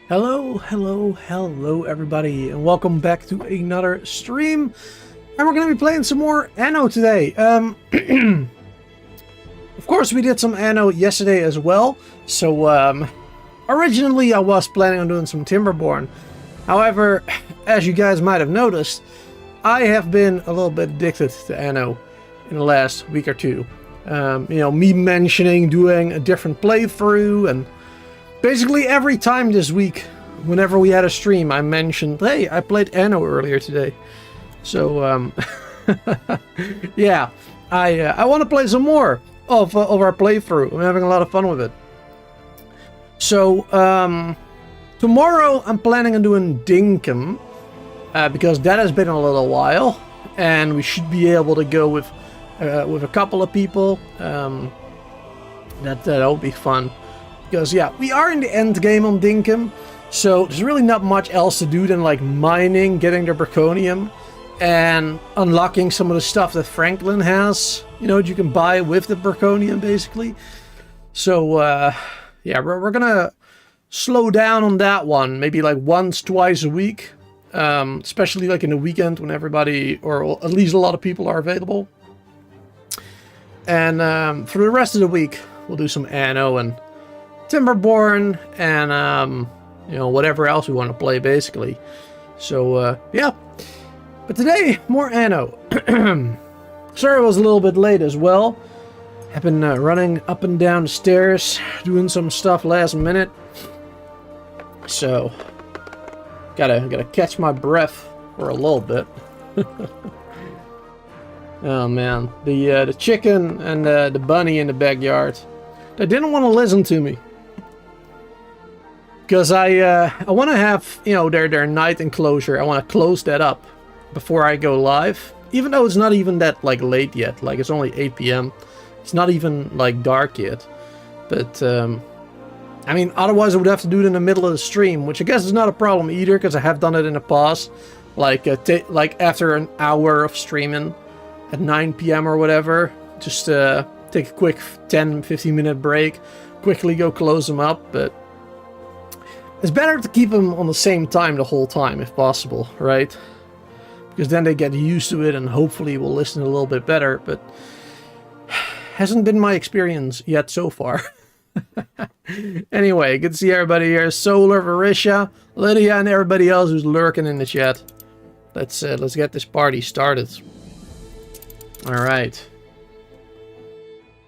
Hello everybody, and welcome back to another stream. And we're going to be playing some more Anno today. Of course, we did some Anno yesterday as well. So, originally I was planning on doing some Timberborn. However, as you guys might have noticed, I have been a little bit addicted to Anno in the last week or two. Me mentioning doing a different playthrough, and basically every time this week, whenever we had a stream, I mentioned, hey, I played Anno earlier today. So, yeah, I want to play some more of our playthrough. I'm having a lot of fun with it. So, tomorrow I'm planning on doing Dinkum, because that has been a little while, and we should be able to go with a couple of people. That'll be fun. Because, yeah, we are in the end game on Dinkum, so there's really not much else to do than, like, mining, getting the Braconium, and unlocking some of the stuff that Franklin has, that you can buy with the Braconium, basically. So, yeah, we're gonna slow down on that one, maybe, like, once, twice a week, especially, like, in the weekend when everybody, or at least a lot of people are available. And, for the rest of the week, we'll do some Anno and Timberborn, and whatever else we want to play, basically. So yeah, but today more Anno. Sorry I was a little bit late as well. I've been running up and down the stairs, doing some stuff last minute, so gotta catch my breath for a little bit. Oh man, the chicken and the bunny in the backyard, they didn't want to listen to me. Because I want to have, their night enclosure. I want to close that up before I go live. Even though it's not even that, like, late yet. Like, it's only 8 p.m. It's not even, like, dark yet. But, I mean, otherwise I would have to do it in the middle of the stream. Which I guess is not a problem either, because I have done it in the past. Like, after an hour of streaming at 9 p.m. or whatever. Just take a quick 10-15 minute break. Quickly go close them up, but it's better to keep them on the same time the whole time, if possible, right? Because then they get used to it and hopefully will listen a little bit better, but hasn't been my experience yet so far. Anyway, good to see everybody here. Solar, Varisha, Lydia, and everybody else who's lurking in the chat. Let's get this party started. Alright.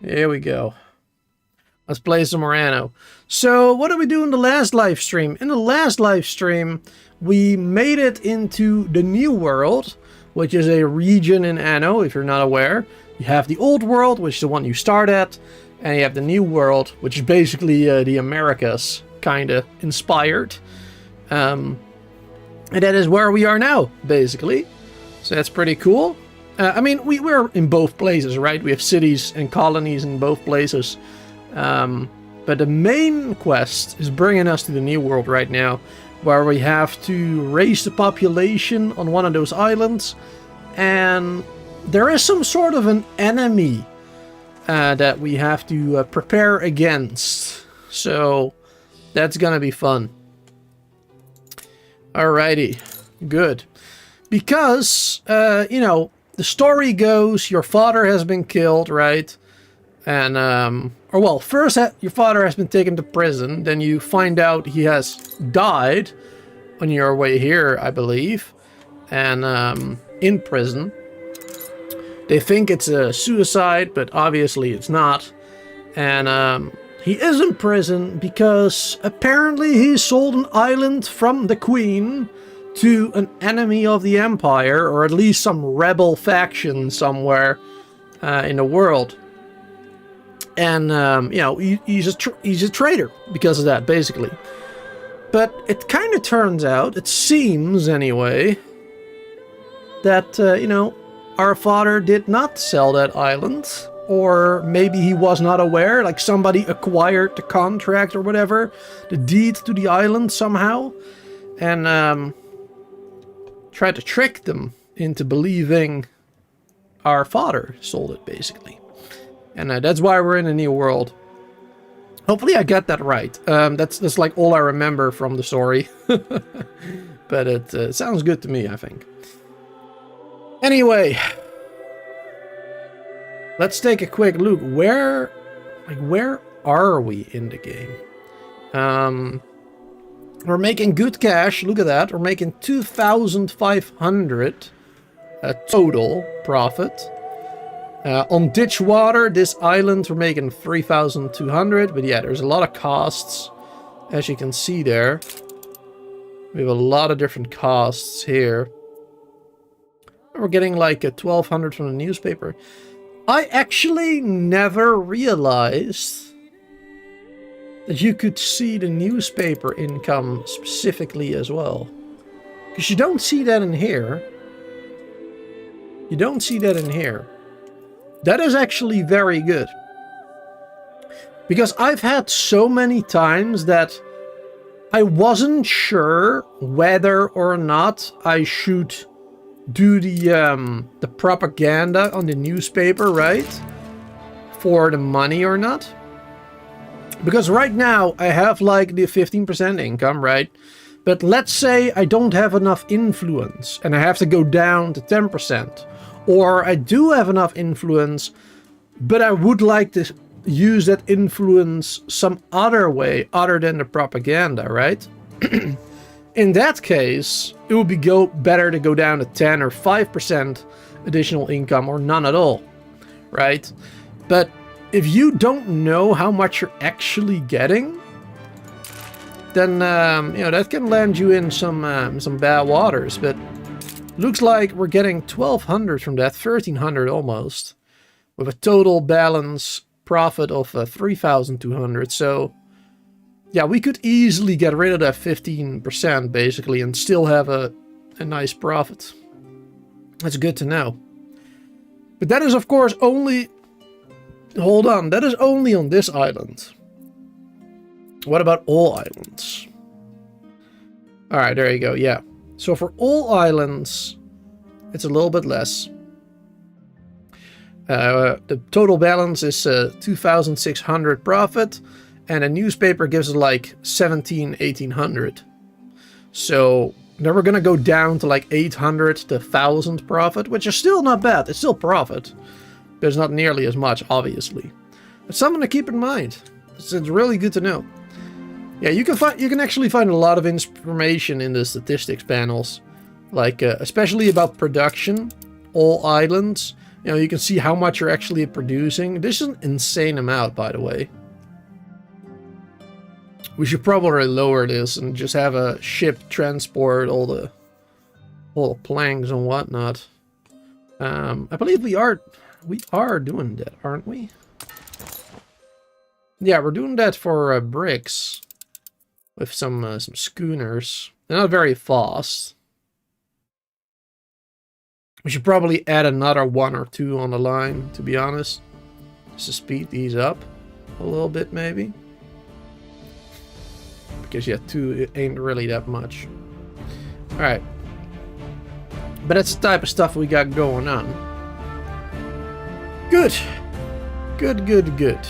Here we go. Let's play some more Anno. So, what did we do in the last live stream? In the last live stream, we made it into the New World, which is a region in Anno, if you're not aware. You have the Old World, which is the one you start at, and you have the New World, which is basically the Americas, kind of inspired. And that is where we are now, basically. So that's pretty cool. I mean, we're in both places, right? We have cities and colonies in both places. But the main quest is bringing us to the New World right now, where we have to raise the population on one of those islands, and there is some sort of an enemy that we have to prepare against. So that's gonna be fun. Alrighty, good. Because, the story goes, your father has been killed, right? And, first your father has been taken to prison, then you find out he has died on your way here, I believe, and, in prison. They think it's a suicide, but obviously it's not. And, he is in prison because apparently he sold an island from the Queen to an enemy of the Empire, or at least some rebel faction somewhere in the world. And, he's a traitor because of that, basically. But it kind of turns out, it seems anyway, that, our father did not sell that island. Or maybe he was not aware, like somebody acquired the contract or whatever, the deed to the island somehow. And, tried to trick them into believing our father sold it, basically. And that's why we're in a New World. Hopefully I got that right. That's like all I remember from the story. But it sounds good to me, I think. Anyway, let's take a quick look. Where are we in the game? We're making good cash. Look at that. We're making 2,500 total profit. On ditch water, this island, we're making 3,200. But yeah, there's a lot of costs, as you can see there. We have a lot of different costs here. We're getting like a 1,200 from the newspaper. I actually never realized that you could see the newspaper income specifically as well. Because you don't see that in here. You don't see that in here. That is actually very good. Because I've had so many times that I wasn't sure whether or not I should do the propaganda on the newspaper, right? For the money or not. Because right now I have like the 15% income, right? But let's say I don't have enough influence and I have to go down to 10%. Or I do have enough influence, but I would like to use that influence some other way other than the propaganda, right? In that case, it would be better to go down to 10 or 5% additional income or none at all, right? But if you don't know how much you're actually getting, then you know, that can land you in some bad waters. But looks like we're getting 1,200 from that, 1,300 almost, with a total balance profit of 3,200. So yeah, we could easily get rid of that 15% basically and still have a nice profit. That's good to know. But that is of course only... Hold on, that is only on this island. What about all islands? Alright, there you go, yeah. So for all islands, it's a little bit less. The total balance is 2,600 profit, and a newspaper gives it like 1,800. So then we're gonna go down to like 800 to 1,000 profit, which is still not bad. It's still profit. There's not nearly as much, obviously. But something to keep in mind. It's really good to know. Yeah, you can actually find a lot of information in the statistics panels, like especially about production, all islands. You know, you can see how much you're actually producing. This is an insane amount, by the way. We should probably lower this and just have a ship transport all the planks and whatnot. I believe we are doing that, aren't we? Yeah, we're doing that for bricks. With some schooners. They're not very fast. We should probably add another 1 or 2 on the line, to be honest. Just to speed these up a little bit, maybe. Because, yeah, 2 it ain't really that much. Alright. But that's the type of stuff we got going on. Good. Good, good, good.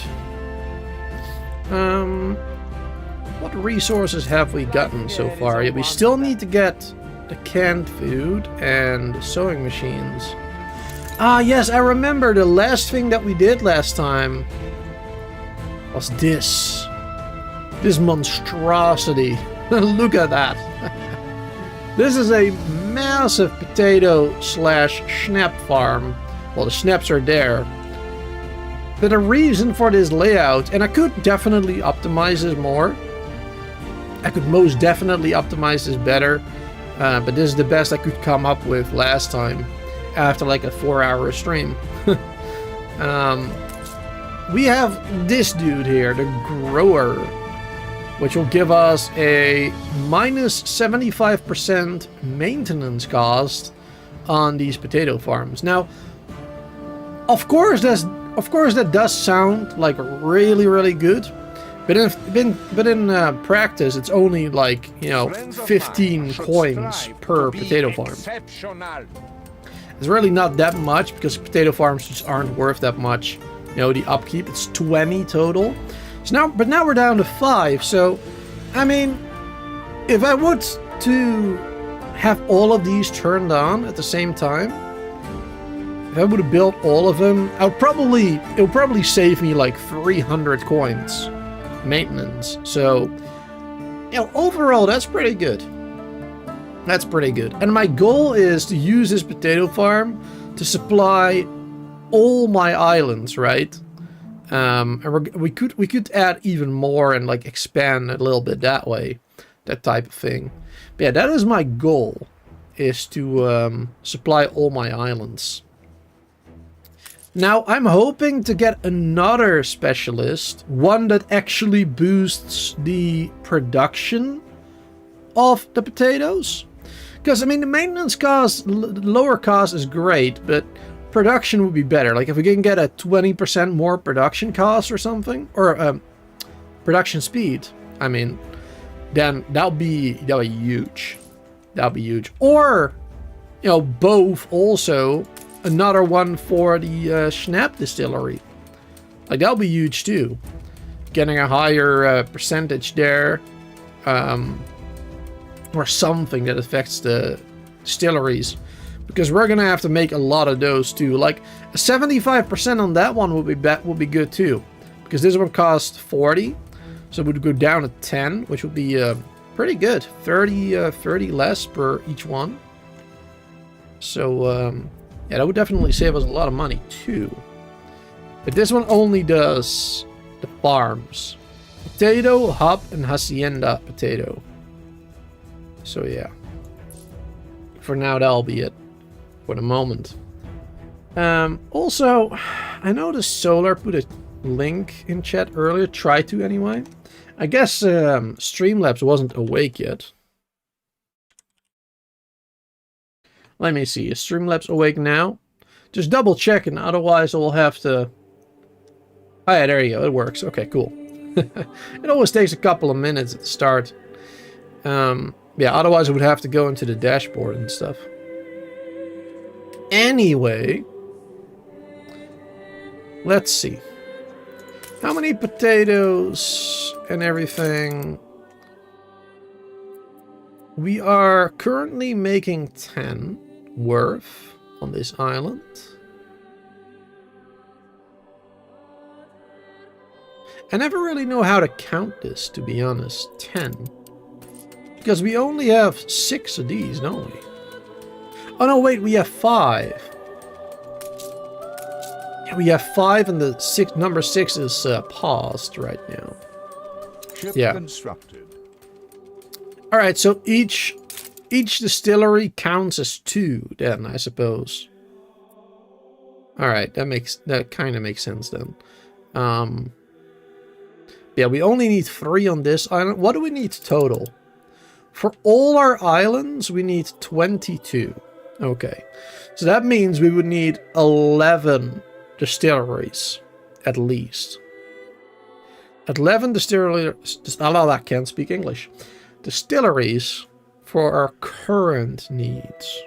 What resources have we gotten so far? Yeah, we still need to get the canned food and the sewing machines. Ah, yes, I remember the last thing that we did last time was this. This monstrosity. Look at that. This is a massive potato / Schnapp farm. Well, the Schnapps are there. But the reason for this layout, and I could definitely optimize this more. I could most definitely optimize this better. But this is the best I could come up with last time. After like a 4-hour stream. We have this dude here, the grower. Which will give us a minus 75% maintenance cost on these potato farms. Now, of course that does sound like really, really good. But in practice, it's only like, you know, 15 coins per potato farm. It's really not that much because potato farms just aren't worth that much. You know, the upkeep, it's 20 total. So now we're down to 5. So, I mean, if I would to have all of these turned on at the same time, if I would have built all of them, it would probably save me like 300 coins maintenance. So, you know, overall, that's pretty good. That's pretty good. And my goal is to use this potato farm to supply all my islands, right? And we could add even more and like expand a little bit that way, that type of thing. But yeah, that is my goal, is to supply all my islands. Now I'm hoping to get another specialist, one that actually boosts the production of the potatoes. Because I mean, the maintenance cost, lower cost is great, but production would be better. Like if we can get a 20% more production cost or something, or production speed, I mean, then that'll be huge. That'll be huge. Or, you know, both also, another one for the Schnapps distillery. Like that'll be huge too. Getting a higher percentage there, or something that affects the distilleries. Because we're gonna have to make a lot of those too. Like a 75% on that one would be good too. Because this one costs 40, so it would go down to 10, which would be pretty good. 30 less per each one. So yeah, that would definitely save us a lot of money too. But this one only does the farms: potato, hop, and hacienda potato. So yeah, for now that'll be it for the moment. Also, I noticed Solar put a link in chat earlier. Try to anyway. I guess Streamlabs wasn't awake yet. Let me see. Is Streamlabs awake now? Just double checking, otherwise we'll have to... Oh yeah, there you go. It works. Okay, cool. It always takes a couple of minutes at the start. Yeah, otherwise I would have to go into the dashboard and stuff. Anyway, let's see. How many potatoes and everything? We are currently making 10 worth on this island. I never really know how to count this, to be honest. 10. Because we only have 6 of these, don't we? Oh no, wait, we have 5. Yeah, we have 5 and the number 6 is paused right now. Ship yeah. Constructed. Alright, so each distillery counts as 2 then, I suppose. Alright, that kind of makes sense then. Yeah, we only need 3 on this island. What do we need total? For all our islands, we need 22. Okay. So that means we would need 11 distilleries, at least. 11 distilleries... I can't speak English. Distilleries for our current needs.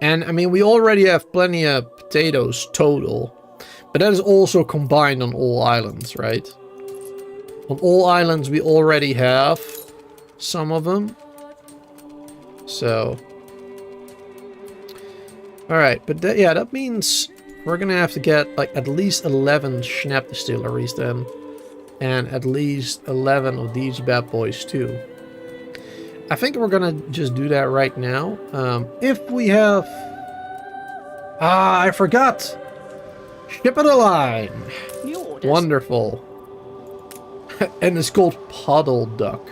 And, I mean, we already have plenty of potatoes total. But that is also combined on all islands, right? On all islands, we already have some of them. So. Alright, but yeah, that means we're gonna have to get like at least 11 Schnapps distilleries then. And at least 11 of these bad boys too. I think we're gonna just do that right now. If we have... I forgot! Ship of the line! Wonderful. And it's called Puddle Duck.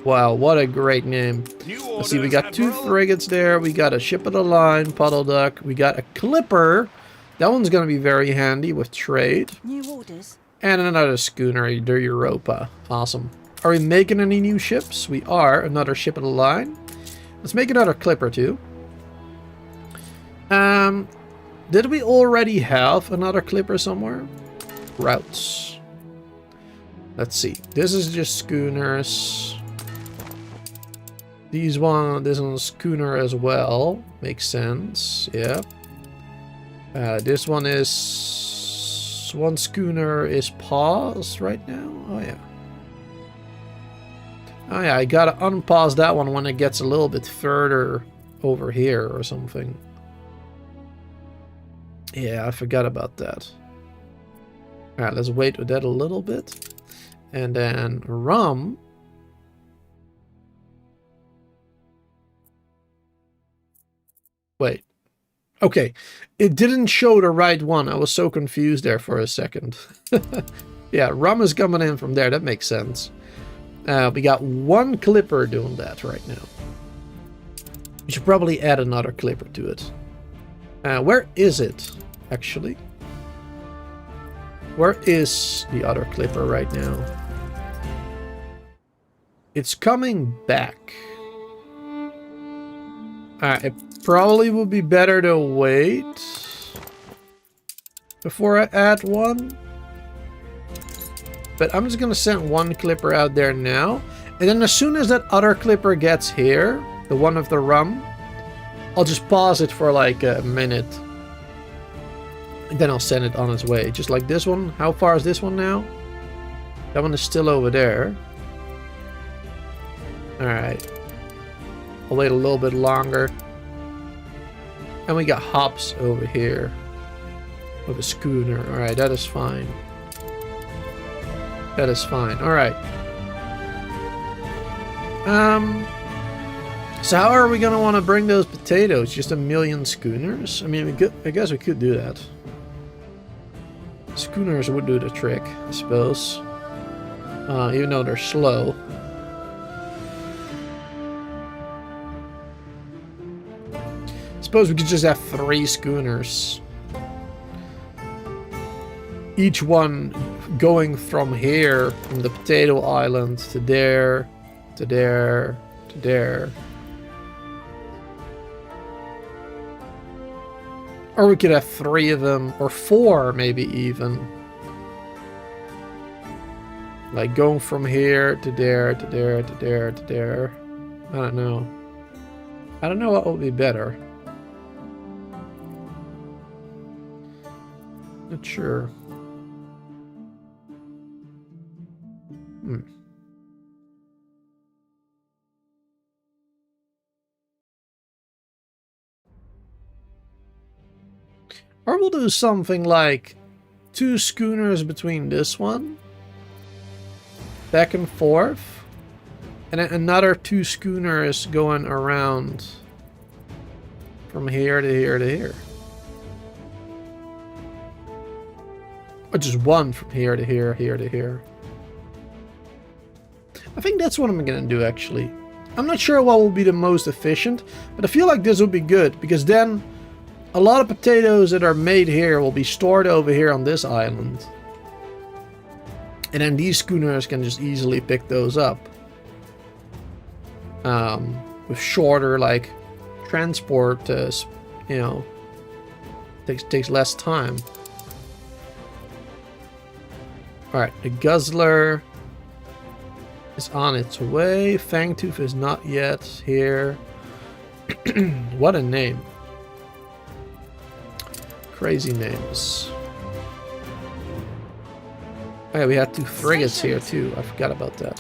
Wow, what a great name. Let's see, we got 2 frigates there. We got a ship of the line, Puddle Duck. We got a clipper. That one's going to be very handy with trade. New orders. And another schooner, the Europa. Awesome. Are we making any new ships? We are. Another ship of the line. Let's make another clipper too. Did we already have another clipper somewhere? Routes. Let's see. This is just schooners. This one's schooner as well. Makes sense. Yeah. This one is So one schooner is paused right now. Oh yeah. Oh yeah, I gotta unpause that one when it gets a little bit further over here or something. Yeah, I forgot about that. Alright, let's wait with that a little bit. And then rum. Wait. Okay, it didn't show the right one. I was so confused there for a second. Yeah, rum is coming in from there. That makes sense. We got one clipper doing that right now. We should probably add another clipper to it. Where is it, actually? Where is the other clipper right now? It's coming back. It probably would be better to wait before I add one. But I'm just gonna send one clipper out there now. And then as soon as that other clipper gets here, the one of the rum, I'll just pause it for like a minute. And then I'll send it on its way. Just like this one. How far is this one now? That one is still over there. Alright. I'll wait a little bit longer. And we got hops over here. With a schooner. Alright, that is fine. That is fine. Alright. So how are we going to want to bring those potatoes? Just a million schooners? I mean, I guess we could do that. Schooners would do the trick, I suppose. Even though they're slow. Suppose we could just have 3 schooners. Each one going from here, from the potato island to there, to there, to there. Or we could have 3 of them, or 4 maybe even. Like going from here to there, to there, to there, to there. I don't know. I don't know what would be better. Not sure. Or we'll do something like 2 schooners between this one. Back and forth. And then another 2 schooners going around from here to here to here. Or just one from here to here, here to here. I think that's what I'm going to do, actually. I'm not sure what will be the most efficient, but I feel like this will be good, because then a lot of potatoes that are made here will be stored over here on this island. And then these schooners can just easily pick those up. With shorter, like, transport, you know, takes less time. Alright, the guzzler is on its way. Fangtooth is not yet here. What a name. Crazy names. Oh yeah, we had 2 frigates here too. I forgot about that.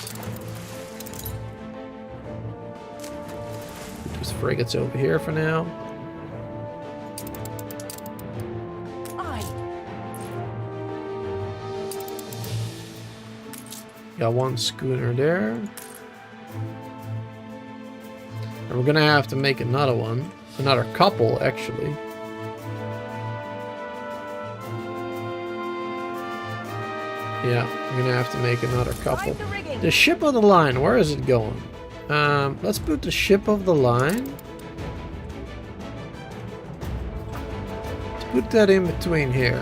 Put these frigates over here for now. Got 1 schooner there. And we're gonna have to make another one. Another couple, actually. Yeah, we're gonna have to make another couple. The ship of the line, where is it going? Let's put the ship of the line. Let's put that in between here.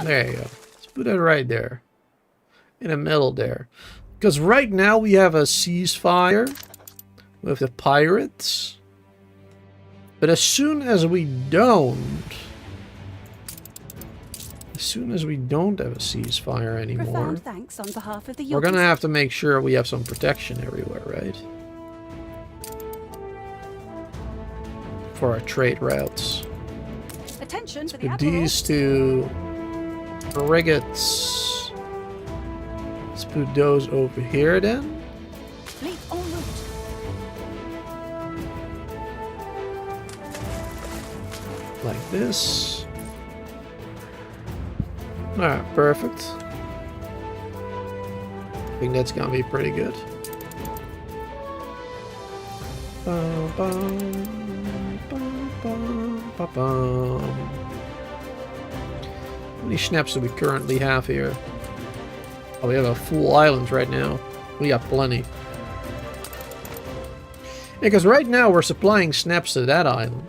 There you go. Let's put it right there. In the middle there. Because right now we have a ceasefire with the pirates. But as soon as we don't have a ceasefire anymore, thanks on behalf of the we're going to have to make sure we have some protection everywhere, right? for our trade routes. Attention for the Put Admiral. these two frigates. Let's put those over here then. Fleet en route. Like this. Alright, perfect. I think that's gonna be pretty good. Bum, bum, bum, bum, bum, bum. How many Schnapps do we currently have here? Oh, we have a full island right now. We got plenty. Because right now we're supplying Schnapps to that island.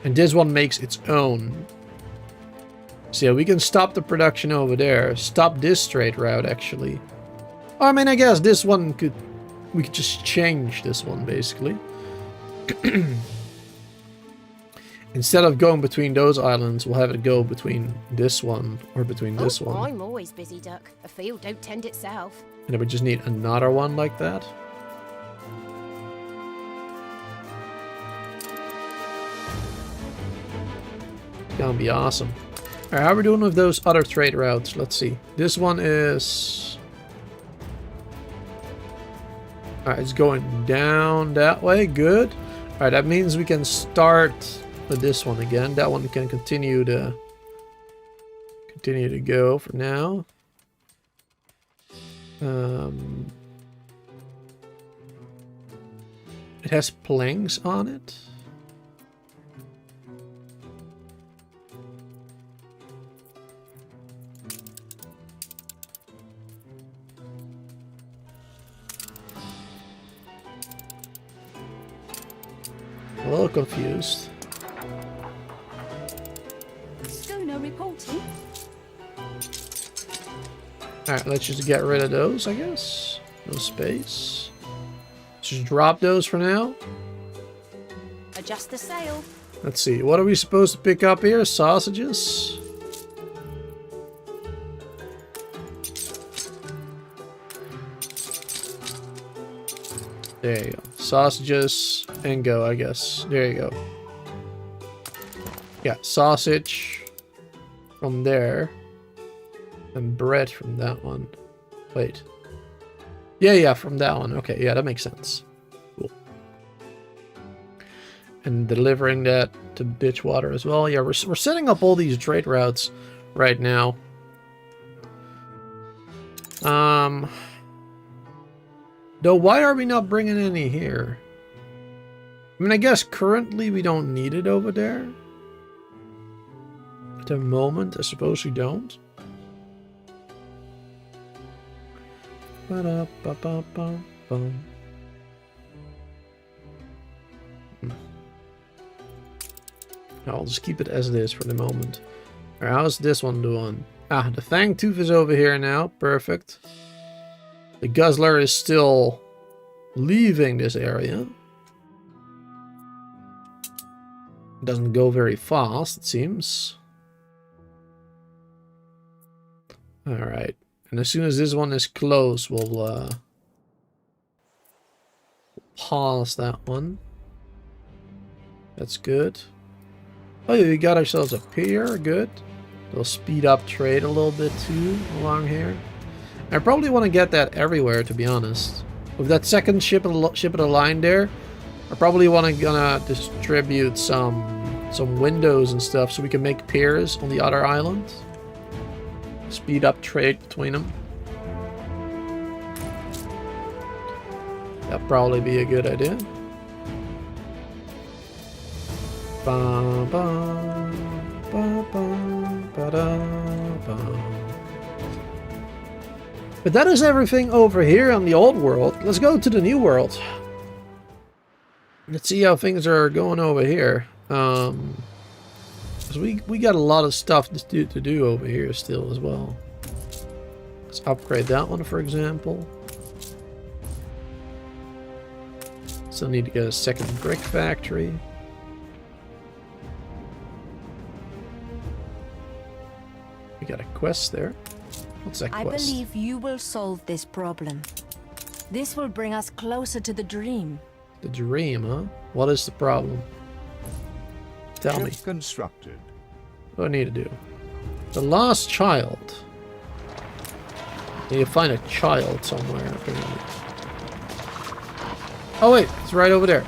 And this one makes its own. So yeah, we can stop the production over there. Stop this trade route, actually. I mean, I guess this one could... We could just change this one, basically. Instead of going between those islands, we'll have it go between this one or between this one. I'm always busy, Duck. A field don't tend itself. And then we just need another one like that. It's gonna be awesome. Alright, how are we doing with those other trade routes? Let's see. This one is... Alright, it's going down that way. Good. Alright, that means we can start with this one again. That one can continue to go for now. It has planks on it. A little confused. Schooner reporting. Alright, let's just get rid of those, I guess. No space. Let's just drop those for now. Adjust the sail. Let's see, what are we supposed to pick up here? Sausages? There you go. Sausages and go, I guess. There you go. Yeah, sausage from there. And bread from that one. Wait. Yeah, from that one. Okay, yeah, that makes sense. Cool. And delivering that to Ditchwater as well. Yeah, we're setting up all these trade routes right now. Though, why are we not bringing any here? I mean, I guess currently we don't need it over there. At the moment, I suppose we don't. Ba-da-ba-ba-ba-bum. I'll just keep it as it is for the moment. Alright, how's this one doing? Ah, the Fangtooth is over here now. Perfect. The Guzzler is still leaving this area. Doesn't go very fast, it seems. Alright. And as soon as this one is closed, we'll pause that one. That's good. Oh yeah, we got ourselves a pier. Good. It'll speed up trade a little bit too along here. I probably want to get that everywhere, to be honest. With that second ship of the line there, I probably gonna distribute some windows and stuff so we can make piers on the other island. Speed up trade between them. That'd probably be a good idea. Ba, ba, ba, ba, ba, da, ba. But that is everything over here on the old world. Let's go to the new world. Let's see how things are going over here. Because we got a lot of stuff to do over here still as well. Let's upgrade that one, for example. Still need to get a second brick factory. We got a quest there. What's that quest? I believe you will solve this problem. This will bring us closer to the dream. The dream, huh? What is the problem? Tell me. Ship constructed. What do I need to do? The lost child. Need to find a child somewhere. Apparently. Oh wait, it's right over there.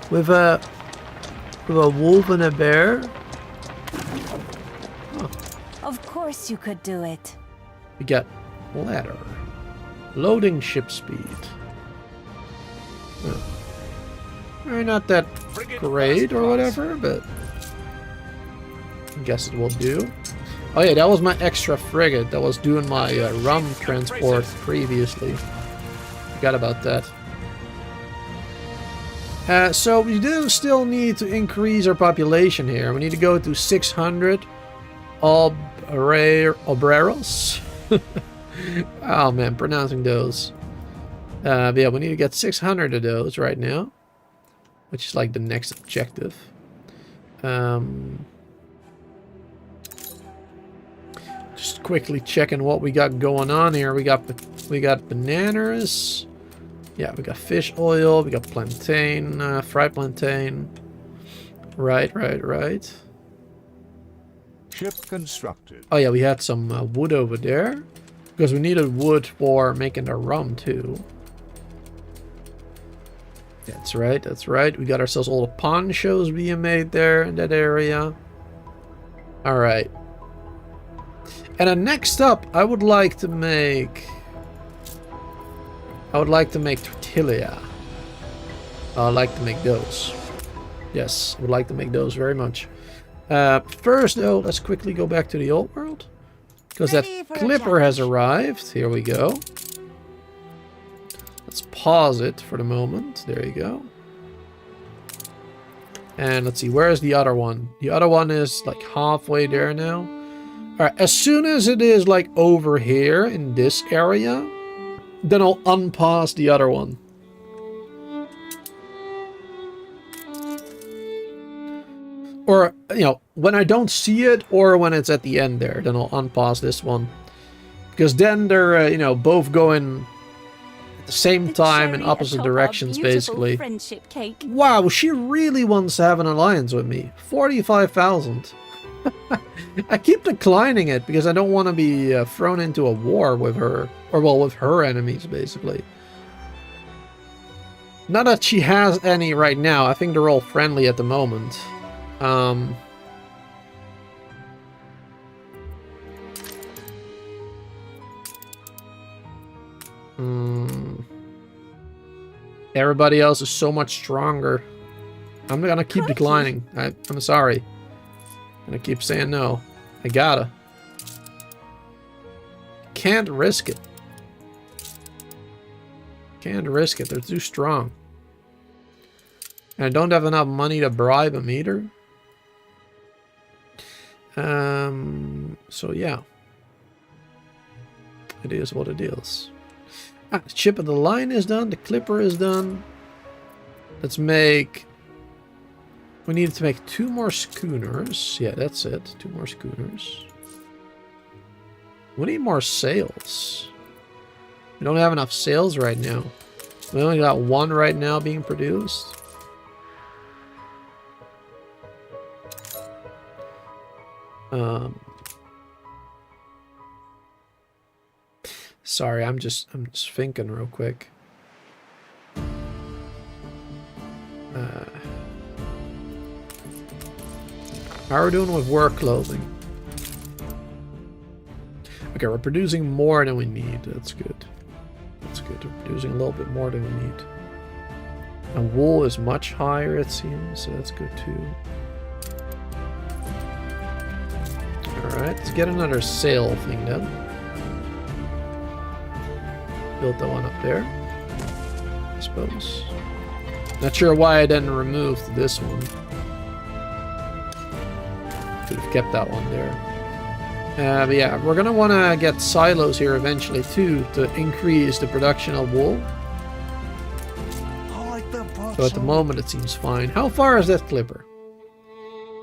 With a wolf and a bear. Oh. Of course you could do it. We got ladder. Loading ship speed. Oh. Not that great or whatever, but I guess it will do. Oh yeah, that was my extra frigate that was doing my rum transport previously. Forgot about that. So we do still need to increase our population here. We need to go to 600 obreros. Oh man, pronouncing those. But yeah, we need to get 600 of those right now, which is like the next objective. Just quickly checking what we got going on here. We got bananas. Yeah, we got fish oil. We got plantain, fried plantain. Right. Ship constructed. Oh yeah, we had some wood over there because we needed wood for making the rum too. That's right. We got ourselves all the ponchos being made there in that area. All right. And then next up, I would like to make tortilla. I would like to make those. Yes, I would like to make those very much. First, though, let's quickly go back to the old world. Because that clipper has arrived. Here we go. Let's pause it for the moment. There you go. And let's see, where is the other one? The other one is like halfway there now. Alright, as soon as it is like over here in this area, then I'll unpause the other one. Or, you know, when I don't see it or when it's at the end there, then I'll unpause this one. Because then they're, you know, both going at the same time in opposite directions, basically. Friendship cake. Wow, she really wants to have an alliance with me. 45,000. I keep declining it because I don't want to be thrown into a war with her. Or, well, with her enemies, basically. Not that she has any right now. I think they're all friendly at the moment. Everybody else is so much stronger. I'm gonna keep declining. I'm sorry. I'm gonna keep saying no. I gotta. Can't risk it. Can't risk it. They're too strong. And I don't have enough money to bribe them either. So yeah. It is what it is. Ah, the chip of the line is done. The clipper is done. Let's make... We need to make 2 more schooners. Yeah, that's it. 2 more schooners. We need more sails. We don't have enough sails right now. We only got 1 right now being produced. Sorry, I'm just thinking real quick. How are we doing with work clothing? Okay, we're producing more than we need. That's good. That's good. We're producing a little bit more than we need. And wool is much higher, it seems, so that's good too. Alright, let's get another sail thing then. Build that one up there, I suppose. Not sure why I didn't remove this one. Could have kept that one there. But yeah, we're gonna want to get silos here eventually too to increase the production of wool. So at the moment it seems fine. How far is that clipper?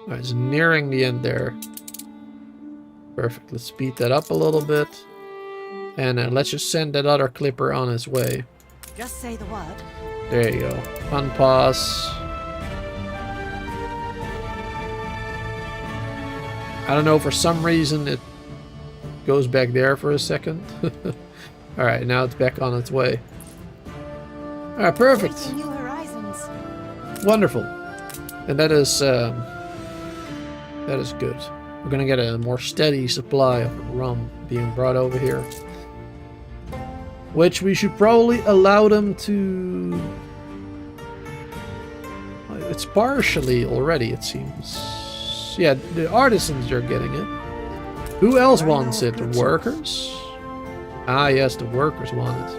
Oh, it's nearing the end there. Perfect. Let's speed that up a little bit. And let's just send that other clipper on his way. Just say the word. There you go. Unpause. I don't know, for some reason it goes back there for a second. Alright, now it's back on its way. Alright, perfect. Chasing new horizons. Wonderful. And that is good. We're gonna get a more steady supply of rum being brought over here. Which we should probably allow them to... It's partially already, it seems. Yeah, the artisans are getting it. Who else wants it? The workers? Ah, yes, the workers want it.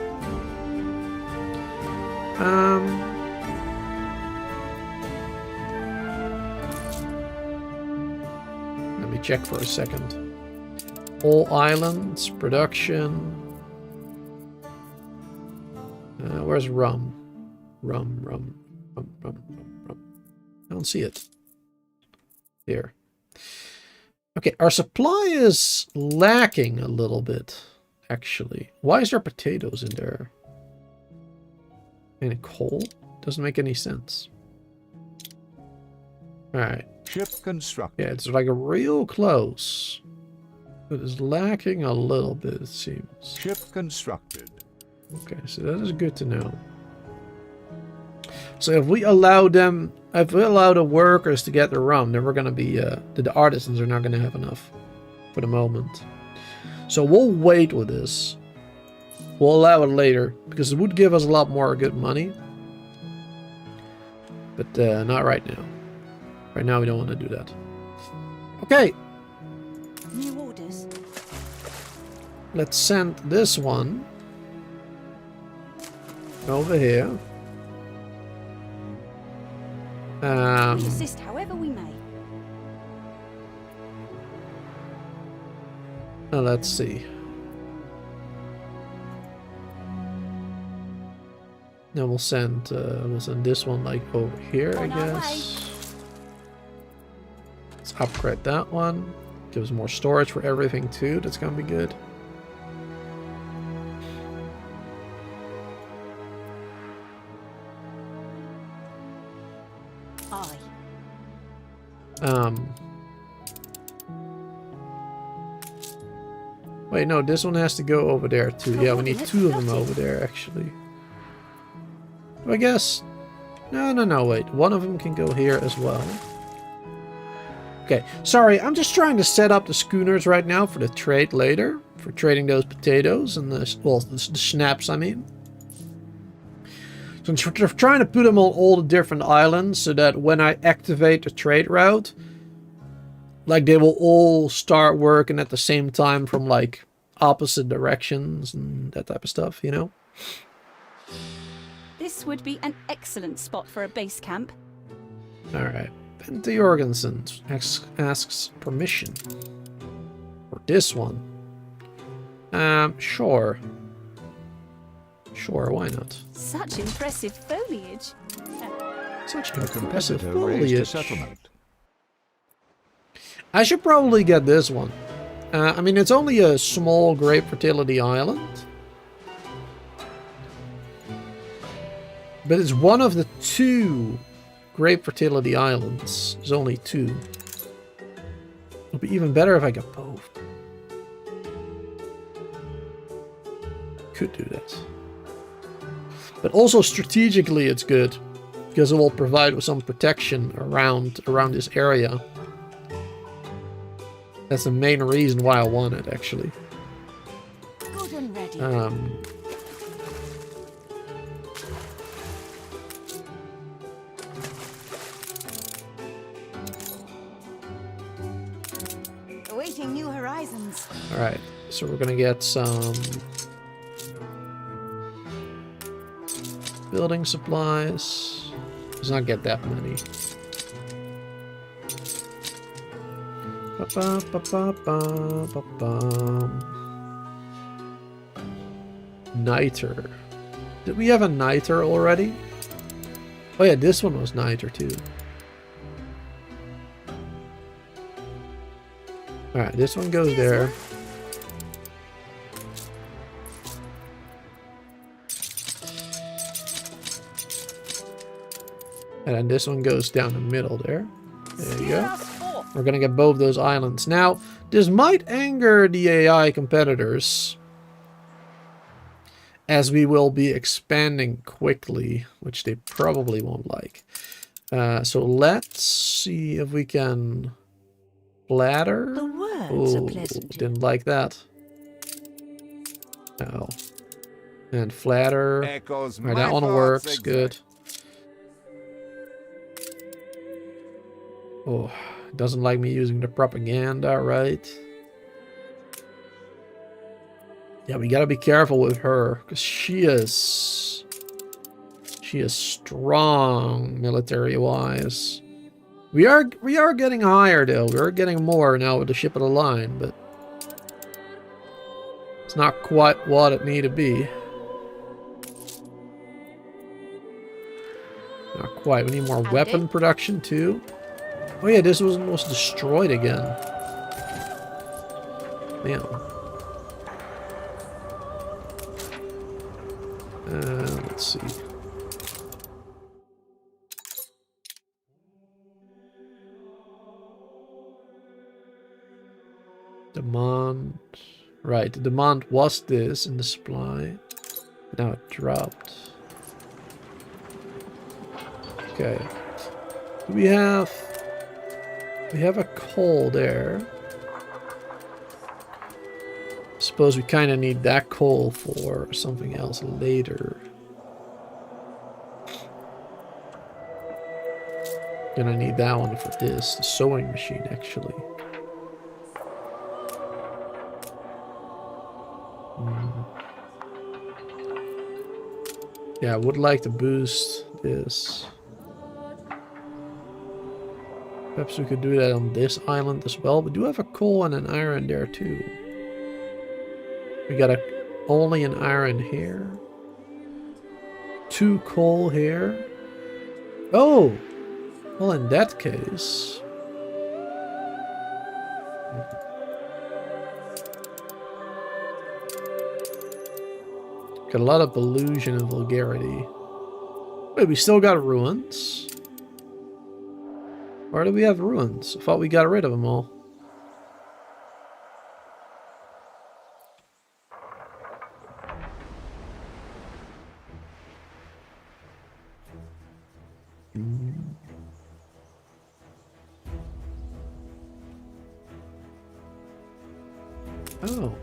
Let me check for a second. All islands, production. Where's rum? Rum. I don't see it. Here. Okay, our supply is lacking a little bit, actually. Why is there potatoes in there? And coal? Doesn't make any sense. Alright. Ship constructed. Yeah, it's like real close. It is lacking a little bit, it seems. Ship constructed. Okay, so that is good to know. So if we allow them, if we allow the workers to get the rum, then we're going to be, the artisans are not going to have enough for the moment. So we'll wait with this. We'll allow it later, because it would give us a lot more good money. But not right now. Right now we don't want to do that. Okay. New orders. Let's send this one over here. We assist however we may. Let's see. Then we'll send this one like over here, I On our guess. Let's upgrade that one. Gives more storage for everything too. That's gonna be good. Aye. Wait, no, this one has to go over there too. Yeah, we need two of them over there actually. I guess. No, wait. One of them can go here as well. Okay, sorry, I'm just trying to set up the schooners right now for the trade later. For trading those potatoes and the schnapps, I mean. So I'm trying to put them on all the different islands so that when I activate the trade route, like they will all start working at the same time from like opposite directions and that type of stuff, you know? This would be an excellent spot for a base camp. Alright. Bente Jorgensen asks permission. For this one. Sure. Sure, why not? Such impressive foliage. Such A impressive competitor raised a foliage. settlement. I should probably get this one. I mean, it's only a small great fertility island. But it's one of the two great fertility islands. There's only two. It'll be even better if I get both. Could do that. But also strategically it's good. Because it will provide some protection around this area. That's the main reason why I want it, actually. Good and ready. Awaiting new horizons. Alright, so we're gonna get some building supplies. Let's not get that many. Niter. Did we have a niter already? Oh yeah, this one was niter too. Alright, this one goes there. And then this one goes down the middle there. There you go. We're gonna get both those islands. Now, this might anger the AI competitors, as we will be expanding quickly, which they probably won't like. So let's see if we can flatter. The words are pleasant. Didn't like that. No. And flatter. Echoes Alright, my that one thoughts works. exact. Good. Oh, doesn't like me using the propaganda, right? Yeah, we gotta be careful with her, because she is strong military-wise. We are getting higher though. We are getting more now with the ship of the line, but it's not quite what it need to be. Not quite. We need more weapon production too. Oh yeah, this was destroyed again. Man. Let's see. Demand. Right, the demand was this in the supply. Now it dropped. Okay. Do we have a coal there. Suppose we kind of need that coal for something else later. Gonna need that one for this, the sewing machine actually. Yeah, I would like to boost this. Perhaps we could do that on this island as well. We do have a coal and an iron there too. We got only an iron here. 2 coal here. Oh! Well, in that case... Got a lot of illusion and vulgarity. Wait, we still got ruins? Where do we have ruins? I thought we got rid of them all. Oh.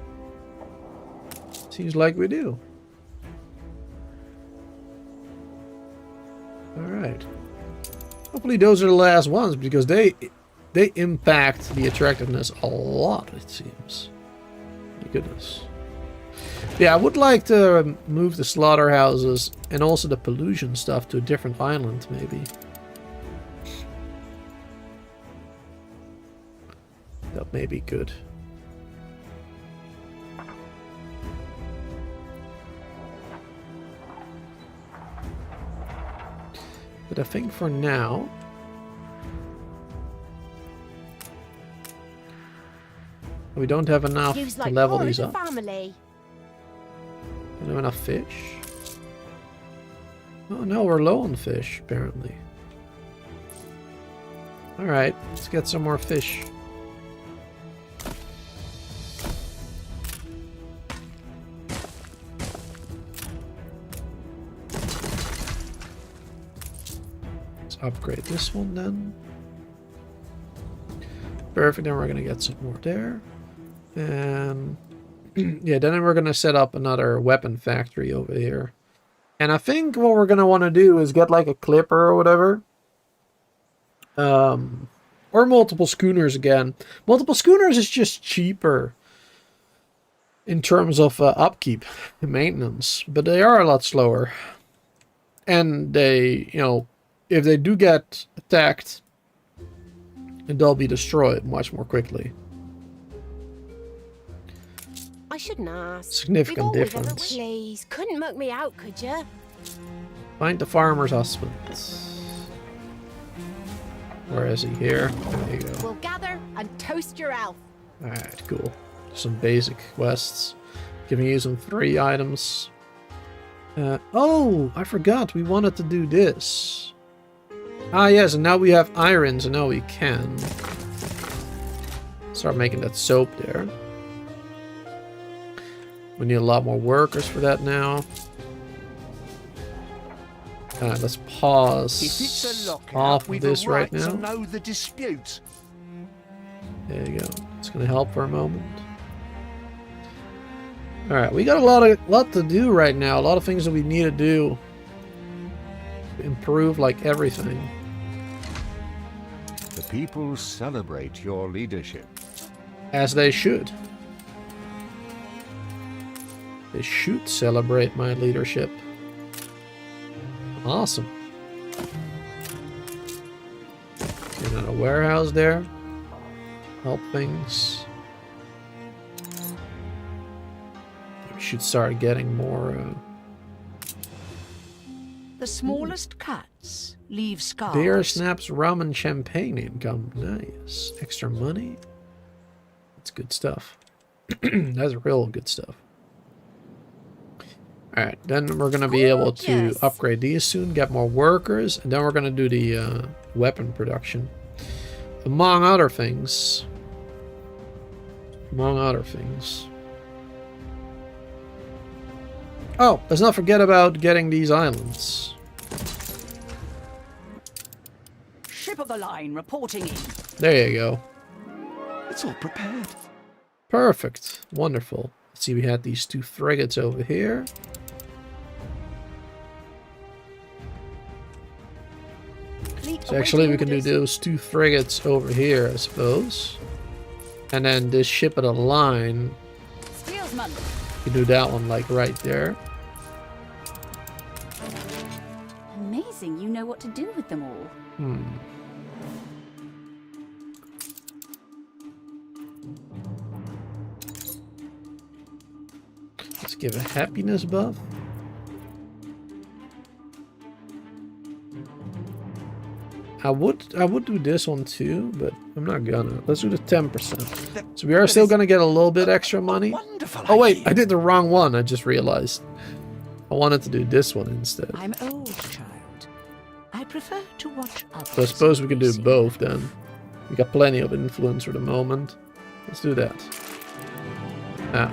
Seems like we do. Alright. Hopefully those are the last ones, because they impact the attractiveness a lot, it seems. My goodness. Yeah, I would like to move the slaughterhouses and also the pollution stuff to a different island, maybe. That may be good. But I think for now... we don't have enough to level these up. Family. Don't have enough fish? Oh no, we're low on fish, apparently. Alright, let's get some more fish. Upgrade this one then. Perfect, then we're gonna get some more there. And yeah, then we're gonna set up another weapon factory over here. And I think what we're gonna want to do is get like a clipper or whatever. Or multiple schooners again. Multiple schooners is just cheaper in terms of upkeep and maintenance, but they are a lot slower. And they, you know, if they do get attacked, they'll be destroyed much more quickly. I shouldn't ask. Significant difference. Please, couldn't mug me out, could you? Find the farmer's husband. Where is he? Here? There you go. We'll gather and toast your elf. Alright, cool. Some basic quests. Giving you some 3 items. Oh, I forgot. We wanted to do this. Ah, yes, and now we have iron, so now we can start making that soap there. We need a lot more workers for that now. Alright, let's pause If it's a lockout, off we've this a right right to now. know the dispute. There you go. It's gonna help for a moment. Alright, we got a lot to do right now. A lot of things that we need to do to improve like everything. The people celebrate your leadership. As they should. They should celebrate my leadership. Awesome. And a warehouse there. Help things. We should start getting more The smallest cuts leave scars. beer, Schnapps, rum, and champagne income. Nice. Extra money. That's good stuff. That's real good stuff. Alright, then we're going to be able to upgrade these soon, get more workers, and then we're going to do the weapon production. Among other things. Among other things. Oh, let's not forget about getting these islands. Ship of the line reporting in. There you go. It's all prepared. Perfect. Wonderful. Let's see, we had these 2 frigates over here. So actually we can do those 2 frigates over here, I suppose. And then this ship of the line, Steelsman. you do that one like right there. Amazing, you know what to do with them all. Let's give a happiness buff. I would do this one too, but I'm not gonna. Let's do the 10%. So we are still gonna get a little bit extra money. Wonderful. Oh wait, idea. I did the wrong one. I just realized. I wanted to do this one instead. I'm old, child. I prefer to watch others. So I suppose we can do succeed. both then. We got plenty of influence for the moment. Let's do that.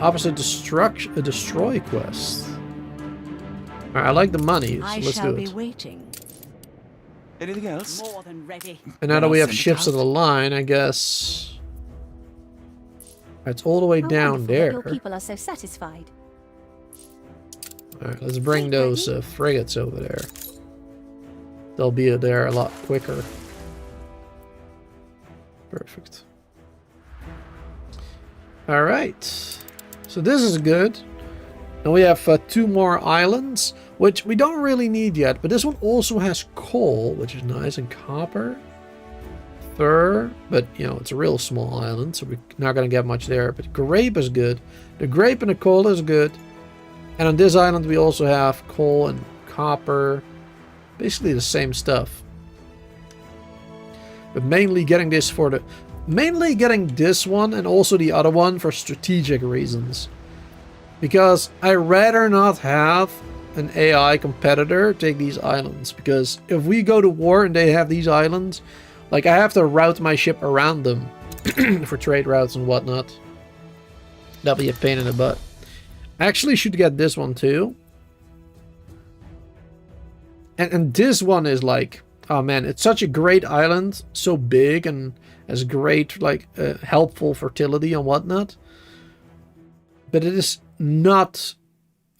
Opposite destroy quest. Alright, I like the money, so I let's shall do be it. waiting. Anything else? More than ready. And now that we have Send it ships out. of the line, I guess it's all the way How down wonderful that there. Your people are so satisfied. Alright, let's bring those frigates over there. They'll be there a lot quicker. Perfect. Alright. So this is good. Now we have 2 more islands, which we don't really need yet, but this one also has coal, which is nice, and copper. Fur, but you know, it's a real small island, so we're not going to get much there. But grape is good. The grape and the coal is good. And on this island we also have coal and copper. Basically the same stuff. But mainly getting this for the... Mainly getting this one and also the other one for strategic reasons. Because I'd rather not have an AI competitor take these islands. Because if we go to war and they have these islands, like I have to route my ship around them for trade routes and whatnot. That'll be a pain in the butt. I actually should get this one too. And this one is like, oh man, it's such a great island, so big and has great like helpful fertility and whatnot. But it is not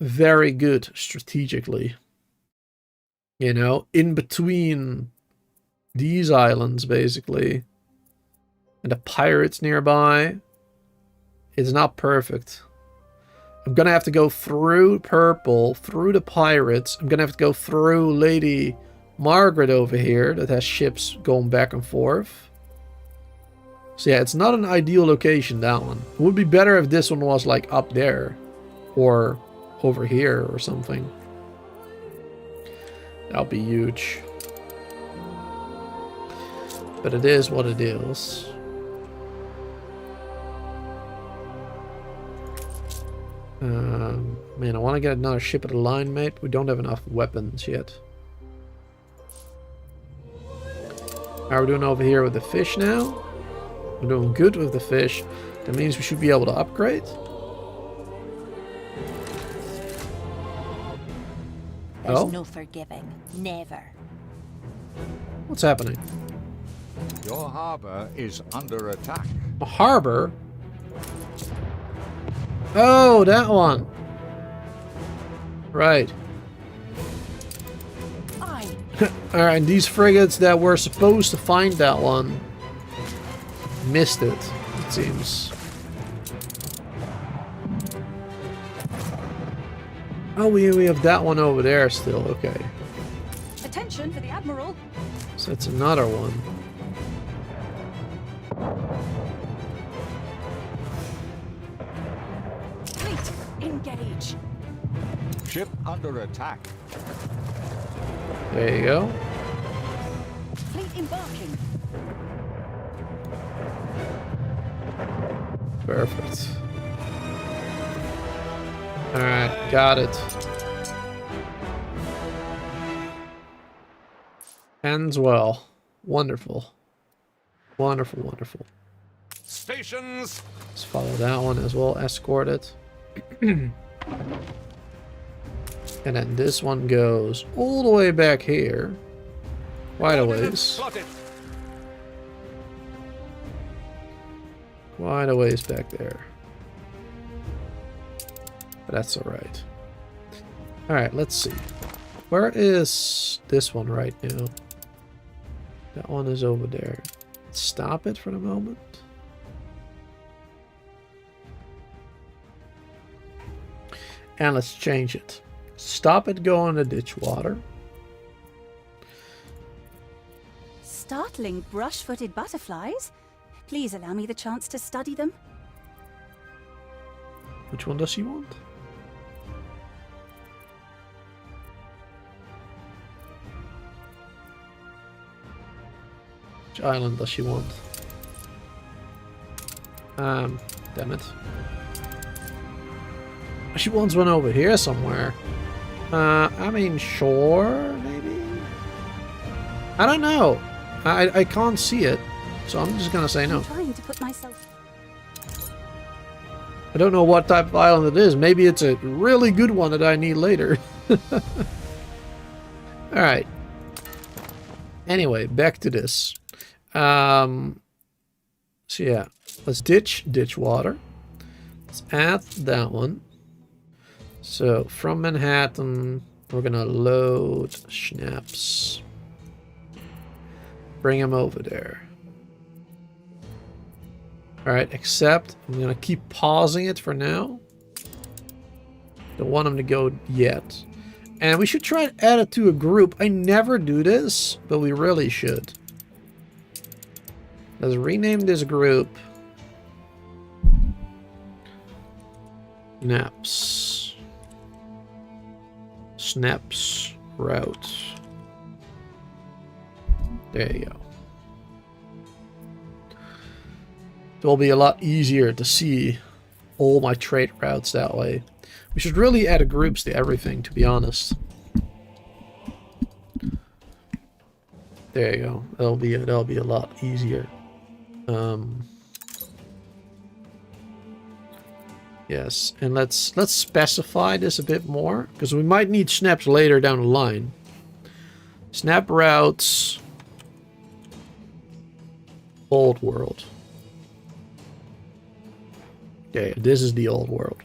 very good strategically. You know, in between these islands basically and the pirates nearby, it's not perfect. I'm gonna have to go through purple, through the pirates. I'm gonna have to go through Lady Margaret over here that has ships going back and forth. So yeah, it's not an ideal location, that one. It would be better if this one was like up there or over here or something. That'll be huge. But it is what it is. Man, I want to get another ship of the line, mate. We don't have enough weapons yet. How are we doing over here with the fish now? We're doing good with the fish. That means we should be able to upgrade. There's Oh? no forgiving. Never. What's happening? Your harbor is under attack. A harbor? Oh, that one. Right. I. Alright, these frigates that were supposed to find that one missed it seems. Oh, we have that one over there still. Okay. Attention for the Admiral. So that's another one. Fleet, engage. Ship under attack. There you go. Fleet embarking. Perfect. Alright, got it. Ends well. Wonderful. Wonderful, wonderful. Stations. Let's follow that one as well. Escort it. And then this one goes all the way back here. Quite a ways. Quite a ways back there. But that's alright. Alright, let's see. Where is this one right now? That one is over there. Stop it for the moment. And let's change it. Stop it going to ditch water. Startling brush-footed butterflies. Please allow me the chance to study them. Which one does she want? Which island does she want? Damn it. She wants one over here somewhere. I mean, sure, maybe? I don't know. I can't see it, so I'm just gonna say no. I'm trying to put myself... I don't know what type of island it is. Maybe it's a really good one that I need later. Alright. Anyway, back to this. So yeah, let's ditch water. Let's add that one. So from Manhattan, we're gonna load Schnapps. Bring him over there. Alright, except I'm gonna keep pausing it for now. Don't want him to go yet. And we should try and add it to a group. I never do this, but we really should. Let's rename this group Schnapps route. There you go. It will be a lot easier to see all my trade routes that way. We should really add groups to everything, to be honest. There you go. That'll be a lot easier. Yes, and let's specify this a bit more, because we might need snaps later down the line. Snap routes, old world. Okay, this is the old world.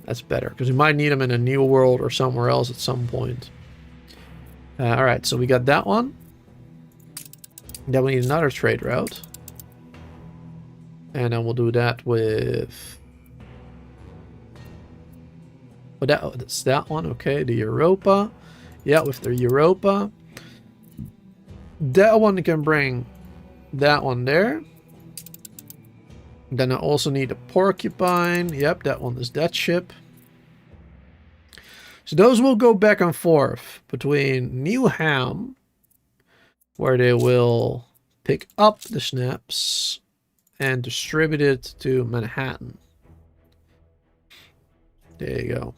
That's better, because we might need them in a new world or somewhere else at some point. Alright, so we got that one. Then we need another trade route. And then we'll do that with... Oh, that's that one, okay. The Europa. Yeah, with the Europa. That one can bring that one there. Then I also need a Porcupine. Yep, that one is that ship. So those will go back and forth between Newham, where they will pick up the Schnapps and distribute it to Manhattan. There you go.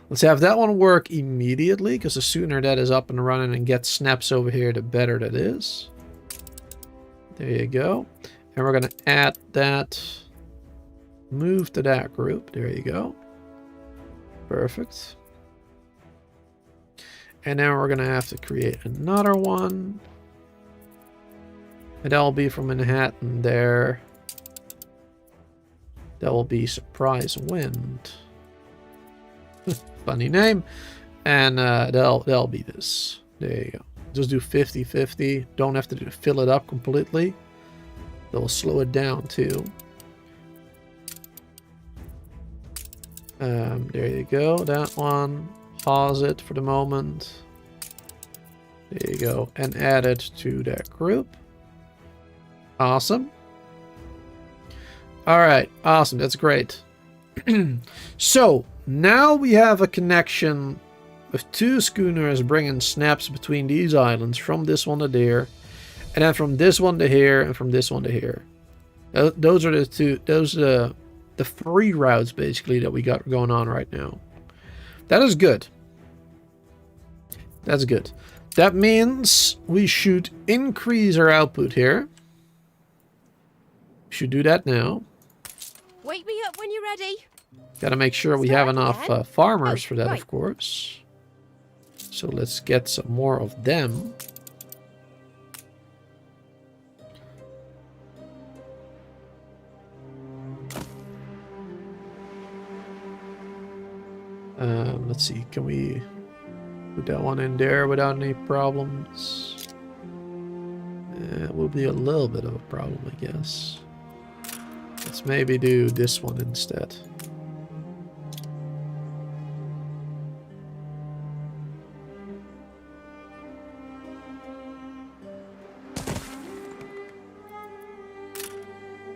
Let's have that one work immediately, because the sooner that is up and running and gets Schnapps over here, the better that is. There you go. And we're going to add that. Move to that group. There you go. Perfect. And then we're going to have to create another one. And that'll be from Manhattan there. That will be Surprise Wind. Funny name. And that'll be this. There you go. Just do 50-50. Don't have to fill it up completely. They'll slow it down too. There you go. That one. Pause it for the moment. There you go. And add it to that group. Awesome. Alright. Awesome. That's great. So, now we have a connection with 2 schooners bringing Schnapps between these islands. From this one to there. And then from this one to here. And from this one to here. Those are the two. Those are the 3 routes, basically, that we got going on right now. That is good. That's good. That means we should increase our output here. Should do that now. Wake me up when you're ready. Got to make sure we have enough farmers for that, of course. So let's get some more of them. Let's see, can we put that one in there without any problems? It will be a little bit of a problem, I guess. Let's maybe do this one instead.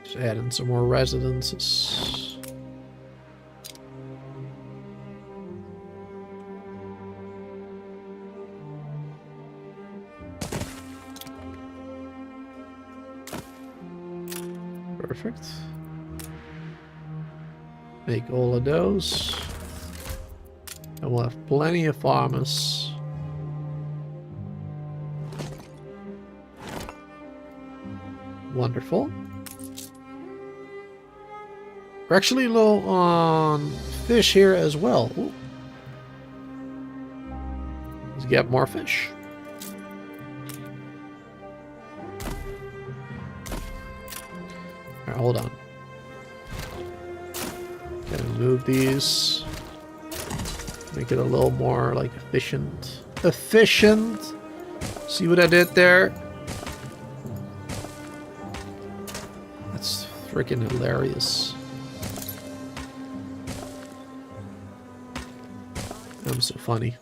Just add in some more residences. Perfect. Make all of those. And we'll have plenty of farmers. Wonderful. We're actually low on fish here as well. Ooh. Let's get more fish. Hold on. Gotta move these. Make it a little more like efficient. Efficient! See what I did there? That's freaking hilarious. I'm so funny.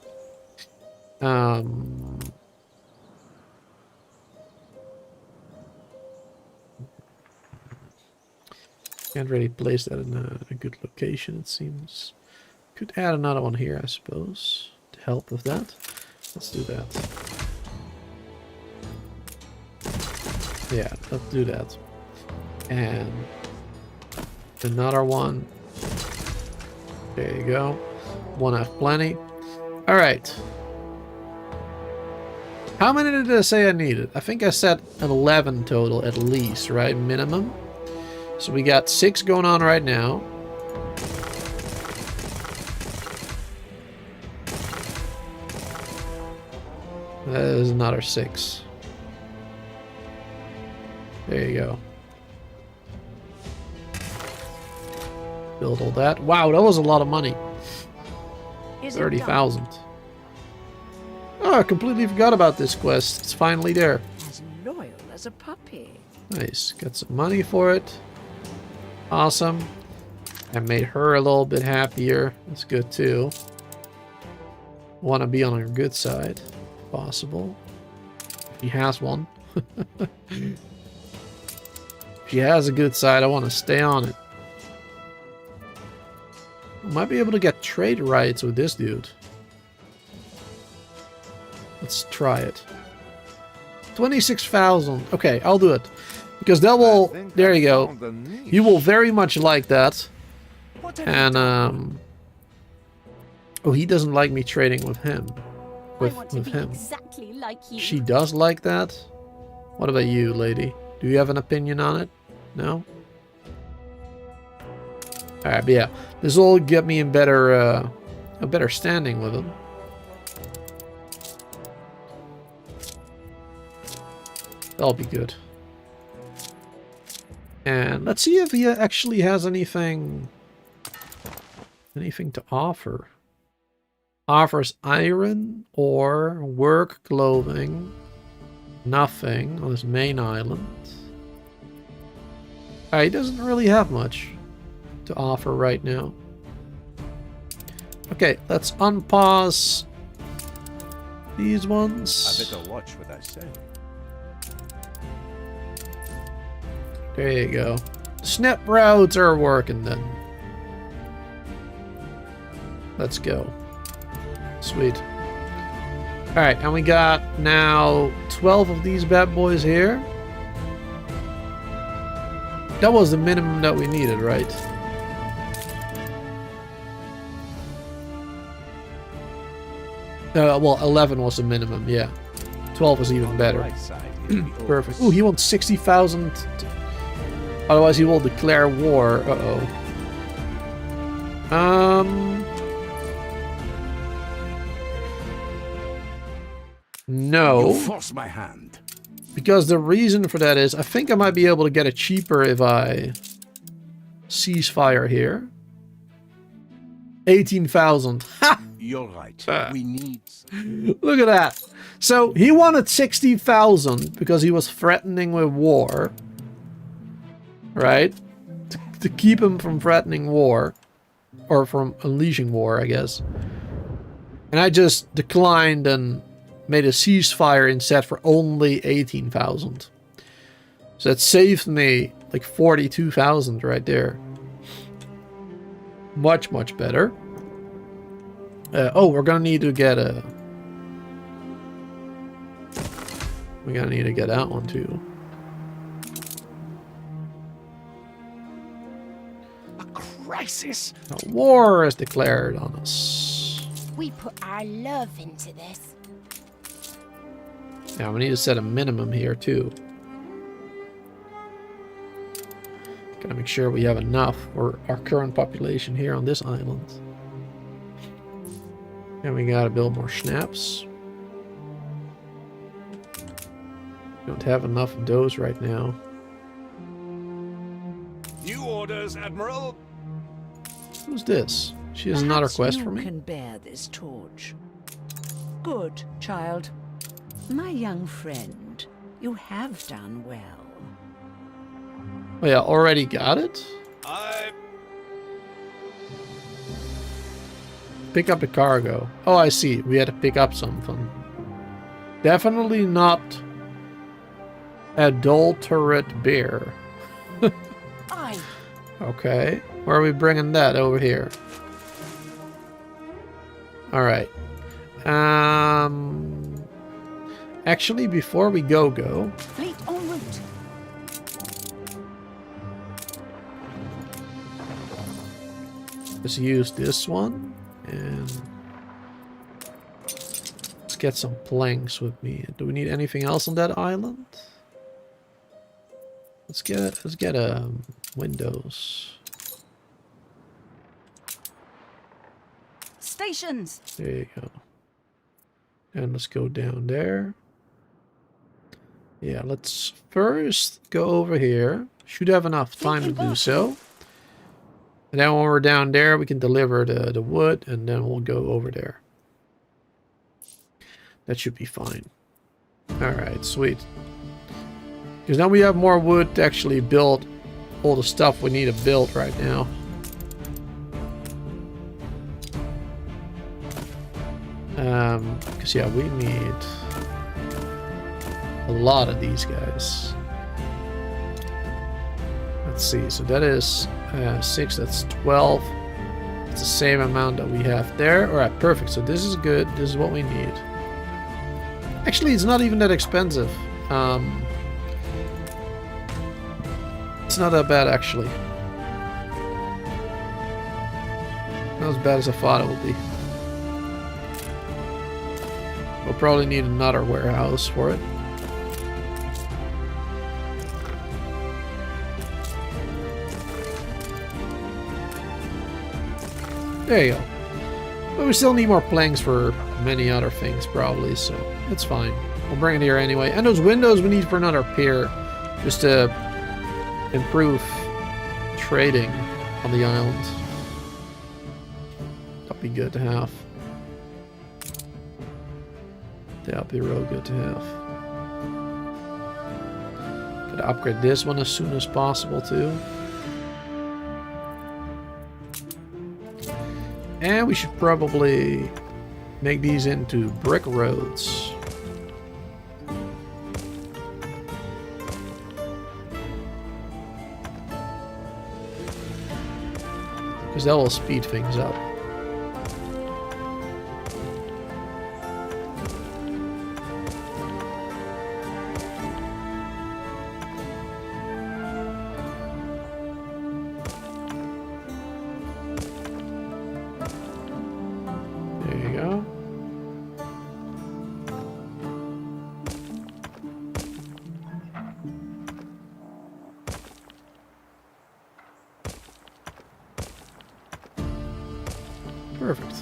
Can't really place that in a good location, it seems. Could add another one here, I suppose, to help with that. Let's do that. Yeah, let's do that. And another one. There you go. One have plenty. Alright. How many did I say I needed? I think I said 11 total at least, right? Minimum. So we got 6 going on right now. That is another 6. There you go. Build all that. Wow, that was a lot of money. 30,000. Oh, I completely forgot about this quest. It's finally there. As loyal as a puppy. Nice. Got some money for it. Awesome. I made her a little bit happier. That's good too. Want to be on her good side, if possible. She has one. If she has a good side, I want to stay on it. I might be able to get trade rights with this dude. Let's try it. 26,000. Okay, I'll do it. Because that will... There you go. You will very much like that. And, Oh, he doesn't like me trading with him. I want to With be him. exactly like you. She does like that? What about you, lady? Do you have an opinion on it? No? Alright, but yeah. This will get me in better, a better standing with him. That'll be good. And let's see if he actually has anything to offer. Offers iron or work clothing. Nothing on his main island. He doesn't really have much to offer right now. Okay, let's unpause these ones. I better watch what I say. There you go. Snap routes are working then. Let's go. Sweet. Alright, and we got now 12 of these bad boys here. That was the minimum that we needed, right? Well, 11 was the minimum, yeah. 12 was even better. Right side, it'll be Perfect. over. Ooh, he wants 60,000. Otherwise, he will declare war. No. You force my hand. Because the reason for that is, I think I might be able to get it cheaper if I ceasefire here. 18,000. Ha! You're right. We need Look at that. So he wanted 60,000 because he was threatening with war. Right? To keep him from threatening war. Or from unleashing war, I guess. And I just declined and made a ceasefire instead for only 18,000. So that saved me like 42,000 right there. Much, much better. Oh, we're gonna need to get a... We're gonna need to get that one too. a crisis. A war is declared on us. We put our love into this. Now we need to set a minimum here too. Gotta make sure we have enough for our current population here on this island. And we gotta build more Schnapps. Don't have enough of those right now. New orders, Admiral. Who's this? She has another Perhaps quest you for me. can bear this torch. Good, child. My young friend, you have done well. Oh yeah, already got it? Pick up the cargo. Oh, I see. We had to pick up something. Definitely not adulterate beer. I Okay. Where are we bringing that? Over here. Alright. Actually, before we go, Fleet en route. let's use this one. And let's get some planks with me. Do we need anything else on that island? Let's get windows. Stations. There you go. And let's go down there. Yeah, let's first go over here. Should have enough time to do so. And then when we're down there, we can deliver the wood, and then we'll go over there. That should be fine. Alright, sweet. Because now we have more wood to actually build all the stuff we need to build right now. Because yeah, we need a lot of these guys. Let's see, so that is 6, that's 12. It's the same amount that we have there. Alright, perfect. So this is good. This is what we need. Actually, it's not even that expensive. It's not that bad, actually. Not as bad as I thought it would be. We'll probably need another warehouse for it. There you go. But we still need more planks for many other things, probably, so it's fine. We'll bring it here anyway. And those windows we need for another pier, just to improve trading on the island. That'd be good to have. That'd be real good to have. Gotta upgrade this one as soon as possible, too. And we should probably make these into brick roads. Because that will speed things up. Perfect.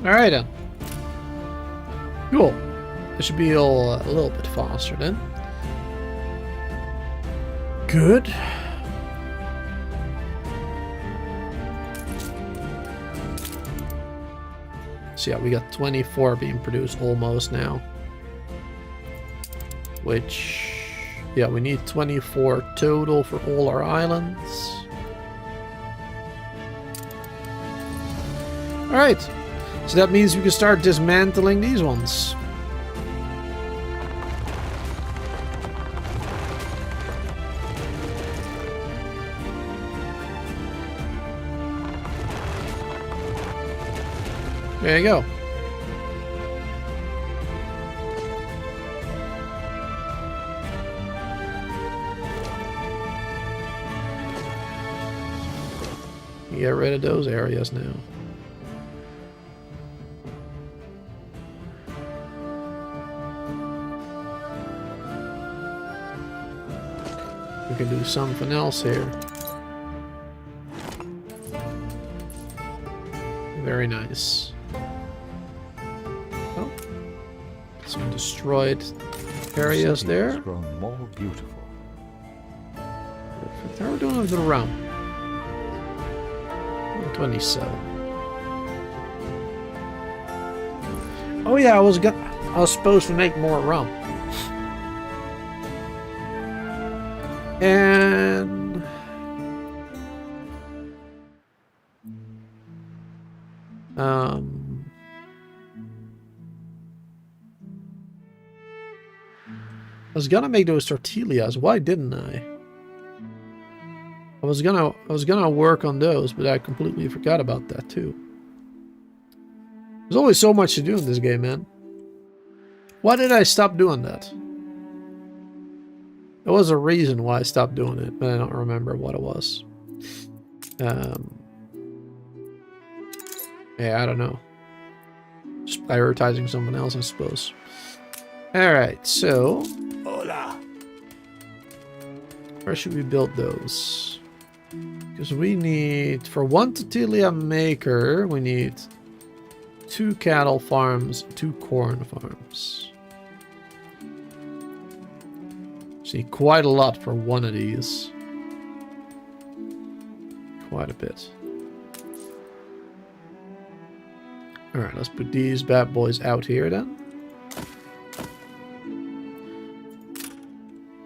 Alright then. Cool. This should be a little bit faster then. Good. So yeah, we got 24 being produced almost now. Which, yeah, we need 24 total for all our islands. Alright, so that means we can start dismantling these ones. There you go. Get rid of those areas now. We can do something else here. Very nice. Oh, some destroyed areas there. Has grown more beautiful. Perfect. How are we doing with the rum? 27. Oh yeah, I was supposed to make more rum. And I was gonna make those tortillas. Why didn't I? I was gonna work on those, but I completely forgot about that too. There's always so much to do in this game, man. Why did I stop doing that? There was a reason why I stopped doing it, but I don't remember what it was. Yeah, I don't know. Just prioritizing someone else, I suppose. Alright, so Hola. where should we build those? Because we need, for one tortilla maker, we need 2 cattle farms, 2 corn farms. See, quite a lot for one of these. Quite a bit. Alright, let's put these bad boys out here then.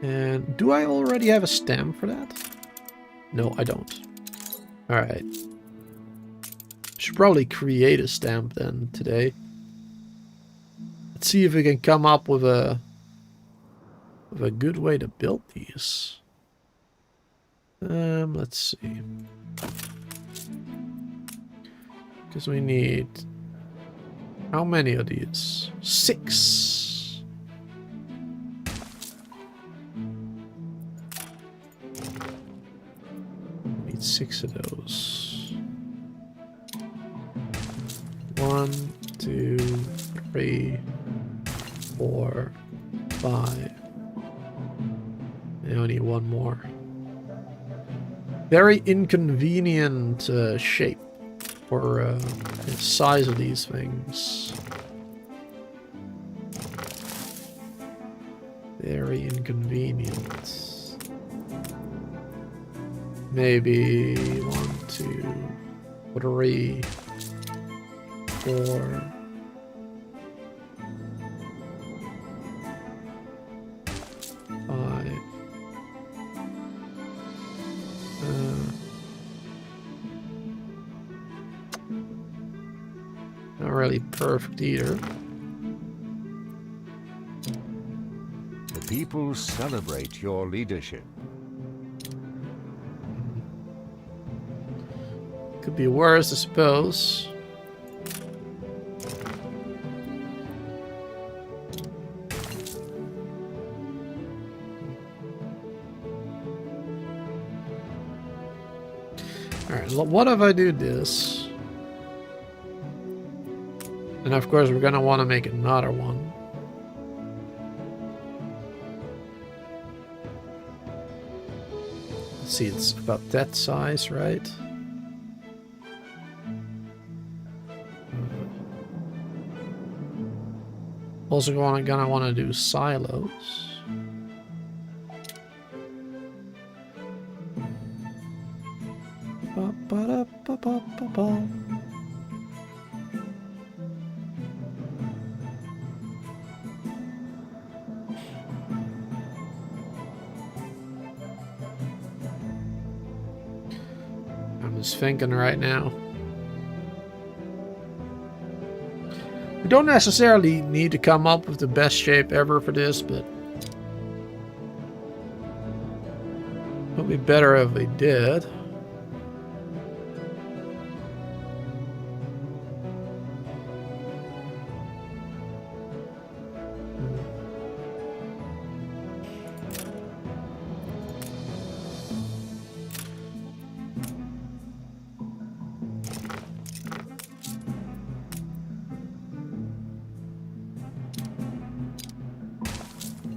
And do I already have a stamp for that? No, I don't. Alright. Should probably create a stamp then today. Let's see if we can come up with a good way to build these. Let's see. Because we need... how many of these? 6. 6 of those. 1, 2, 3, 4, 5. I only need one more. Very inconvenient shape for the size of these things. Very inconvenient. Maybe 1, 2, 3, 4. Not really perfect either. The people celebrate your leadership. Could be worse, I suppose. Alright, what if I do this? And of course we're gonna want to make another one. Let's see, it's about that size, right? Also gonna want to do silos. Ba-ba-da-ba-ba-ba-ba. I'm just thinking right now. We don't necessarily need to come up with the best shape ever for this, but it would be better if we did.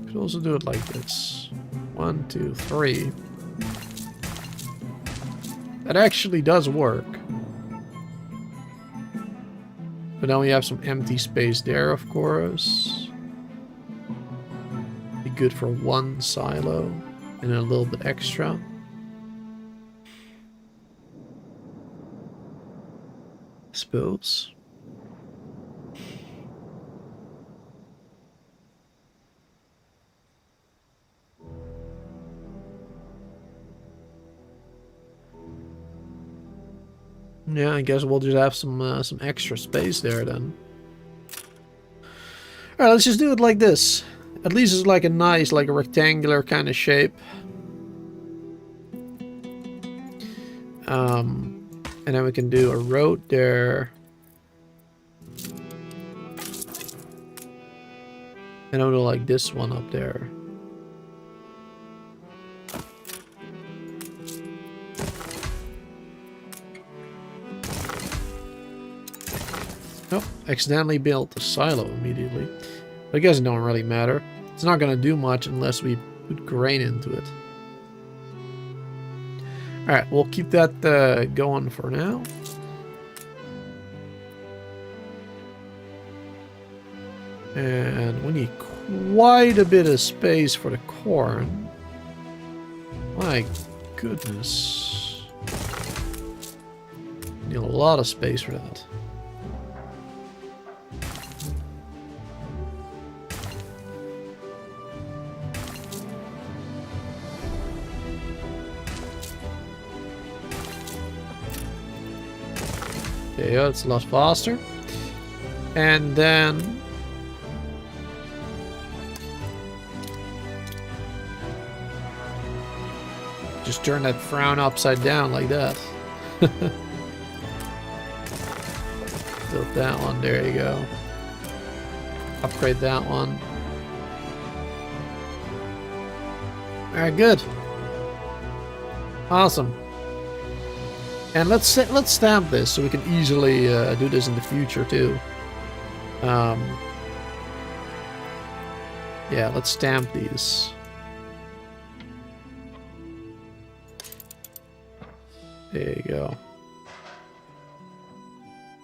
Could also do it like this. 1, 2, 3. That actually does work. But then we have some empty space there, of course. Be good for one silo and a little bit extra. I suppose. Yeah, I guess we'll just have some extra space there then. All right, let's just do it like this. At least it's like a nice, like a rectangular kind of shape. And then we can do a road there. And I'll do like this one up there. Oh, accidentally built a silo immediately. But I guess it don't really matter. It's not gonna do much unless we put grain into it. Alright, we'll keep that going for now. And we need quite a bit of space for the corn. My goodness. Need a lot of space for that. There you go, it's a lot faster. And then just turn that frown upside down like that. Built that one, there you go. Upgrade that one. Alright, good. Awesome. And let's stamp this so we can easily do this in the future too. Yeah, let's stamp these. There you go.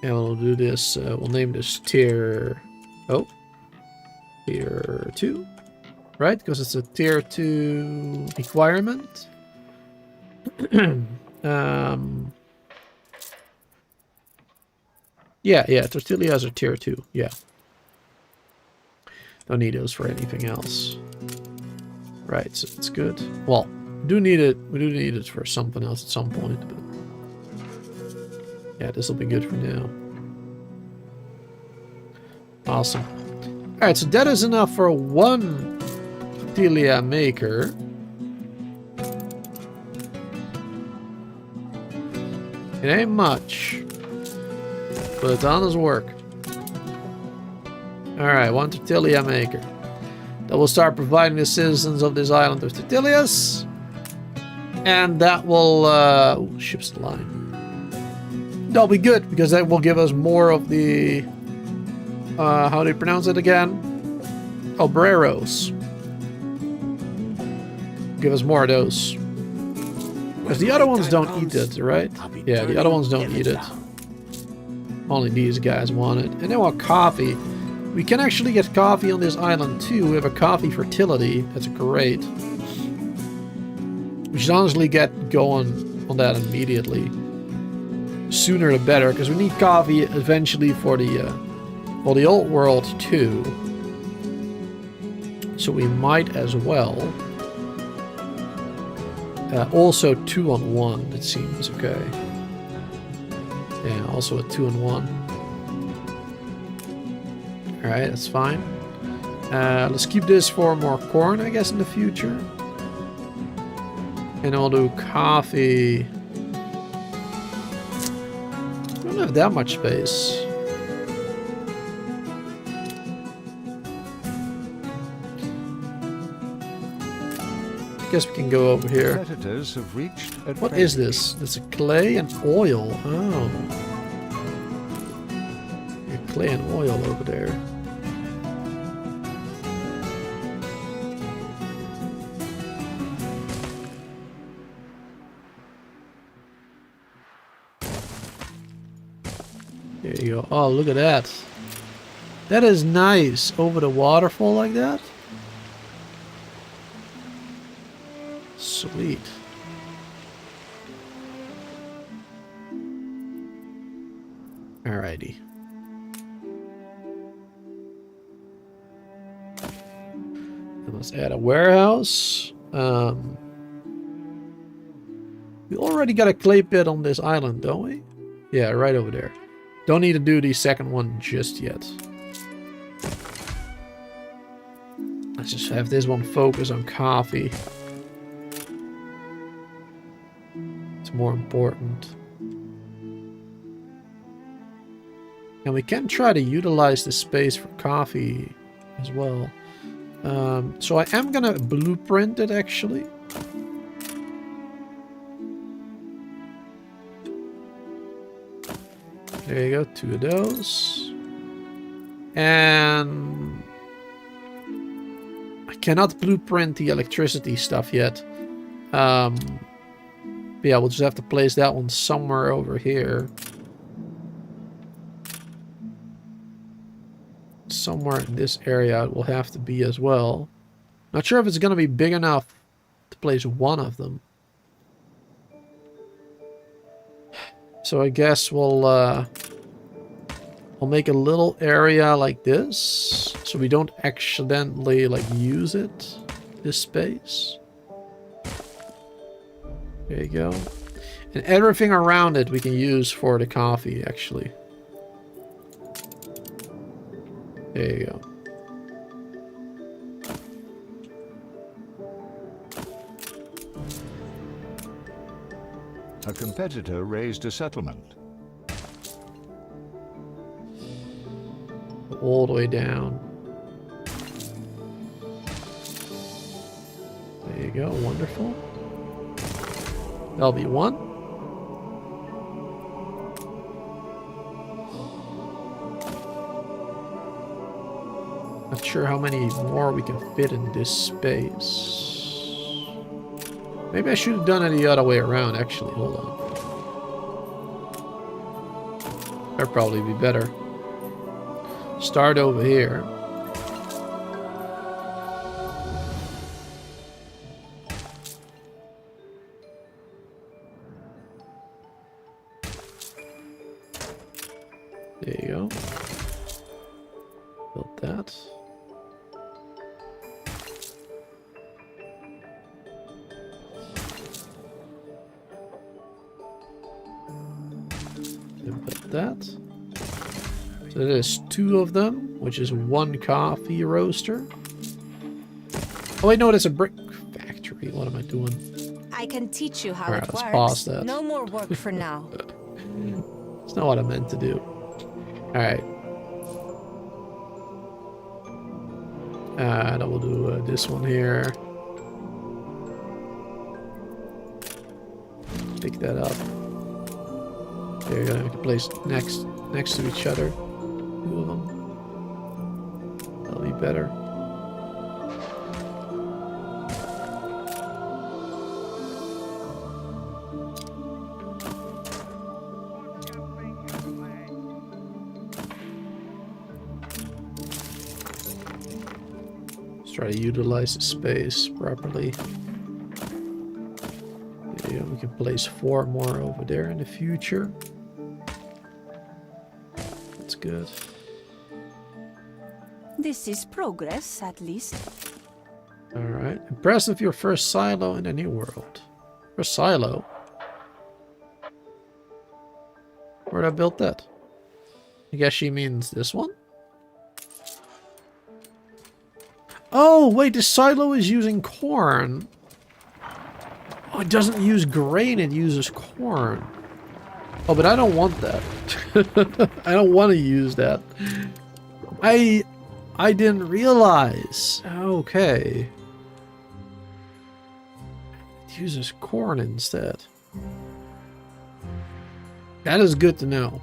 And we'll do this. We'll name this tier. Oh, tier 2, right? Because it's a tier 2 requirement. Yeah, tortillas are tier 2. Yeah. Don't need those for anything else. Right, so it's good. Well, we do need it for something else at some point, but yeah, this will be good for now. Awesome. Alright, so that is enough for one tortilla maker. It ain't much, but it's honest work. Alright, one tortilla maker. That will start providing the citizens of this island with tortillas. And that will... ooh, ship's the line. That'll be good, because that will give us more of the... how do you pronounce it again? Obreros. Give us more of those. Because the other ones don't eat it, right? Yeah, the other ones don't eat it. Only these guys want it. And they want coffee. We can actually get coffee on this island too. We have a coffee fertility. That's great. We should honestly get going on that immediately. Sooner the better, because we need coffee eventually for the old world too. So we might as well. Also 2 on 1, it seems okay. Yeah, also a 2 on 1. Alright, that's fine. Let's keep this for more corn, I guess, in the future. And I'll do coffee. I don't have that much space. I guess we can go over here. Competitors have reached What is this? It's a clay and oil. Oh. A clay and oil over there. There you go. Oh, look at that. That is nice. Over the waterfall like that. Sweet. Alrighty. And let's add a warehouse. We already got a clay pit on this island, don't we? Yeah, right over there. Don't need to do the second one just yet. Let's just have this one focus on coffee. It's more important. And we can try to utilize the space for coffee as well. So I am gonna blueprint it actually. There you go, 2 of those. And I cannot blueprint the electricity stuff yet. Yeah, we'll just have to place that one somewhere over here. Somewhere in this area it will have to be as well. Not sure if it's going to be big enough to place one of them. So I guess we'll make a little area like this, so we don't accidentally like use it, this space. There you go. And everything around it we can use for the coffee, actually. There you go. A competitor raised a settlement. All the way down. There you go, wonderful. That'll be 1. Not sure how many more we can fit in this space. Maybe I should have done it the other way around, actually. Hold on. That'd probably be better. Start over here. There you go. Built that. Built that. So there's 2 of them, which is 1 coffee roaster. Oh wait, no, that's a brick factory. What am I doing? I can teach you how Alright, it let's works. pause that. No more work for now. That's not what I meant to do. Alright. And I will do this one here. Pick that up. There you go. We can place next to each other. 2 of them. That'll be better. Let's try to utilize the space properly. There you go. We can place 4 more over there in the future. That's good. This is progress, at least. Alright. Impressive, your first silo in the new world. First silo? Where'd I build that? I guess she means this one? Oh, wait, the silo is using corn. Oh, it doesn't use grain, it uses corn. Oh, but I don't want that. I don't want to use that. I didn't realize. Okay. It uses corn instead. That is good to know.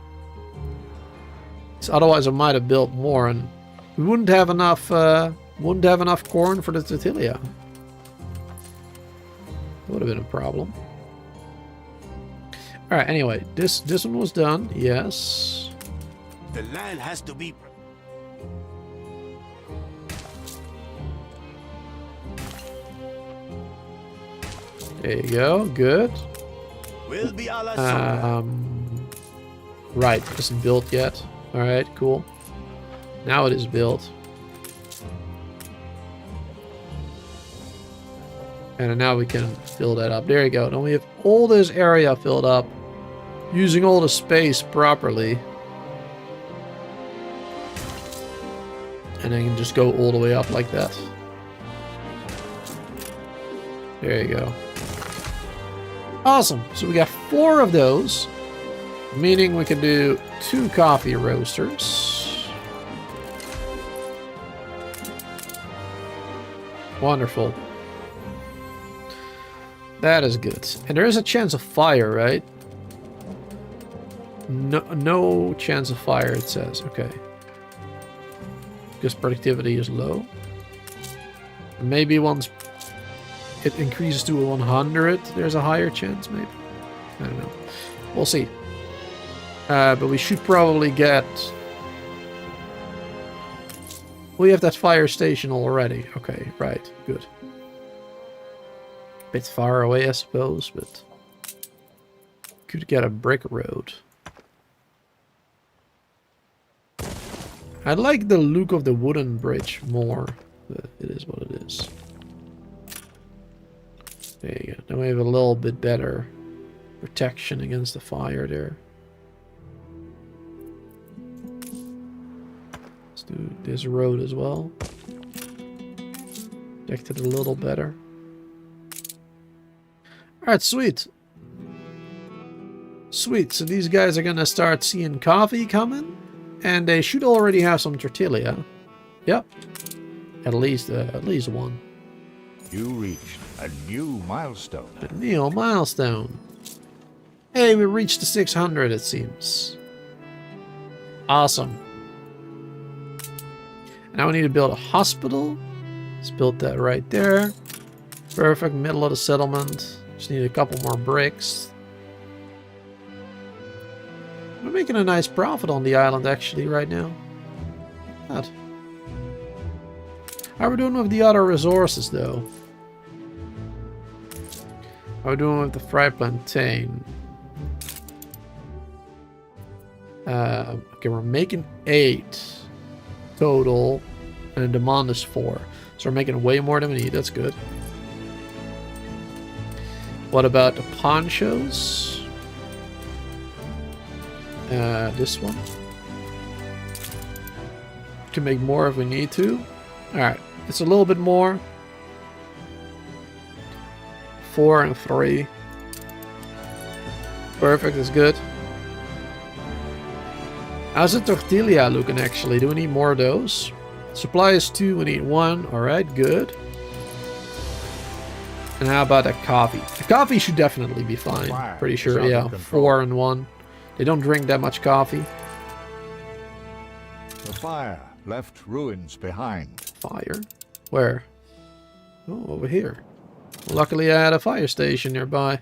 So otherwise I might have built more and we wouldn't have enough corn for the tortilla. Would have been a problem. Alright, anyway, this one was done, yes. The land has to be... There you go, good. Will be a la Right, it isn't built yet. Alright, cool. Now it is built. And now we can fill that up. There you go. Now we have all this area filled up. Using all the space properly. And then you can just go all the way up like that. There you go. Awesome. So we got 4 of those. Meaning we can do 2 coffee roasters. Wonderful. That is good. And there is a chance of fire, right? No chance of fire, it says. Okay. Because productivity is low. Maybe once it increases to 100, there's a higher chance, maybe. I don't know. We'll see. But we should probably get... We have that fire station already. Okay, right. Good. Bit far away, I suppose, but... Could get a brick road. I like the look of the wooden bridge more, but it is what it is. There you go. Now we have a little bit better protection against the fire there. Let's do this road as well. Protect it a little better. Alright, sweet. Sweet, so these guys are gonna start seeing coffee coming. And they should already have some tortilla. Yep. At least one. You reached a new milestone. A new milestone. Hey, we reached the 600, it seems. Awesome. Now we need to build a hospital. Let's build that right there. Perfect, middle of the settlement. Just need a couple more bricks. We're making a nice profit on the island actually right now. Not. How are we doing with the other resources though? How are we doing with the fried plantain? Okay, we're making 8 total, and the demand is 4. So we're making way more than we need. That's good. What about the ponchos? This one. Can make more if we need to. Alright, it's a little bit more. 4 and 3. Perfect, that's good. How's the tortilla looking actually? Do we need more of those? Supply is 2, we need 1. Alright, good. And how about that coffee? The coffee should definitely be fine. Fire Pretty is sure, under yeah. control. 4 and 1. They don't drink that much coffee. The fire left ruins behind. Fire? Where? Oh, over here. Well, luckily I had a fire station nearby.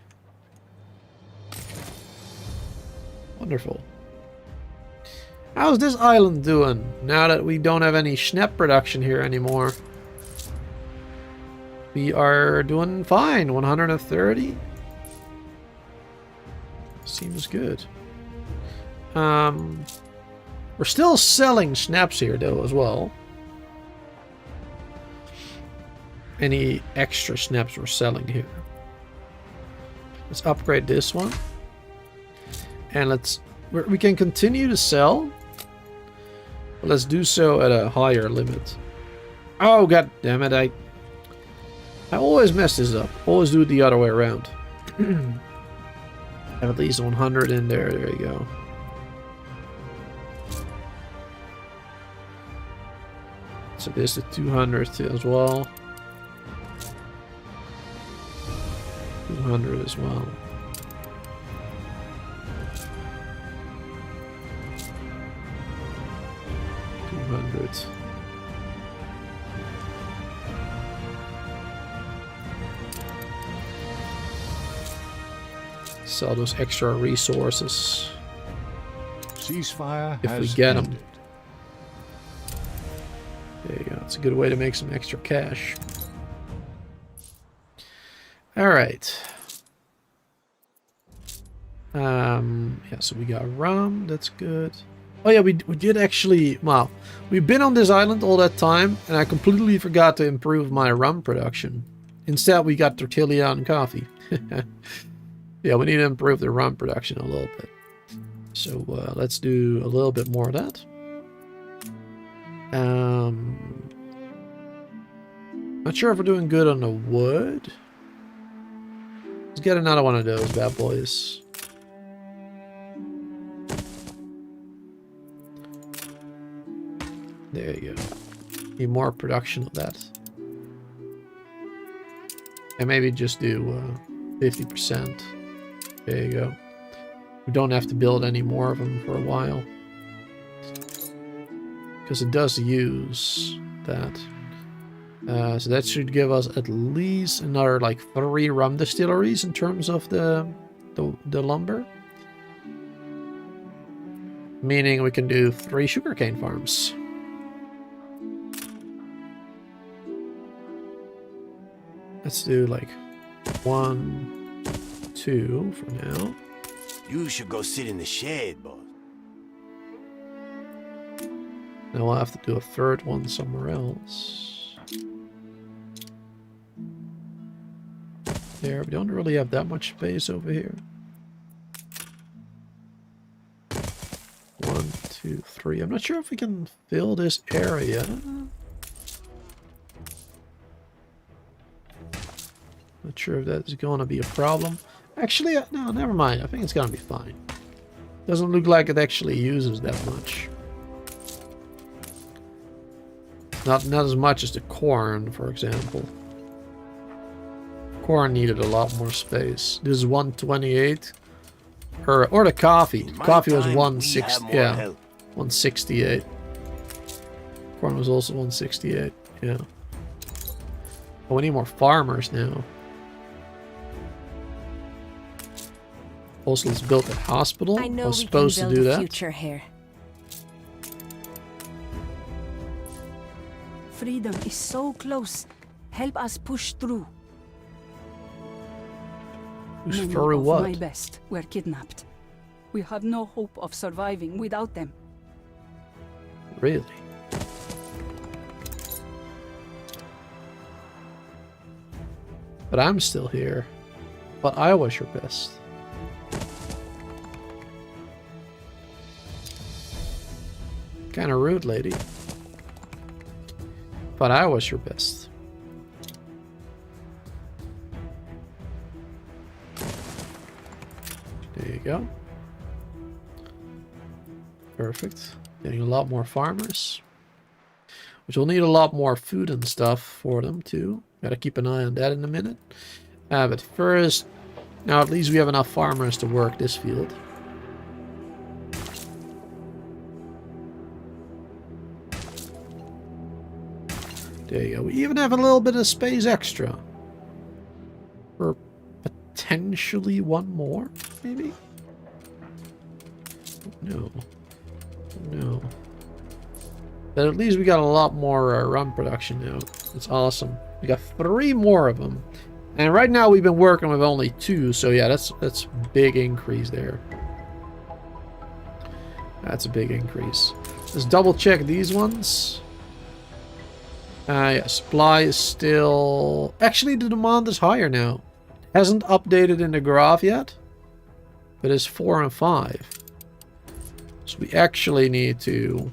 Wonderful. How's this island doing now that we don't have any Schnapp production here anymore? We are doing fine. 130. Seems good. We're still selling Schnapps here though as well. Any extra Schnapps we're selling here. Let's upgrade this one. And we can continue to sell. But let's do so at a higher limit. Oh god damn it, I always mess this up. Always do it the other way around. Have at least 100 in there. There you go. So there's the 200 as well. 200 as well. Sell those extra resources Ceasefire if has we get them. ended. There you go. It's a good way to make some extra cash. All right. Yeah, so we got rum. That's good. Oh yeah, we did actually. Well, we've been on this island all that time, and I completely forgot to improve my rum production. Instead, we got tortilla and coffee. Yeah, we need to improve the rum production a little bit. So let's do a little bit more of that. Not sure if we're doing good on the wood. Let's get another one of those bad boys. There you go. Need more production of that. And maybe just do 50%. There you go. We don't have to build any more of them for a while. Because it does use that. So that should give us at least another like 3 rum distilleries in terms of the lumber. Meaning we can do 3 sugarcane farms. Let's do like 1, 2 for now. You should go sit in the shed, boss. Now we'll have to do a 3rd one somewhere else. There, we don't really have that much space over here. 1, 2, 3. I'm not sure if we can fill this area. Not sure if that's going to be a problem. Actually, no, never mind. I think it's going to be fine. Doesn't look like it actually uses that much. Not as much as the corn, for example. Corn needed a lot more space. This is 128. Or the coffee. The coffee was 160. Yeah, 168. Corn was also 168. Yeah. Oh, we need more farmers now. Also, let's build a hospital. I know was we can supposed to build do a that. future here. Freedom is so close. Help us push through. Who's Many for of what? my best were kidnapped. We have no hope of surviving without them. Really? But I'm still here. But I was your best. Kinda rude, lady. But I was your best. There you go. Perfect. Getting a lot more farmers. Which will need a lot more food and stuff for them too. Gotta keep an eye on that in a minute. But first, now at least we have enough farmers to work this field. There you go. We even have a little bit of space extra. For potentially one more, maybe? No. No. But at least we got a lot more rum production now. It's awesome. We got 3 more of them. And right now we've been working with only 2, so yeah, that's a big increase there. That's a big increase. Let's double check these ones. Yeah, supply is still... Actually, the demand is higher now. Hasn't updated in the graph yet. But it's 4 and 5. So we actually need to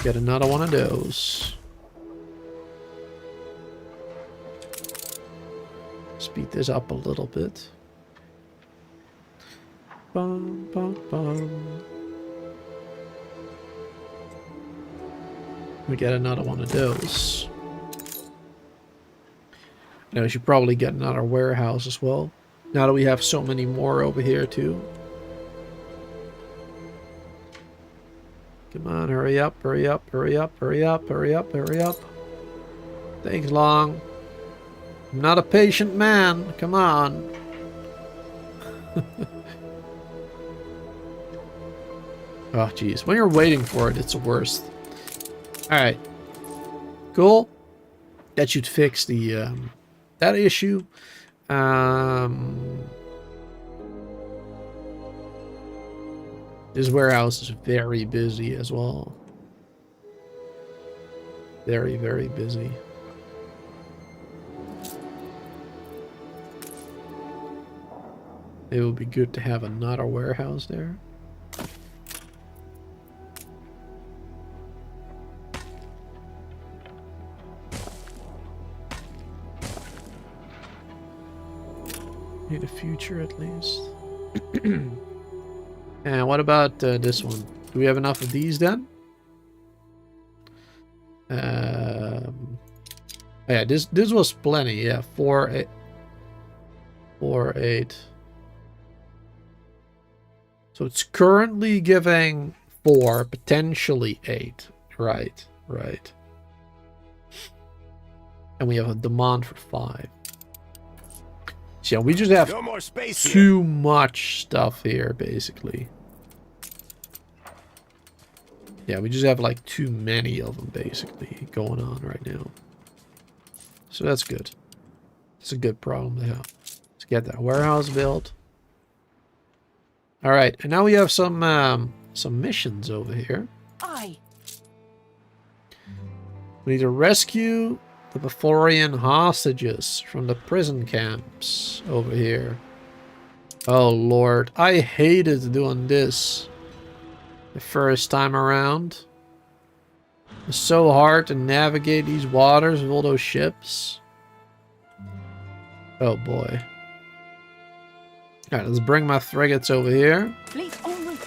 get another one of those. Speed this up a little bit. Bum, bum, bum. We get another one of those. Now we should probably get another warehouse as well. Now that we have so many more over here too. Come on, hurry up, hurry up, hurry up, hurry up, hurry up, hurry up. Takes long. I'm not a patient man. Come on. Oh, jeez. When you're waiting for it, it's the worst. Alright. Cool. That should fix the that issue. This warehouse is very busy as well. Very, very busy. It would be good to have another warehouse there. In the future, at least. And what about this one? Do we have enough of these then? Yeah, this was plenty. Yeah, 4, 8, 4, 8. So it's currently giving 4, potentially 8. Right, right. And we have a demand for 5. So yeah, we just have No more space here. too much stuff here, basically. Yeah, we just have like too many of them, basically, going on right now. So that's good. It's a good problem to have. Let's get that warehouse built. All right, and now we have some missions over here. Aye. We need to rescue the Bavarian hostages from the prison camps over here. Oh lord, I hated doing this the first time around. It's so hard to navigate these waters with all those ships. Oh boy. Alright, let's bring my frigates over here. Please, en route.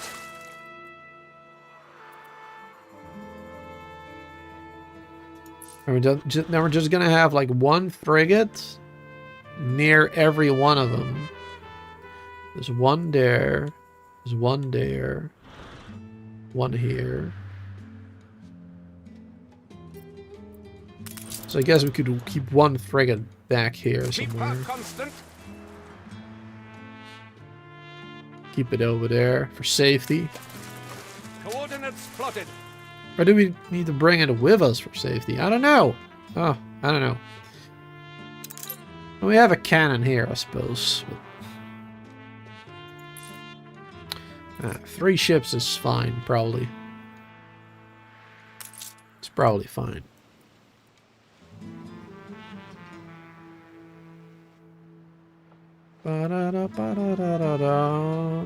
And now we're just gonna have like one frigate near every one of them. There's one there. There's one there. One here. So I guess we could keep one frigate back here Keep somewhere. her constant. Keep it over there for safety. Coordinates plotted. Or do we need to bring it with us for safety? I don't know. Oh, I don't know. We have a cannon here, I suppose. 3 ships is fine, probably. It's probably fine. Ba-da-da-ba-da-da-da-da.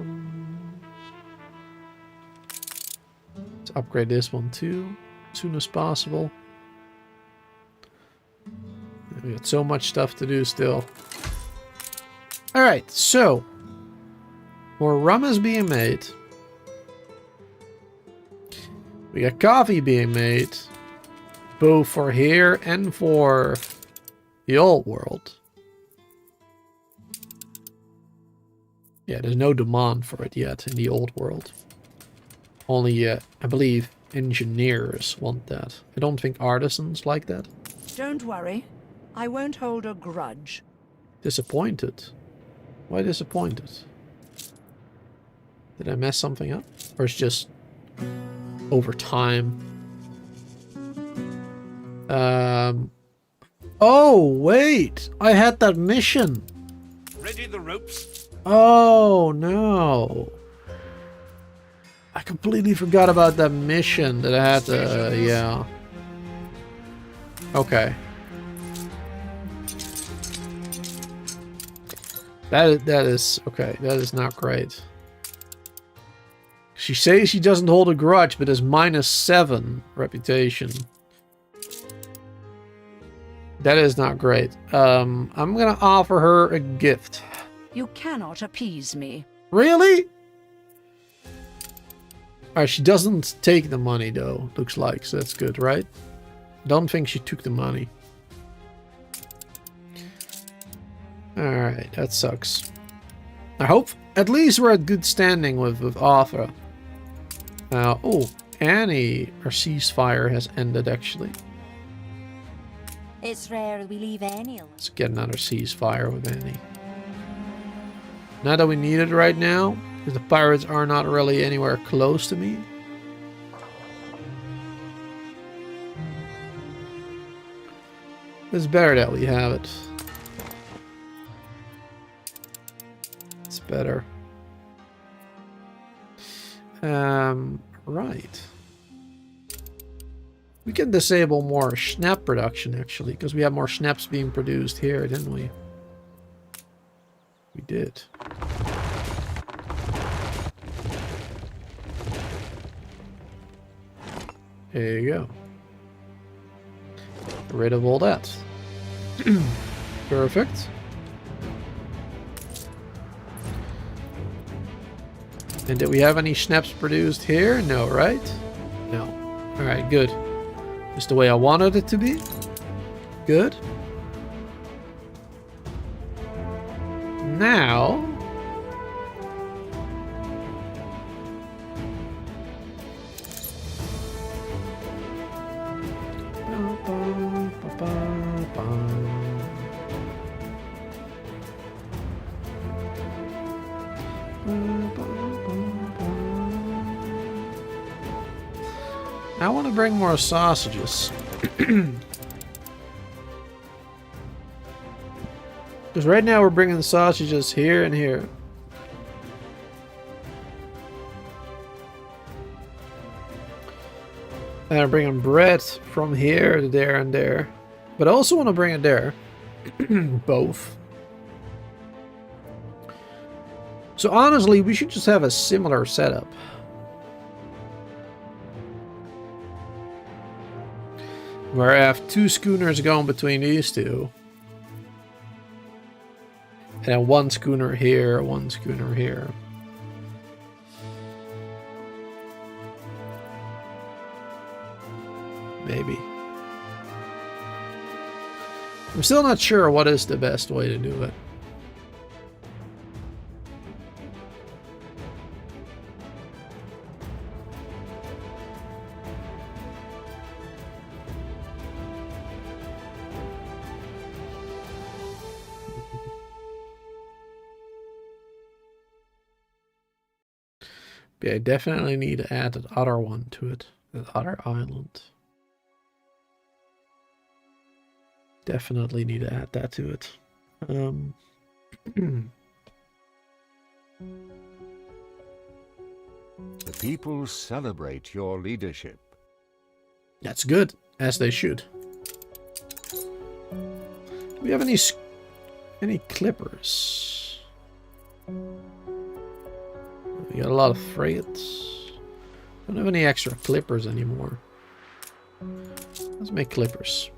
Let's upgrade this one too, as soon as possible. We got so much stuff to do still. Alright, so more rum is being made. We got coffee being made, both for here and for the old world. Yeah, there's no demand for it yet in the old world. Only, I believe, engineers want that. I don't think artisans like that. Don't worry. I won't hold a grudge. Disappointed? Why disappointed? Did I mess something up? Or it's just over time? Oh, wait! I had that mission! Ready the ropes. Oh, no. I completely forgot about that mission that I had to, yeah. Okay. That is, okay, that is not great. She says she doesn't hold a grudge, but is -7 reputation. That is not great. I'm gonna offer her a gift. You cannot appease me. Really? Alright, she doesn't take the money though, looks like, so that's good, right? Don't think she took the money. Alright, that sucks. I hope at least we're at good standing with Arthur. Oh, Annie, our ceasefire has ended actually. It's rare we leave any. Let's get another ceasefire with Annie. Not that we need it right now, because the pirates are not really anywhere close to me. It's better that we have it. It's better. Right. We can disable more Schnapp production actually, because we have more Schnapps being produced here, didn't we? We did. There you go. Get rid of all that. Perfect. And did we have any Schnapps produced here? No, right? No. Alright, good. Just the way I wanted it to be. Good. Now... I want to bring more sausages. Because right now we're bringing sausages here and here. And I'm bringing bread from here to there and there. But I also want to bring it there. Both. So honestly, we should just have a similar setup. Where I have 2 schooners going between these two. And then 1 schooner here, 1 schooner here. Maybe. I'm still not sure what is the best way to do it. Yeah, I definitely need to add that other one to it. That other island. Definitely need to add that to it. The people celebrate your leadership. That's good, as they should. Do we have any clippers? We got a lot of frigates. Don't have any extra clippers anymore. Let's make clippers.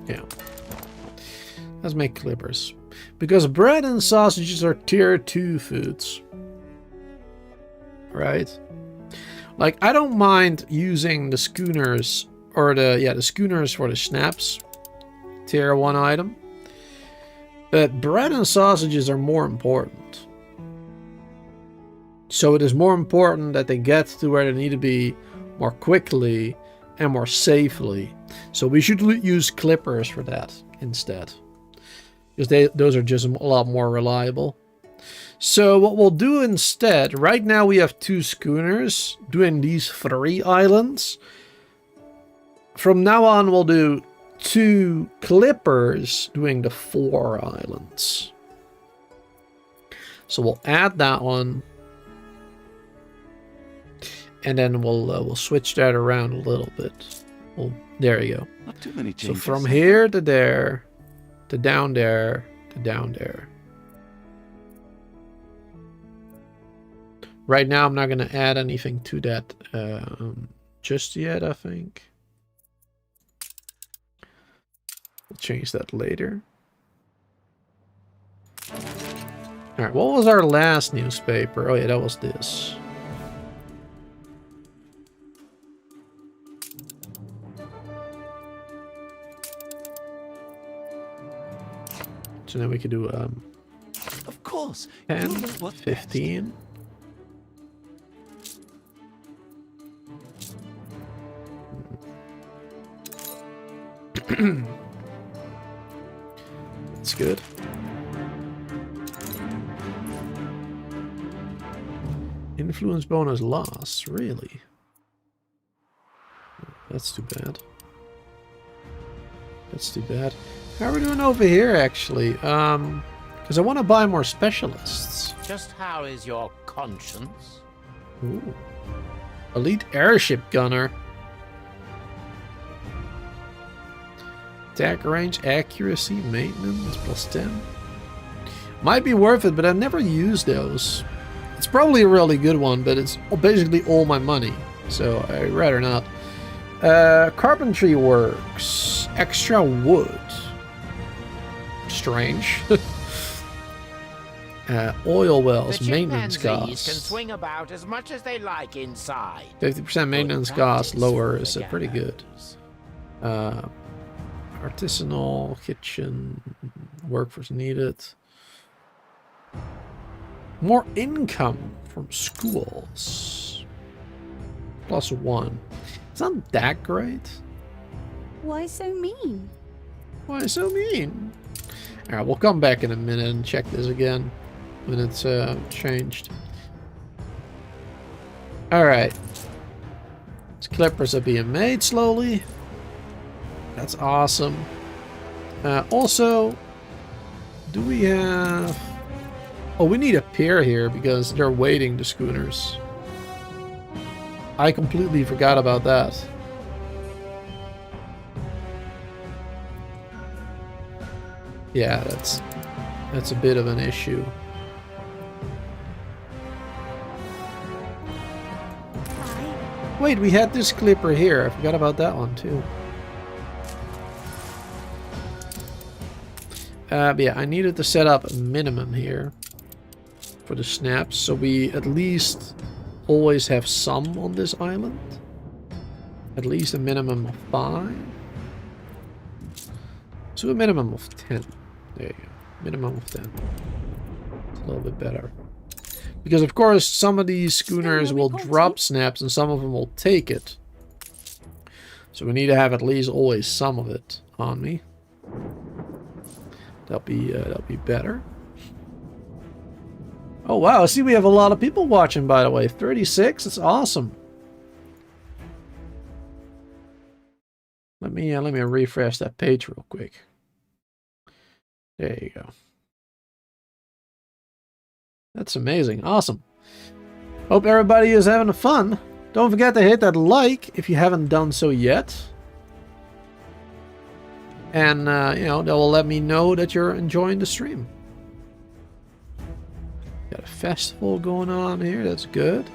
Yeah. Let's make clippers. Because bread and sausages are tier 2 foods. Right? Like, I don't mind using the schooners, or the schooners for the Schnapps. Tier 1 item. But bread and sausages are more important. So it is more important that they get to where they need to be more quickly and more safely. So we should use clippers for that instead. Because those are just a lot more reliable. So what we'll do instead, right now we have 2 schooners doing these 3 islands. From now on we'll do 2 clippers doing the 4 islands. So we'll add that one. And then we'll switch that around a little bit. Well, there you go. Not too many So changes. from here to there, to down there, to down there. Right now, I'm not going to add anything to that just yet, I think. We'll change that later. Alright, what was our last newspaper? Oh yeah, that was this. So then we could do Of course. 10, You know what's 15. That's good. Influence bonus loss, really? That's too bad. That's too bad. How are we doing over here, actually? Because I want to buy more specialists. Just how is your conscience? Ooh. Elite airship gunner. Attack range, accuracy, maintenance, +10. Might be worth it, but I've never used those. It's probably a really good one, but it's basically all my money. So I'd rather not. Carpentry works. Extra wood. Strange. Oil wells, The maintenance chimpanzees costs. can swing about as much as they like inside. 50% maintenance Good cost practice lower for is the pretty good. gallows. Artisanal, kitchen, workforce needed. More income from schools. +1. It's not that great. Why so mean? Why so mean? Alright, we'll come back in a minute and check this again when it's changed. Alright. These clippers are being made slowly. That's awesome. Also, do we have... Oh, we need a pier here because they're waiting, the schooners. I completely forgot about that. Yeah, that's a bit of an issue. Wait, we had this clipper here. I forgot about that one too. But yeah, I needed to set up a minimum here for the Schnapps, so we at least always have some on this island. At least a minimum of 5. So a minimum of 10. There you go. Minimum of 10. It's a little bit better. Because of course some of these schooners will drop Schnapps and some of them will take it. So we need to have at least always some of it on me. That'll be better. Oh wow, I see we have a lot of people watching, by the way. 36, it's awesome. Let me refresh that page real quick. There you go. That's amazing. Awesome. Hope everybody is having fun. Don't forget to hit that like if you haven't done so yet. And, you know, that will let me know that you're enjoying the stream. Got a festival going on here. That's good.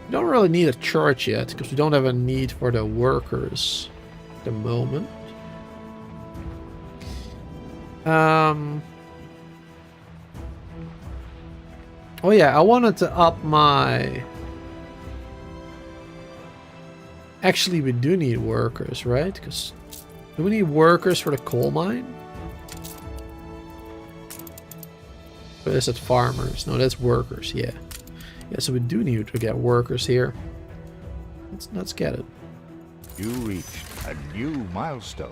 We don't really need a church yet because we don't have a need for the workers at the moment. Oh yeah, I wanted to up my... Actually, we do need workers, right? Because do we need workers for the coal mine? Or is it farmers? No, that's workers, yeah. Yeah, so we do need to get workers here. Let's get it. You reached a new milestone.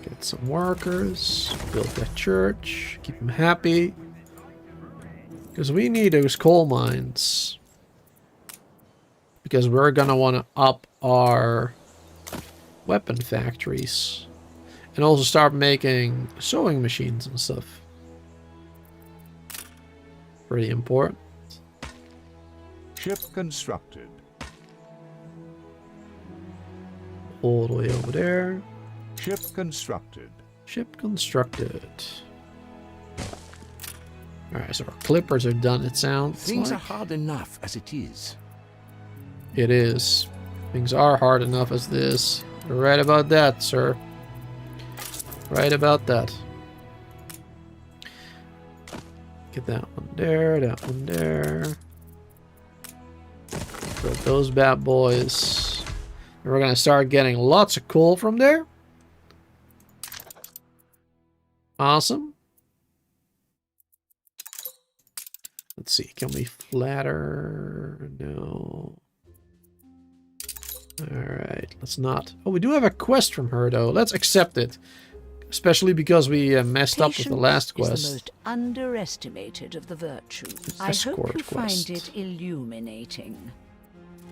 Get some workers, build that church, keep them happy. Because we need those coal mines. Because we're gonna want to up our weapon factories. And also start making sewing machines and stuff. Pretty important. Ship constructed. All the way over there. Ship constructed. Ship constructed. Alright, so our clippers are done, it sounds Things like. are hard enough as it is. It is. Things are hard enough as this. You're right about that, sir. Right about that. Get that one there, that one there. Put those bad boys. And we're gonna start getting lots of coal from there. Awesome. Let's see, can we flatter? No. Alright, let's not. Oh, we do have a quest from her, though. Let's accept it. Especially because we messed up with the last quest. Is the most underestimated of the virtues. I hope you find it illuminating.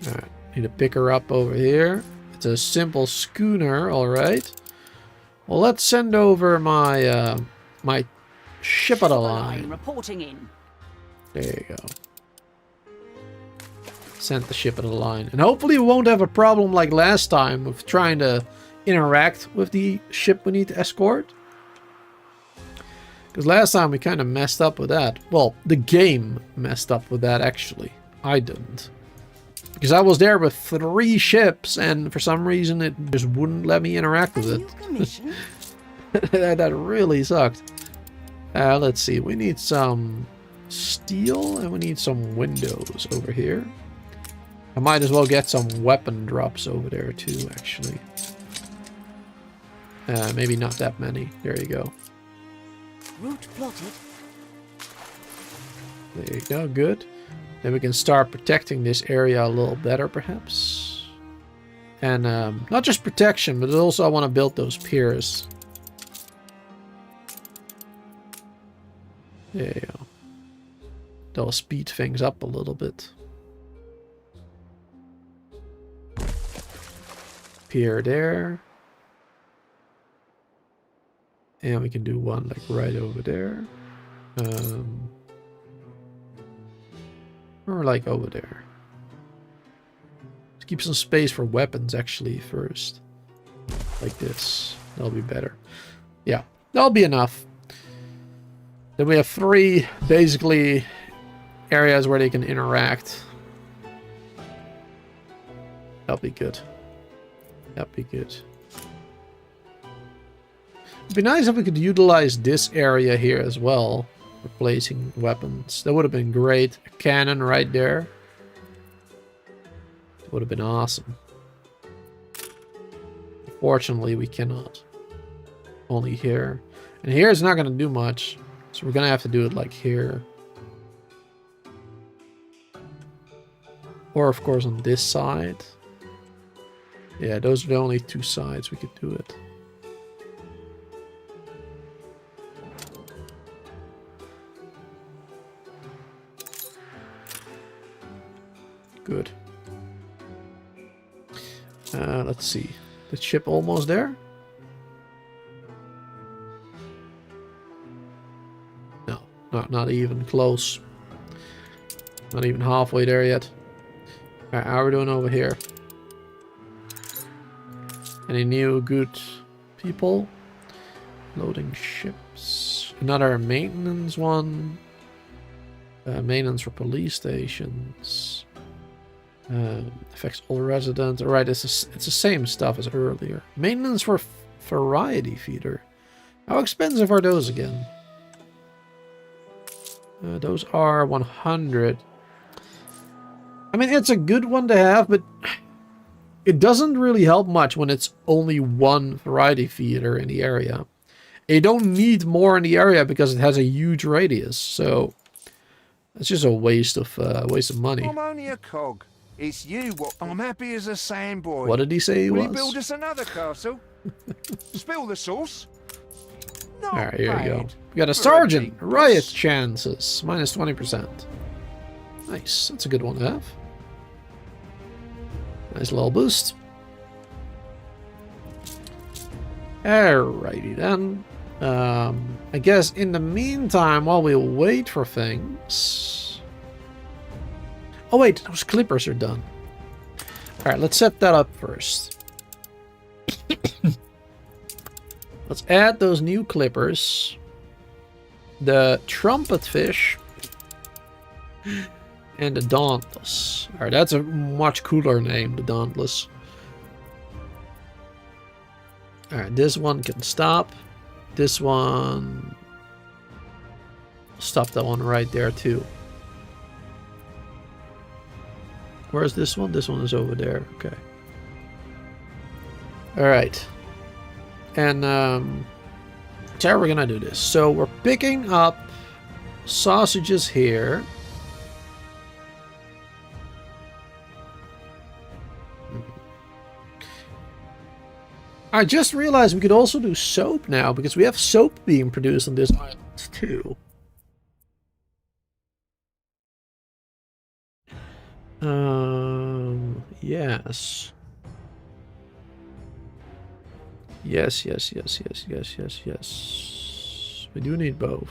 Alright, need to pick her up over here. It's a simple schooner, alright. Well, let's send over my my ship of the line. Reporting in. There you go. Sent the ship of the line. And hopefully we won't have a problem like last time with trying to interact with the ship we need to escort. Because last time we kind of messed up with that. Well, the game messed up with that, actually. I didn't. Because I was there with 3 ships, and for some reason it just wouldn't let me interact with it. That really sucked. Let's see. We need some steel, and we need some windows over here. I might as well get some weapon drops over there too, actually. Maybe not that many. There you go. Route plotted. There you go, good. Then we can start protecting this area a little better, perhaps. And not just protection, but also I want to build those piers. There you go. That'll speed things up a little bit. Pier there. And we can do one like right over there. Or like over there. Let's keep some space for weapons actually first. Like this. That'll be better. Yeah, that'll be enough. Then we have 3 basically areas where they can interact. That'll be good. That'd be good. It'd be nice if we could utilize this area here as well. Replacing weapons. That would have been great. A cannon right there. That would have been awesome. Unfortunately, we cannot. Only here. And here is not going to do much. So we're going to have to do it like here. Or, of course, on this side. Yeah, those are the only 2 sides we could do it. Good. Let's see. The ship almost there? No, not even close. Not even halfway there yet. Alright, how are we doing over here? Any new good people? Loading ships. Another maintenance one. Maintenance for police stations. Affects all residents. Alright, it's the same stuff as earlier. Maintenance for variety feeder. How expensive are those again? Those are 100. I mean, it's a good one to have, but it doesn't really help much when it's only one variety feeder in the area. You don't need more in the area because it has a huge radius, so it's just a waste of money. I'm only a cog. It's you what I'm happy as a sandboy. What did he say he Will was? you build us another castle? Spill the sauce. Alright, here we go. We got a sergeant. Riot chances. Minus 20%. Nice. That's a good one to have. Nice little boost. Alrighty then. I guess in the meantime, while we wait for things... Oh wait, those clippers are done. Alright, let's set that up first. Let's add those new clippers. The trumpet fish. And the Dauntless. Alright, that's a much cooler name, the Dauntless. Alright, this one can stop. This one... Stop that one right there, too. Where's this one? This one is over there. Okay. Alright. And, so how we're gonna do this. So, we're picking up sausages here. I just realized we could also do soap now, because we have soap being produced on this island, too. Yes. Yes. We do need both.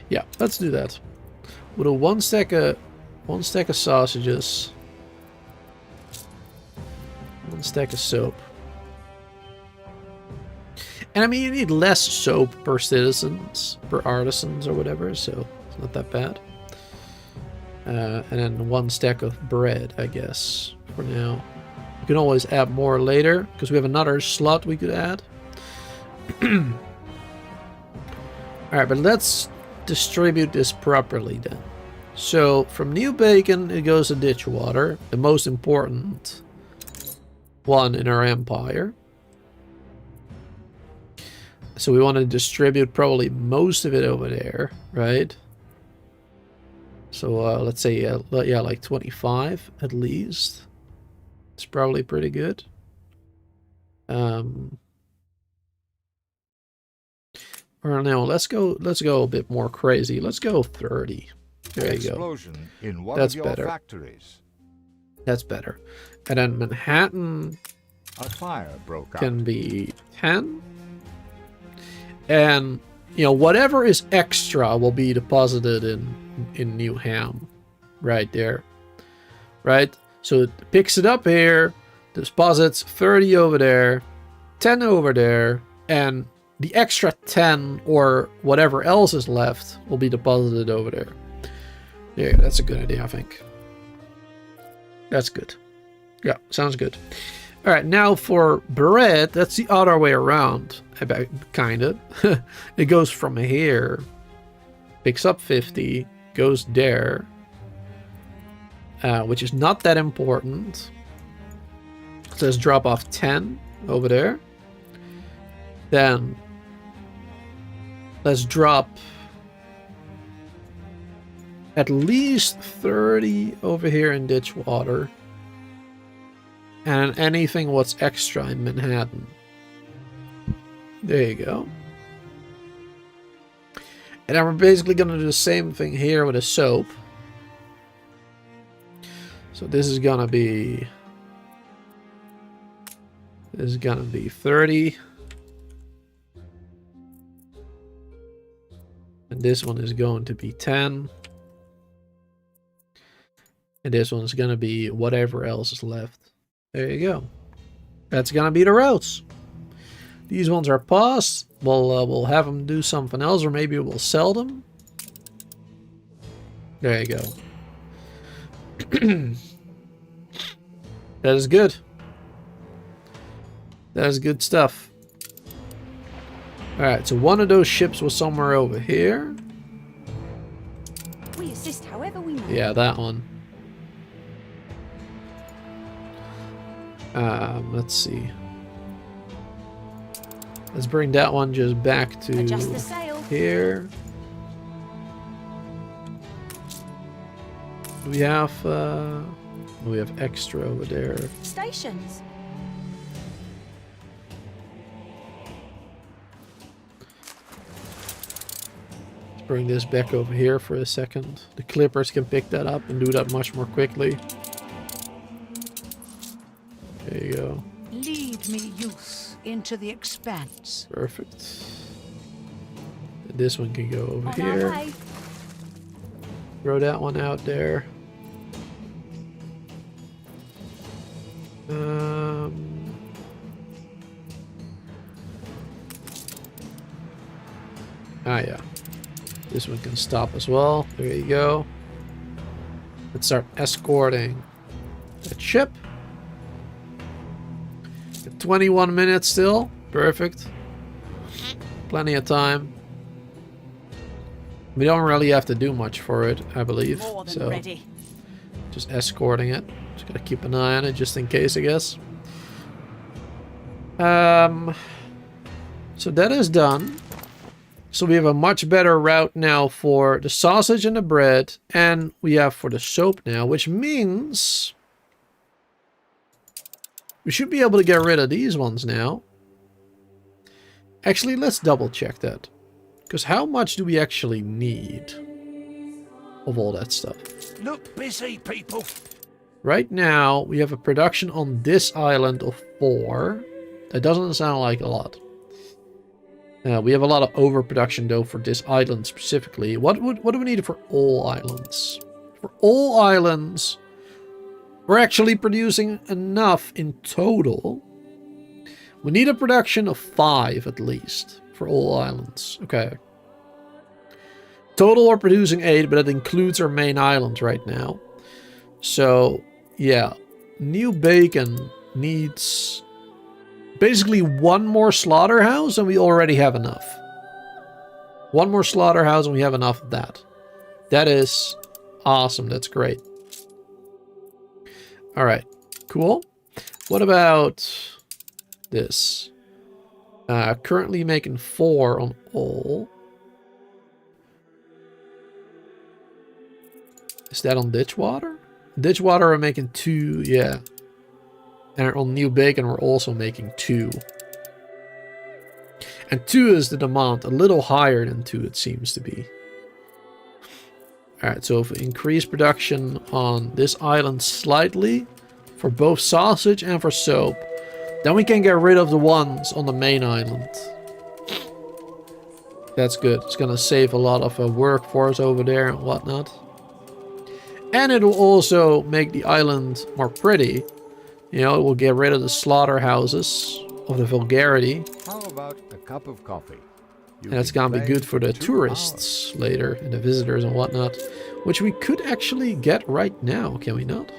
Yeah, let's do that. We'll do one stack of sausages. One stack of soap. And I mean, you need less soap per citizens, per artisans or whatever, so it's not that bad. And then one stack of bread, I guess, for now. You can always add more later, because we have another slot we could add. Alright, but let's distribute this properly then. So, from new bacon, it goes to ditchwater, the most important one in our empire. So we want to distribute probably most of it over there, right? So let's say, yeah, like 25 at least. It's probably pretty good. Or no, let's go a bit more crazy. Let's go 30. There you go. In one That's of your better. factories. That's better. And then Manhattan A fire broke out. can be 10. And, you know, whatever is extra will be deposited in New Ham. Right there. Right? So it picks it up here, deposits 30 over there, 10 over there, and the extra 10 or whatever else is left will be deposited over there. Yeah, that's a good idea, I think. That's good. Yeah, sounds good. All right, now for bread, that's the other way around, kind of. It goes from here, picks up 50, goes there, which is not that important. So let's drop off 10 over there. Then let's drop at least 30 over here in Ditchwater. And anything what's extra in Manhattan. There you go. And then we're basically going to do the same thing here with a soap. So this is going to be... This is going to be 30. And this one is going to be 10. And this one's going to be whatever else is left. There you go. That's going to be the routes. These ones are paused. We'll have them do something else, or maybe we'll sell them. There you go. That is good. That is good stuff. Alright, so one of those ships was somewhere over here. We assist however we may. Yeah, that one. Let's see. Let's bring that one just back to Adjust the sail. here. Do we have extra over there? Stations. Let's bring this back over here for a second. The clippers can pick that up and do that much more quickly. There you go. Lead me, youth, into the expanse. Perfect. And this one can go over On our here. way. Throw that one out there. Yeah. This one can stop as well. There you go. Let's start escorting that ship. 21 minutes still. Perfect. Plenty of time. We don't really have to do much for it, I believe. More than So ready. just escorting it. Just gotta keep an eye on it just in case, I guess. So that is done. So we have a much better route now for the sausage and the bread, and we have for the soap now, which means we should be able to get rid of these ones now. Actually, let's double check that. Because how much do we actually need of all that stuff? Look busy, people. Right now, we have a production on this island of 4. That doesn't sound like a lot. We have a lot of overproduction, though, for this island specifically. What do we need for all islands? For all islands, we're actually producing enough in total. We need a production of 5 at least for all islands. Okay. Total, we're producing 8, but that includes our main island right now. So, yeah. New Bacon needs basically one more slaughterhouse, and we already have enough. One more slaughterhouse, and we have enough of that. That is awesome. That's great. Alright. Cool. What about this? Currently making 4 on all. Is that on Ditchwater? Ditchwater are making 2, yeah. And on New Bacon we're also making 2. And 2 is the demand, a little higher than 2 it seems to be. Alright, so if we increase production on this island slightly, for both sausage and for soap, then we can get rid of the ones on the main island. That's good. It's gonna save a lot of workforce over there and whatnot. And it will also make the island more pretty. You know, it will get rid of the slaughterhouses of the vulgarity. How about a cup of coffee? And it's gonna be good for the tourists later, and the visitors and whatnot. Which we could actually get right now, can we not?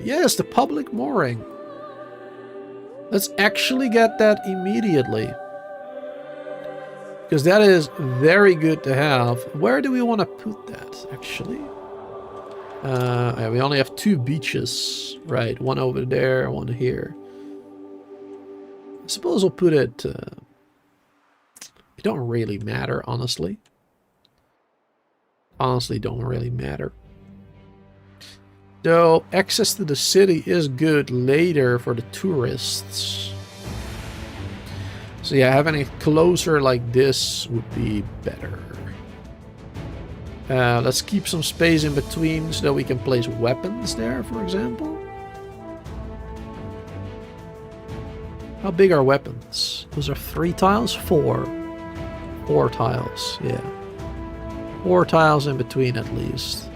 Yes, the public mooring. Let's actually get that immediately. Because that is very good to have. Where do we want to put that, actually? Yeah, we only have 2 beaches. Right, one over there, one here. I suppose we'll put it... it don't really matter, honestly. Honestly, don't really matter. Though access to the city is good later for the tourists. So yeah, having it closer like this would be better. Let's keep some space in between so that we can place weapons there, for example. How big are weapons? Those are 3 tiles? 4. 4 tiles, yeah. 4 tiles in between at least.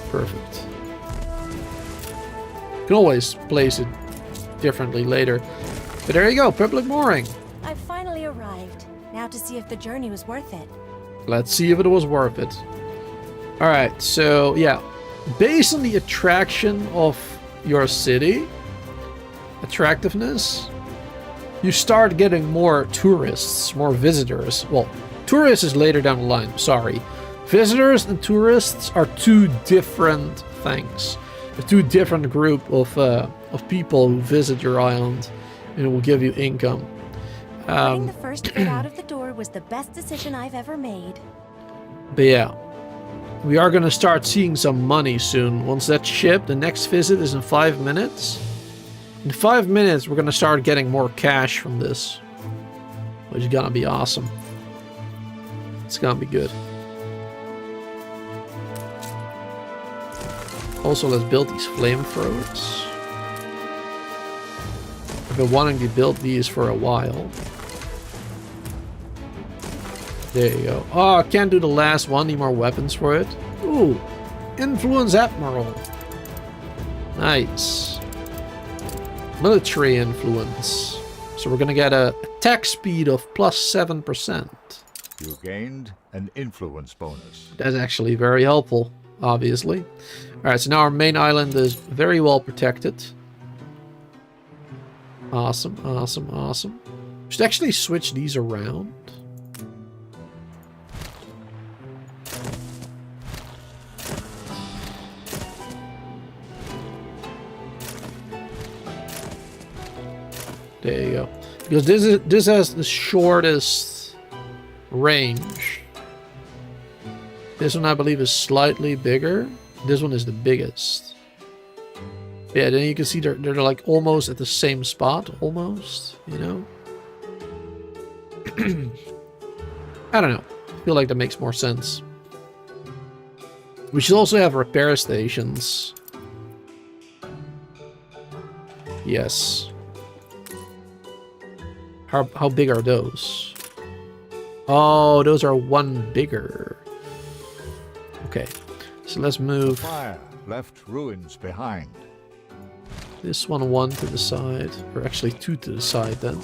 Perfect. You can always place it differently later. But there you go, public mooring. I've finally arrived. Now to see if the journey was worth it. Let's see if it was worth it. Alright, so yeah. Based on the attraction of your city, attractiveness, you start getting more tourists, more visitors. Well, tourists is later down the line, sorry. Visitors and tourists are 2 different things. A 2 different group of people who visit your island and it will give you income. Putting the first foot out of the door was the best decision I've ever made. But yeah, we are going to start seeing some money soon. Once that ship, the next visit is in 5 minutes. In 5 minutes, we're going to start getting more cash from this. Which is going to be awesome. It's going to be good. Also, let's build these flamethrowers. I've been wanting to build these for a while. There you go. Oh, I can't do the last one. Need more weapons for it. Ooh. Influence Admiral. Nice. Military influence. So we're going to get a attack speed of plus 7%. You gained an influence bonus. That's actually very helpful, obviously. Alright, so now our main island is very well protected. Awesome, awesome, awesome. Should actually switch these around. There you go. Because this has the shortest range. This one I believe is slightly bigger. This one is the biggest. Yeah, then you can see they're like almost at the same spot, almost, you know? I don't know. I feel like that makes more sense. We should also have repair stations. Yes. How big are those? Oh, those are 1 bigger. Okay. So let's move. Fire left ruins behind. This one to the side, or actually 2 to the side then.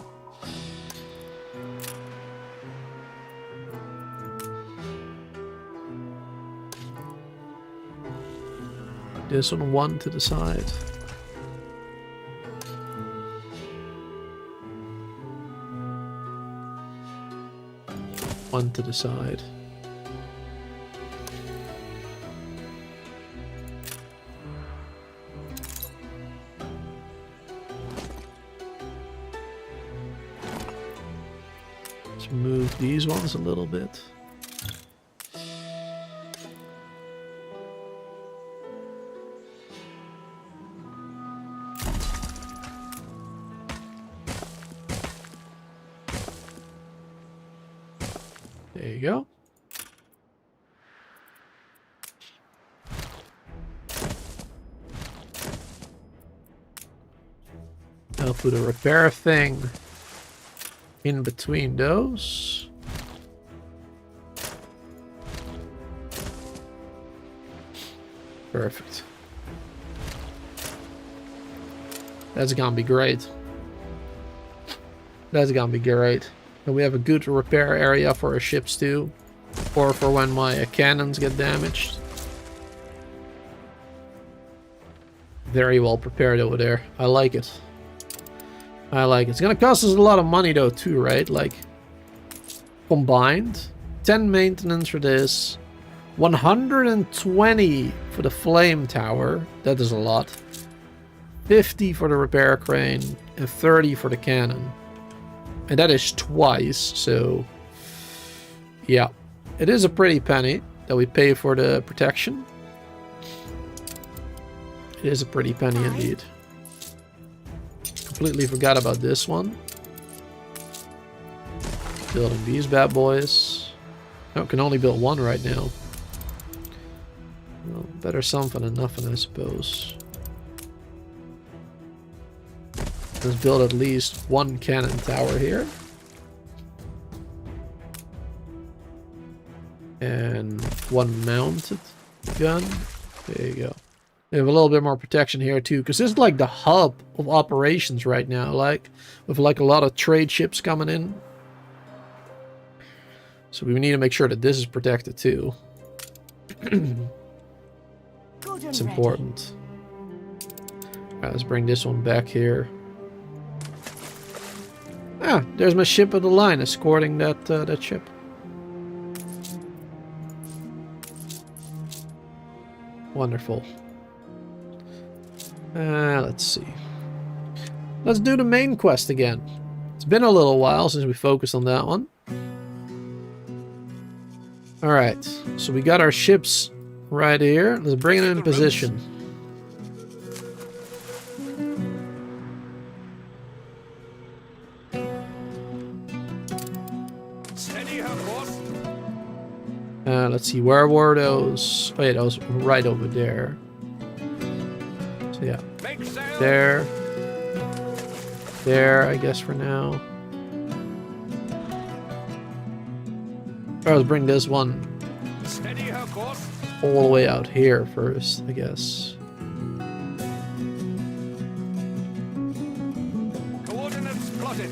This one to the side. One to the side. Let's move these ones a little bit. There you go. I'll put a repair thing in between those. Perfect. That's gonna be great. That's gonna be great. And we have a good repair area for our ships too. Or for when my cannons get damaged. Very well prepared over there. I like it. I like it. It's gonna cost us a lot of money though too, right? Like, combined. 10 maintenance for this. 120 for the flame tower. That is a lot. 50 for the repair crane. And 30 for the cannon. And that is twice, so... yeah. It is a pretty penny that we pay for the protection. It is a pretty penny indeed. Completely forgot about this one. Building these bad boys. Oh, can only build one right now. Well, better something than nothing, I suppose. Let's build at least one cannon tower here. And one mounted gun. There you go. We have a little bit more protection here too, because this is like the hub of operations right now, like with like a lot of trade ships coming in. So we need to make sure that this is protected too. It's important. Alright, let's bring this one back here. Ah, there's my ship of the line escorting that ship. Wonderful. Let's see. Let's do the main quest again. It's been a little while since we focused on that one. Alright, so we got our ships right here. Let's bring them in position. Let's see, where were those? Oh yeah, those right over there. So yeah, there. There, I guess for now. Or let's bring this one all the way out here first, I guess. Coordinates plotted.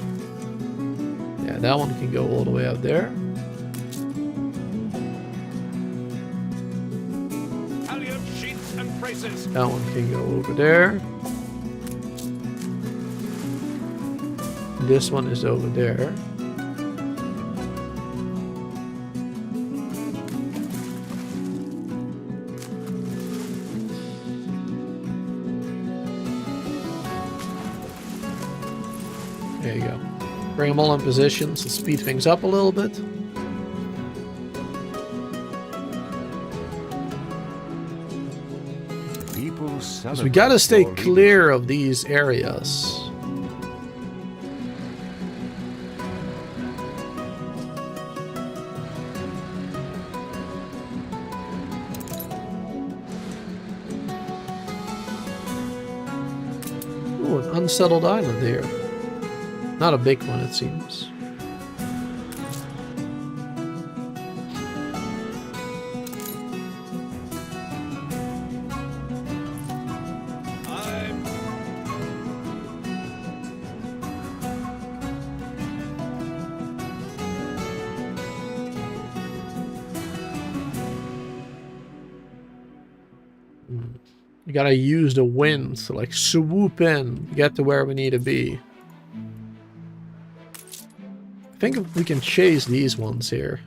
Yeah, that one can go all the way out there. That one can go over there. This one is over there. There you go. Bring them all in positions to speed things up a little bit. So we gotta stay clear of these areas. Ooh, an unsettled island here. Not a big one, it seems. We gotta use the wind to like swoop in, get to where we need to be. I think if we can chase these ones here.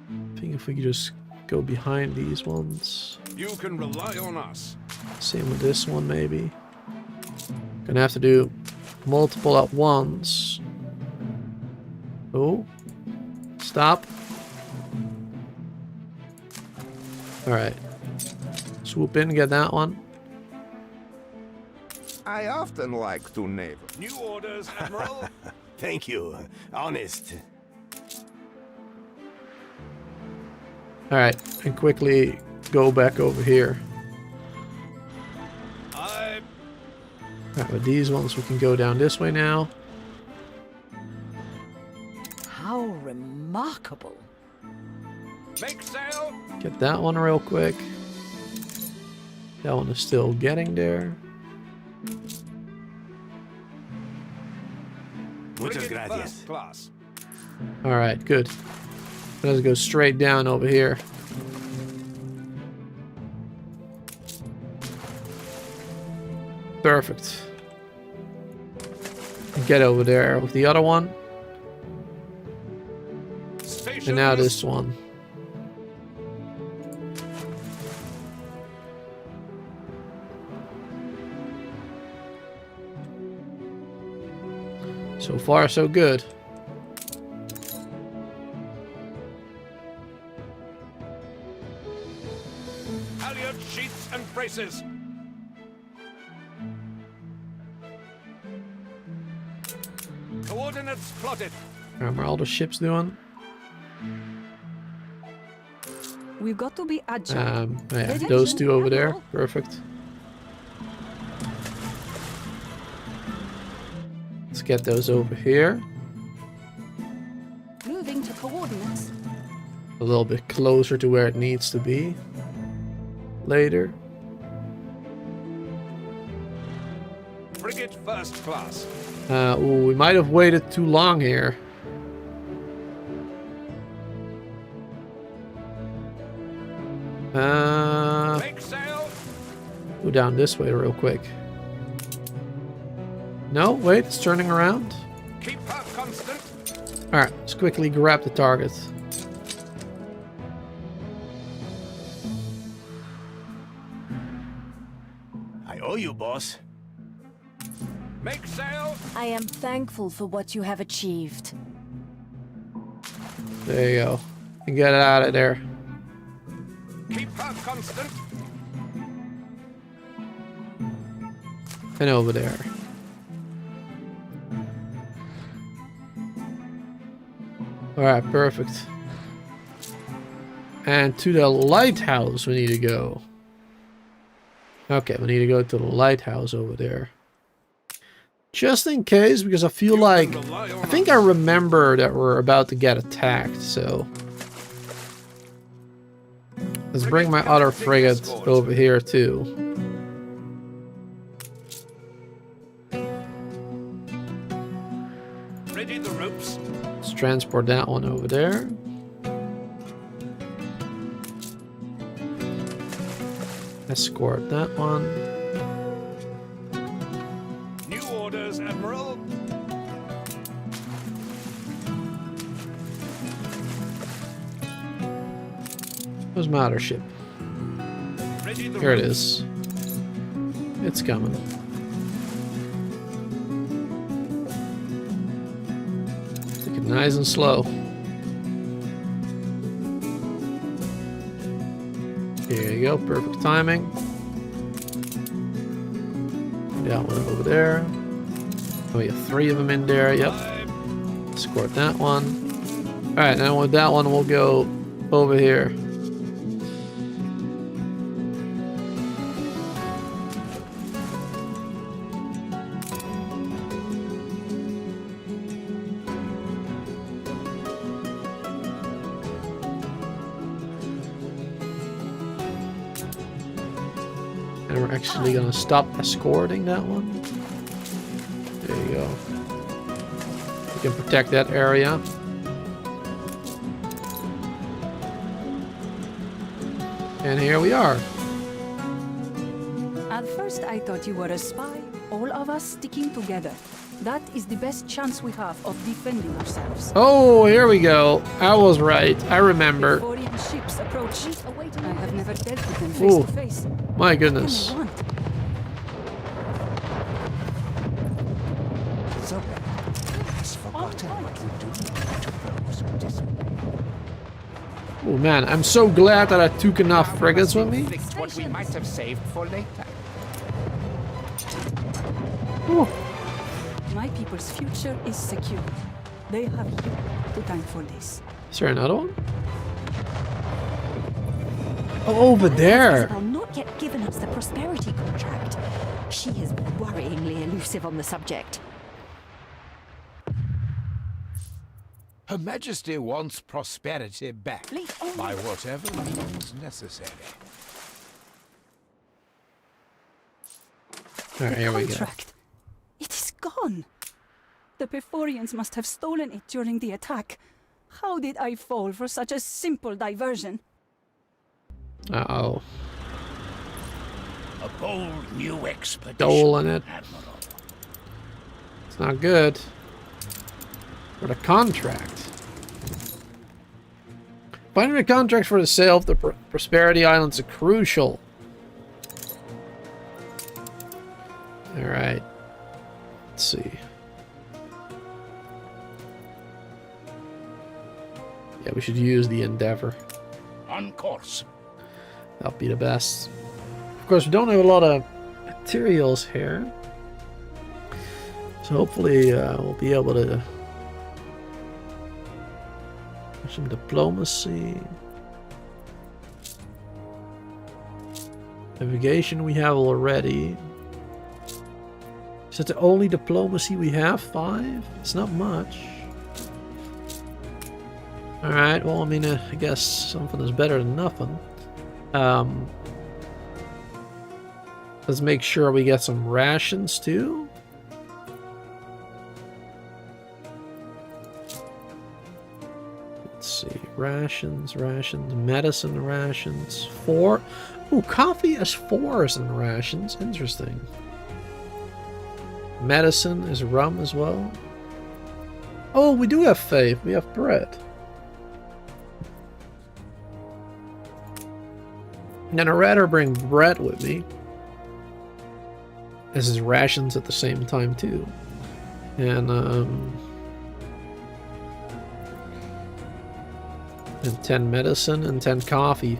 I think if we could just go behind these ones. You can rely on us. Same with this one, maybe. Gonna have to do multiple at once. Oh. Stop. Alright. Swoop in, get that one. I often like to neighbor. New orders, Admiral. Thank you. Honest. Alright, and quickly go back over here. Alright, with these ones we can go down this way now. How remarkable. Make sail. Get that one real quick. That one is still getting there. Muchas gracias. Class. Alright, good. Let's go straight down over here. Perfect. Get over there with the other one. And now this one. So far, so good. Halyard sheets and braces. Coordinates plotted. How are all the ships doing? We've got to be agile. Yeah, those two over there. Perfect. Let's get those over here. Moving to coordinates. A little bit closer to where it needs to be. Later. Frigate first class. Ooh, we might have waited too long here. Make sail. Go down this way real quick. No, wait, it's turning around. Keep her constant. Alright, let's quickly grab the target. I owe you, boss. Make sail. I am thankful for what you have achieved. There you go. And get it out of there. Keep her constant. And over there. Alright, perfect. And to the lighthouse we need to go. Okay, we need to go to the lighthouse over there. Just in case, because I feel like... I think I remember that we're about to get attacked, so... Let's bring my other frigate over here too. Ready the ropes. Let's transport that one over there. Escort that one. New orders, Admiral. Where's my other ship? Ready the Here it ropes. is. It's coming. Take it nice and slow. Here you go, perfect timing. That one over there. Oh, we have 3 of them in there, yep. Escort that one. Alright, now with that one we'll go over here. And we're actually gonna stop escorting that one. There you go. We can protect that area. And here we are. At first I thought you were a spy, all of us sticking together. That is the best chance we have of defending ourselves. Oh, here we go. I was right. I remember. Foreign ships approach. I have never dealt with them Ooh. face to face. My goodness. What do So, he's forgotten what we do to those Oh man, I'm so glad that I took enough frigates with me. What we might have saved for later. Ooh. My people's future is secure. They have you to thank for this. Is there another one? Oh, over there. Isabel not yet given us the prosperity contract. She is worryingly elusive on the subject. Her Majesty wants prosperity back by whatever means necessary. Alright, here we go. Contract. It is gone. The Perforians must have stolen it during the attack. How did I fall for such a simple diversion? Uh-oh. A bold new expedition, Stolen it. Admiral. It's not good. For the contract. Finding a contract for the sale of the Prosperity Islands is crucial. Alright. Let's see. Yeah, we should use the Endeavor. On course. That'll be the best. Of course, we don't have a lot of materials here. So hopefully we'll be able to Some diplomacy. Navigation we have already. Is that the only diplomacy we have? 5? It's not much. Alright, well, I mean, I guess something is better than nothing. Let's make sure we get some rations, too. Let's see. Rations, medicine rations. 4. Ooh, coffee has 4s in rations. Interesting. Medicine is rum as well. Oh, we do have faith. We have bread. And I'd rather bring bread with me. This is rations at the same time too. And 10 medicine and 10 coffee.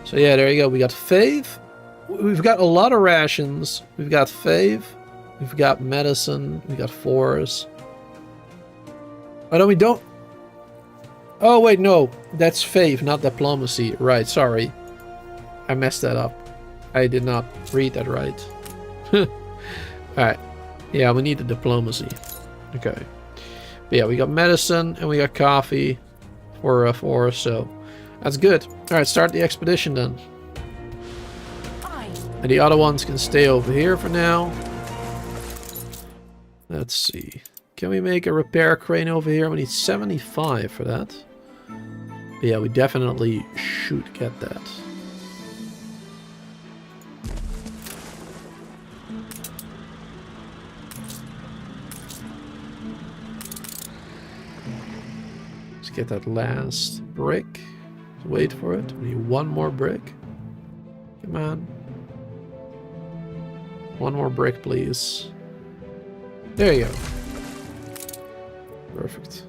So yeah, there you go. We got faith. We've got a lot of rations. We've got faith. We've got medicine. We got 4s. Oh no, we don't. Oh wait, no. That's faith, not diplomacy. Right, sorry. I messed that up. I did not read that right. Alright. Yeah, we need the diplomacy. Okay. But yeah, we got medicine and we got coffee for 4, so that's good. Alright, start the expedition then. And the other ones can stay over here for now. Let's see. Can we make a repair crane over here? We need 75 for that. But yeah, we definitely should get that. Let's get that last brick. Wait for it. We need 1 more brick. Come on. 1 more brick, please. There you go. Perfect.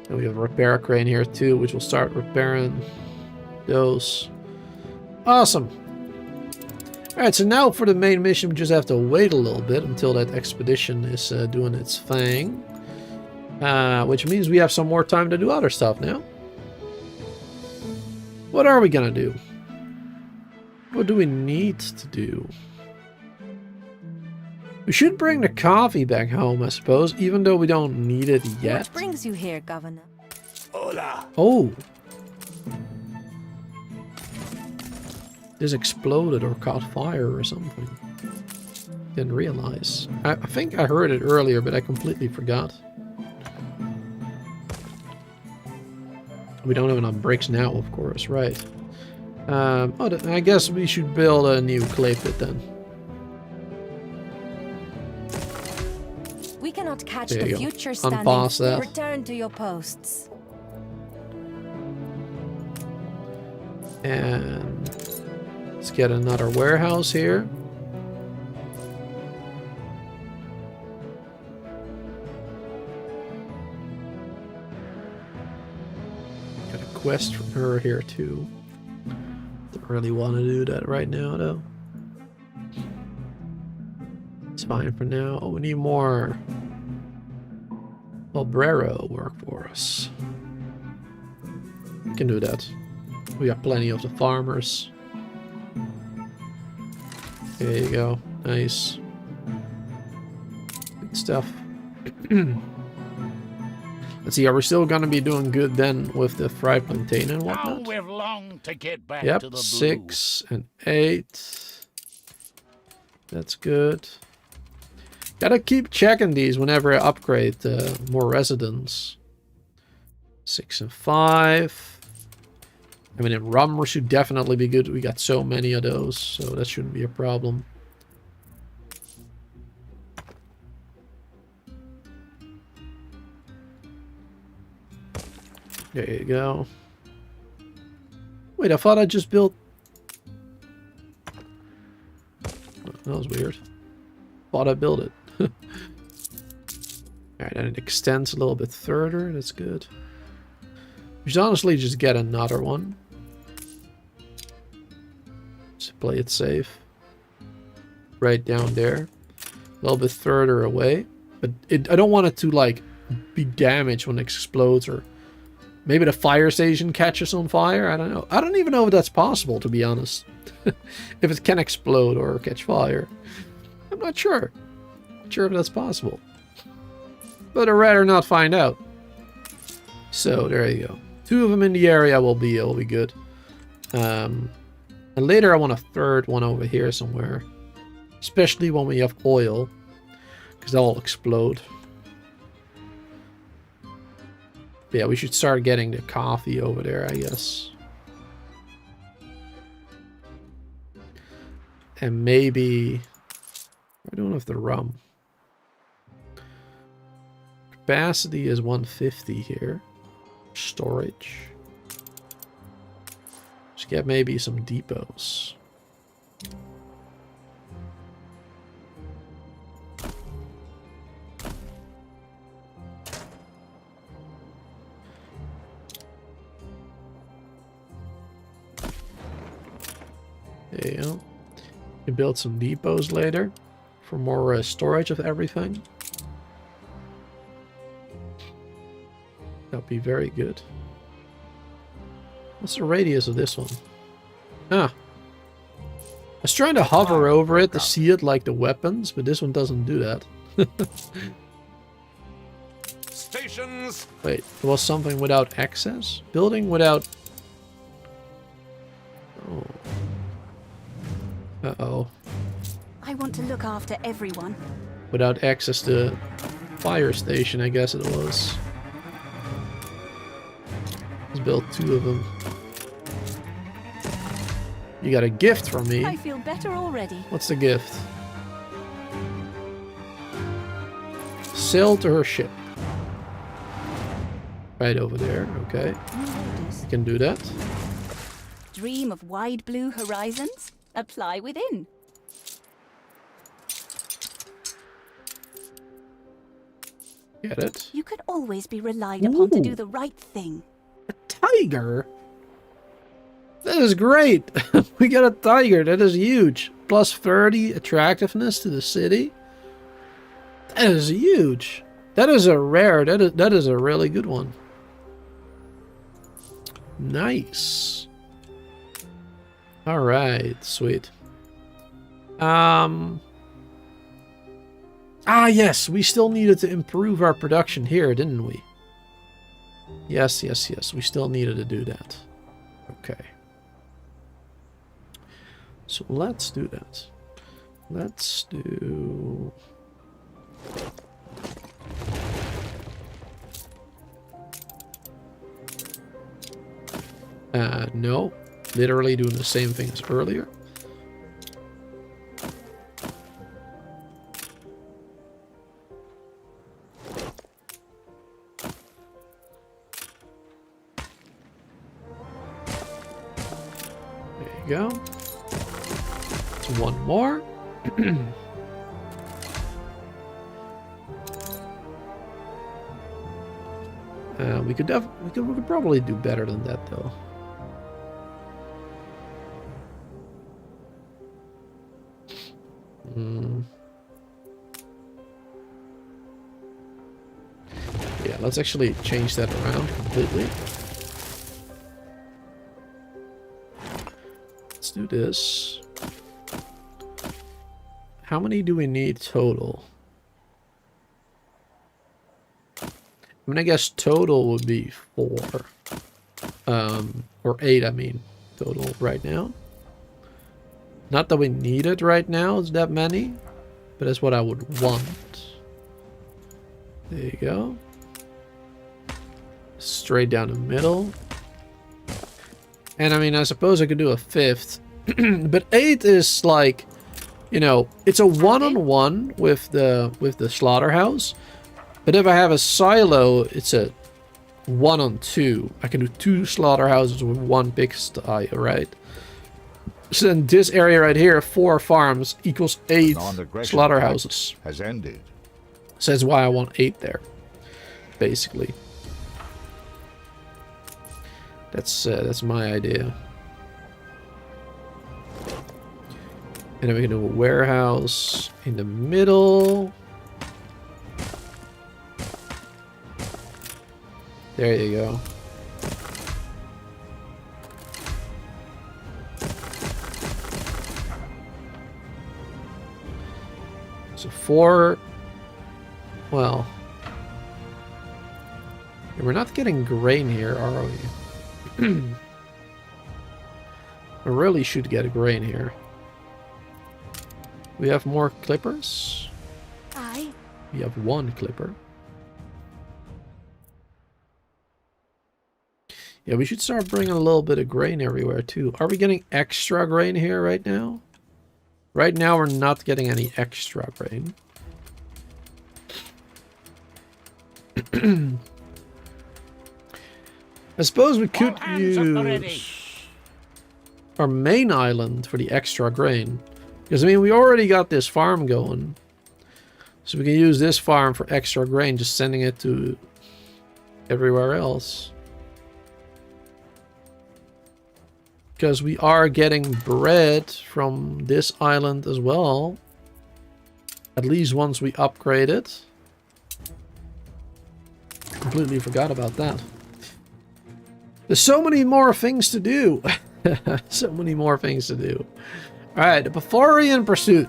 And we have a repair crane here too, which will start repairing those. Awesome. Alright, so now for the main mission, we just have to wait a little bit until that expedition is doing its thing. Which means we have some more time to do other stuff now. What are we gonna do? What do we need to do? We should bring the coffee back home, I suppose, even though we don't need it yet. What brings you here, Governor? Hola. Oh. This exploded or caught fire or something. Didn't realize. I think I heard it earlier, but I completely forgot. We don't have enough bricks now, of course, right. I guess we should build a new clay pit then. We cannot catch There the you go. future standing. Unpause that. Return to your posts. And let's get another warehouse here. Got a quest from her here too. Don't really want to do that right now though. It's fine for now. Oh, we need more obrero work for us. We can do that. We got plenty of the farmers. There you go. Nice. Good stuff. Let's see, are we still gonna be doing good then with the fried plantain and How whatnot? we've longed to get back Yep, to the blue. 6 and 8. That's good. Gotta keep checking these whenever I upgrade more residents. 6 and 5. I mean, in rum should definitely be good. We got so many of those, so that shouldn't be a problem. There you go. Wait, I thought I just built... That was weird. Thought I built it. Alright, and it extends a little bit further. That's good. We should honestly just get another one. Just play it safe. Right down there. A little bit further away. But I don't want it to, like, be damaged when it explodes, or maybe the fire station catches on fire. I don't know. I don't even know if that's possible, to be honest. If it can explode or catch fire. I'm not sure. Not sure if that's possible. But I'd rather not find out. So there you go. 2 of them in the area will be good. And later I want a third one over here somewhere. Especially when we have oil. Because they'll explode. But yeah, we should start getting the coffee over there, I guess. And maybe... I don't have the rum. Capacity is 150 here. Storage. Let's get maybe some depots. There you go. You can build some depots later for more storage of everything. That'd be very good. What's the radius of this one? Ah. I was trying to hover over it to see it like the weapons, but this one doesn't do that. Stations. Wait, there was something without access? Building without... Oh. Uh-oh. I want to look after everyone. Without access to fire station, I guess it was. Let's build 2 of them. You got a gift from me. I feel better already. What's the gift? Sail to her ship. Right over there, okay. You can do that. Dream of wide blue horizons? Apply within. Get it? You could always be relied upon to do the right thing. A tiger? That is great. We got a tiger. That is huge. Plus 30 attractiveness to the city. That is huge. That is a rare. That is a really good one. Nice. All right, sweet. Ah, yes, we still needed to improve our production here, didn't we? Yes, yes, yes. We still needed to do that. Okay. So let's do that. Let's do... no. Literally doing the same thing as earlier. There you go. It's 1 more. We could probably do better than that though. Yeah, let's actually change that around completely. Let's do this. How many do we need total? I mean, I guess total would be 4. Or 8, I mean, total right now. Not that we need it right now, it's that many. But that's what I would want. There you go. Straight down the middle. And I mean, I suppose I could do a 5th. But 8 is like, you know, it's a one-on-one with the slaughterhouse. But if I have a silo, it's a 1-on-2. I can do 2 slaughterhouses with 1 pigsty, right? So in this area right here, 4 farms equals 8 slaughterhouses. Has ended. So that's why I want 8 there, basically. That's my idea. And then we can do a warehouse in the middle. There you go. So 4... Well... We're not getting grain here, are we? We really should get a grain here. We have more clippers. Aye. We have 1 clipper. Yeah, we should start bringing a little bit of grain everywhere too. Are we getting extra grain here right now? Right now we're not getting any extra grain. I suppose we could use our main island for the extra grain. Because, I mean, we already got this farm going. So we can use this farm for extra grain, just sending it to everywhere else. Because we are getting bread from this island as well. At least once we upgrade it. Completely forgot about that. There's so many more things to do. So many more things to do. Alright, the Bavarian pursuit.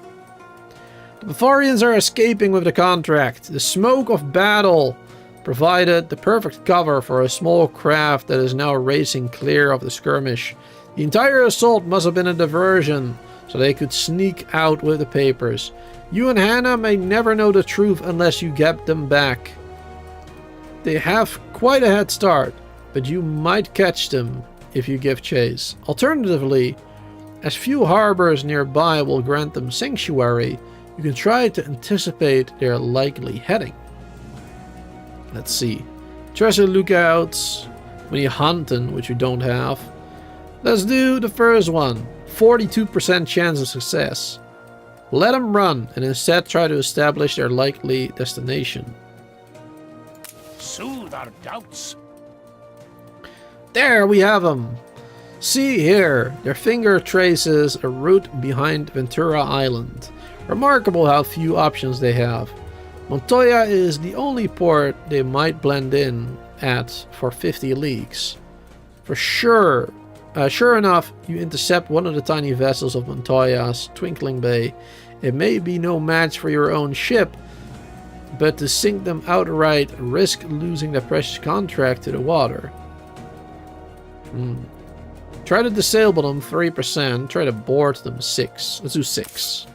The Bavarians are escaping with the contract. The smoke of battle provided the perfect cover for a small craft that is now racing clear of the skirmish. The entire assault must have been a diversion, so they could sneak out with the papers. You and Hannah may never know the truth unless you get them back. They have quite a head start, but you might catch them if you give chase. Alternatively, as few harbors nearby will grant them sanctuary, you can try to anticipate their likely heading. Let's see. Treasure lookouts when you're hunting, which you don't have. Let's do the first one. 42% chance of success. Let them run and instead try to establish their likely destination. Soothe our doubts. There we have them. See here, their finger traces a route behind Ventura Island. Remarkable how few options they have. Montoya is the only port they might blend in at for 50 leagues. For sure. Sure enough, you intercept one of the tiny vessels of Montoya's Twinkling Bay. It may be no match for your own ship, but to sink them outright, risk losing the precious contract to the water. Try to disable them 3%. Try to board them 6. Let's do 6.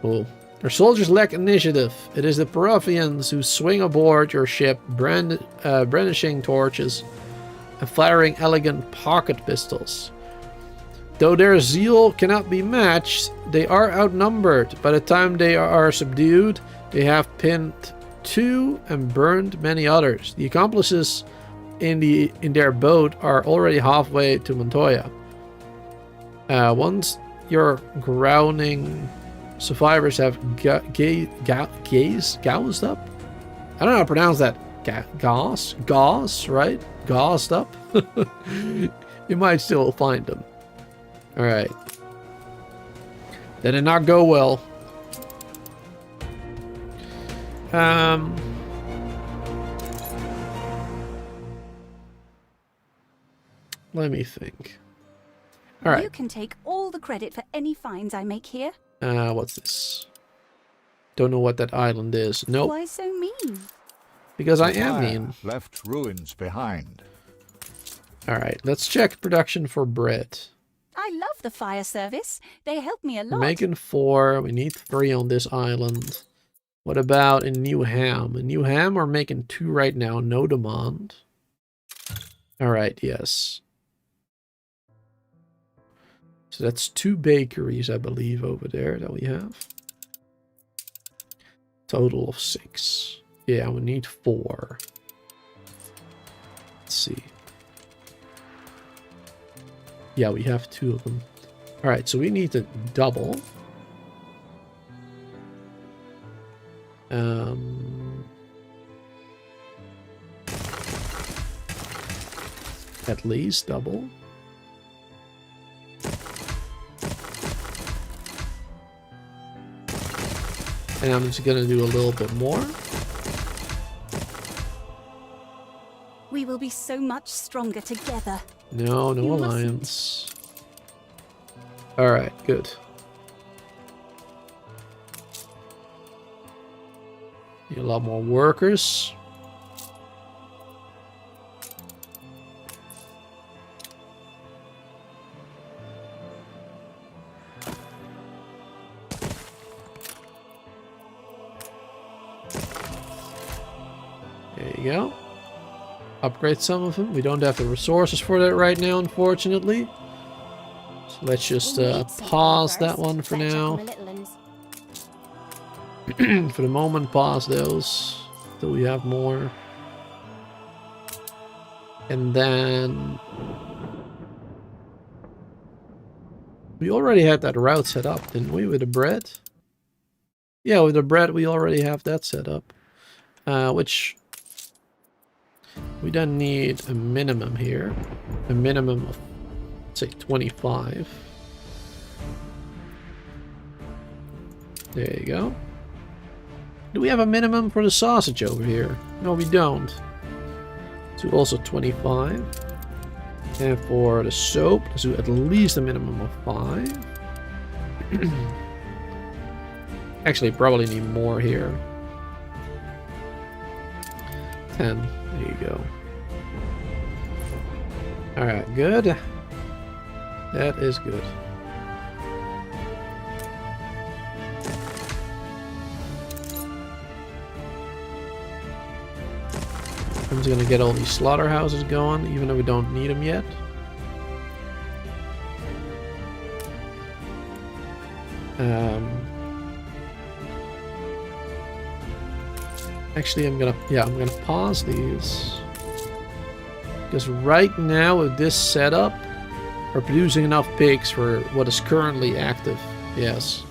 Cool. Their soldiers lack initiative. It is the Peruvians who swing aboard your ship, brandishing torches and firing elegant pocket pistols. Though their zeal cannot be matched, they are outnumbered. By the time they are subdued, they have pinned 2 and burned many others. The accomplices in their boat are already halfway to Montoya. Once your drowning survivors have gauzed up? I don't know how to pronounce that. Gauze, right? Gauzed up? You might still find them. Alright. That did not go well. Let me think. Alright. You can take all the credit for any finds I make here. What's this? Don't know what that island is. Nope. Why so mean? Because I The am fire mean. left ruins behind. Alright, let's check production for bread. I love the fire service. They help me a We're lot. making 4. We need 3 on this island. What about in New Ham? In New Ham, we're making 2 right now. No demand. Alright, yes. So that's 2 bakeries, I believe, over there that we have. Total of 6. Yeah, we need 4. Let's see. Yeah, we have 2 of them. Alright, so we need to double. At least double. And I'm just gonna do a little bit more. We'll be so much stronger together. No, no You mustn't. alliance. Alright, good. Need a lot more workers. There you go. Upgrade some of them. We don't have the resources for that right now, unfortunately. So let's just pause that one for now. For the moment, pause those till we have more. And then we already had that route set up, didn't we, with the bread? Yeah, with the bread we already have that set up. Which we then need a minimum here. A minimum of, say, 25. There you go. Do we have a minimum for the sausage over here? No, we don't. So also 25. And for the soap, let's do at least a minimum of 5. Actually, probably need more here. 10. There you go. Alright, good. That is good. I'm just gonna get all these slaughterhouses going, even though we don't need them yet. Actually, I'm gonna pause these. Because right now with this setup, we're producing enough pigs for what is currently active. Yes.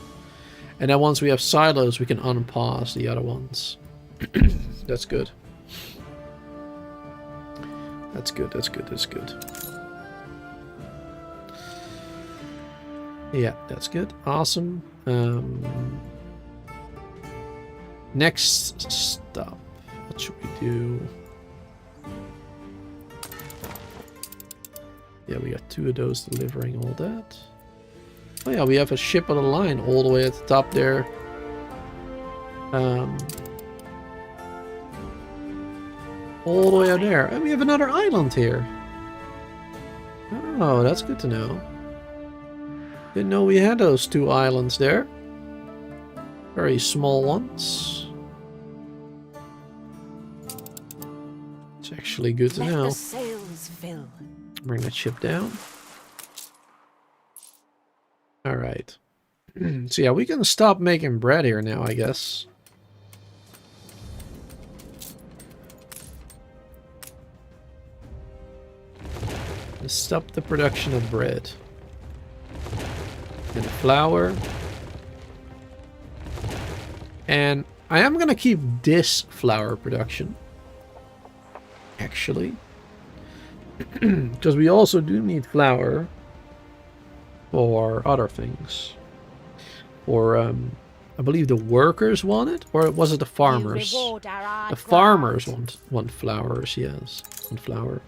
And then once we have silos, we can unpause the other ones. That's good. That's good, that's good, that's good. Yeah, that's good. Awesome. Next stop. What should we do? Yeah, we got 2 of those delivering all that. Oh yeah, we have a ship on the line all the way at the top there. All the way out there. And we have another island here. Oh, that's good to know. Didn't know we had those 2 islands there. Very small ones. It's actually good to know. Let the sails fill. Bring that ship down. Alright. So yeah, we can stop making bread here now, I guess. Let's stop the production of bread. And flour. And I am gonna keep this flour production. Actually. Because we also do need flour for other things. Or, I believe the workers want it? Or was it the farmers? The farmers want flowers, yes. Want flour.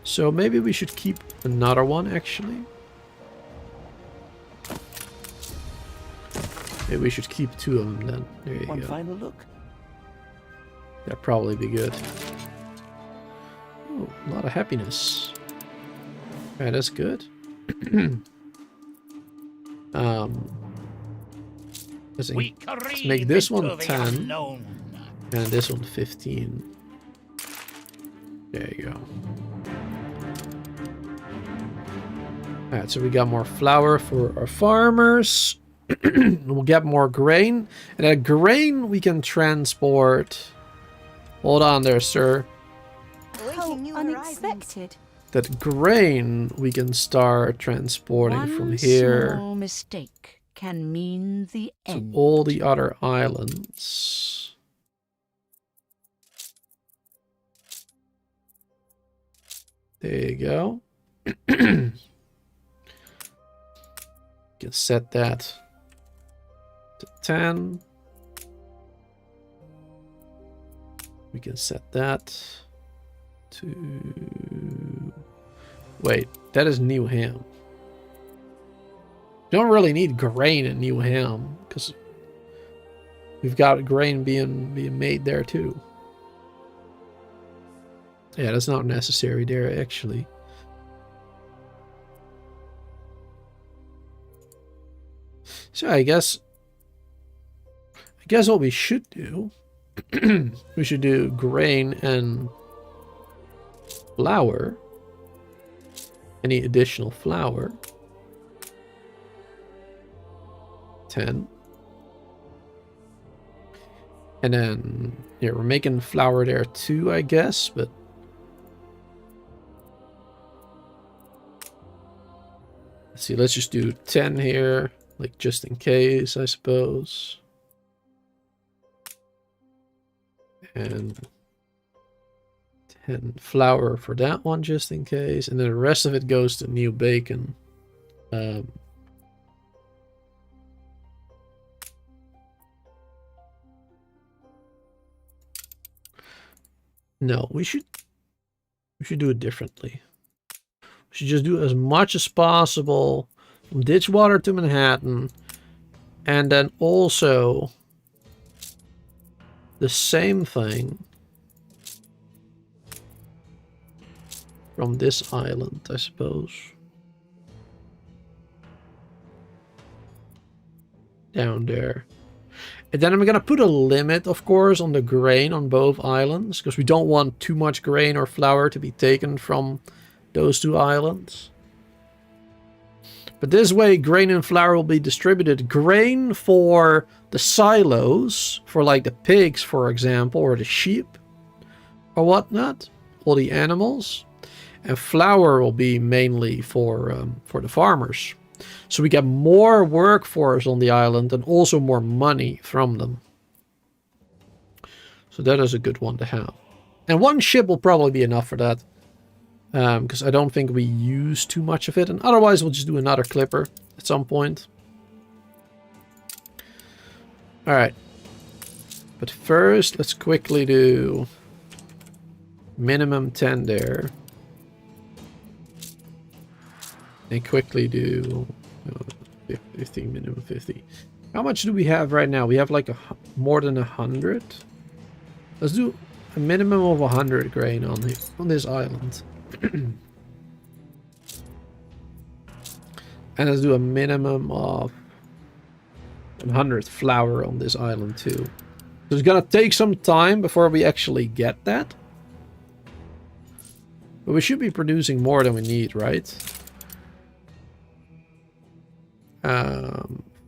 So maybe we should keep another one, actually. Maybe we should keep 2 of them then. There you go. One final look. That'd probably be good. Oh, a lot of happiness. Alright, that's good. Let's make this one 10. And this one 15. There you go. Alright, so we got more flour for our farmers. We'll get more grain. And that grain we can transport. Hold on there, sir. How unexpected. That grain we can start transporting One from here small mistake can mean the to end. all the other islands. There you go. You can set that to 10. We can set that 2. Wait, that is New Ham. Don't really need grain in New Ham because we've got grain being made there too. Yeah, that's not necessary there actually. So I guess what we should do, we should do grain and flour. Any additional flour? 10. And then, yeah, we're making flour there too, I guess, but let's see, let's just do 10 here, like just in case, I suppose. And 10 flour for that one, just in case. And then the rest of it goes to new bacon. No, we should do it differently. We should just do as much as possible from Ditchwater to Manhattan, and then also the same thing from this island, I suppose. Down there. And then I'm going to put a limit, of course, on the grain on both islands, because we don't want too much grain or flour to be taken from those two islands. But this way, grain and flour will be distributed. Grain for the silos, for like the pigs, for example, or the sheep, or whatnot, all the animals. And flour will be mainly for the farmers. So we get more workforce on the island and also more money from them. So that is a good one to have. And one ship will probably be enough for that. Because I don't think we use too much of it. And otherwise we'll just do another clipper at some point. Alright. But first, let's quickly do minimum 10 there. And quickly do 50, minimum 50. How much do we have right now? We have like more than 100. Let's do a minimum of 100 grain on this island. And let's do a minimum of 100 flour on this island too. So it's gonna take some time before we actually get that. But we should be producing more than we need, right?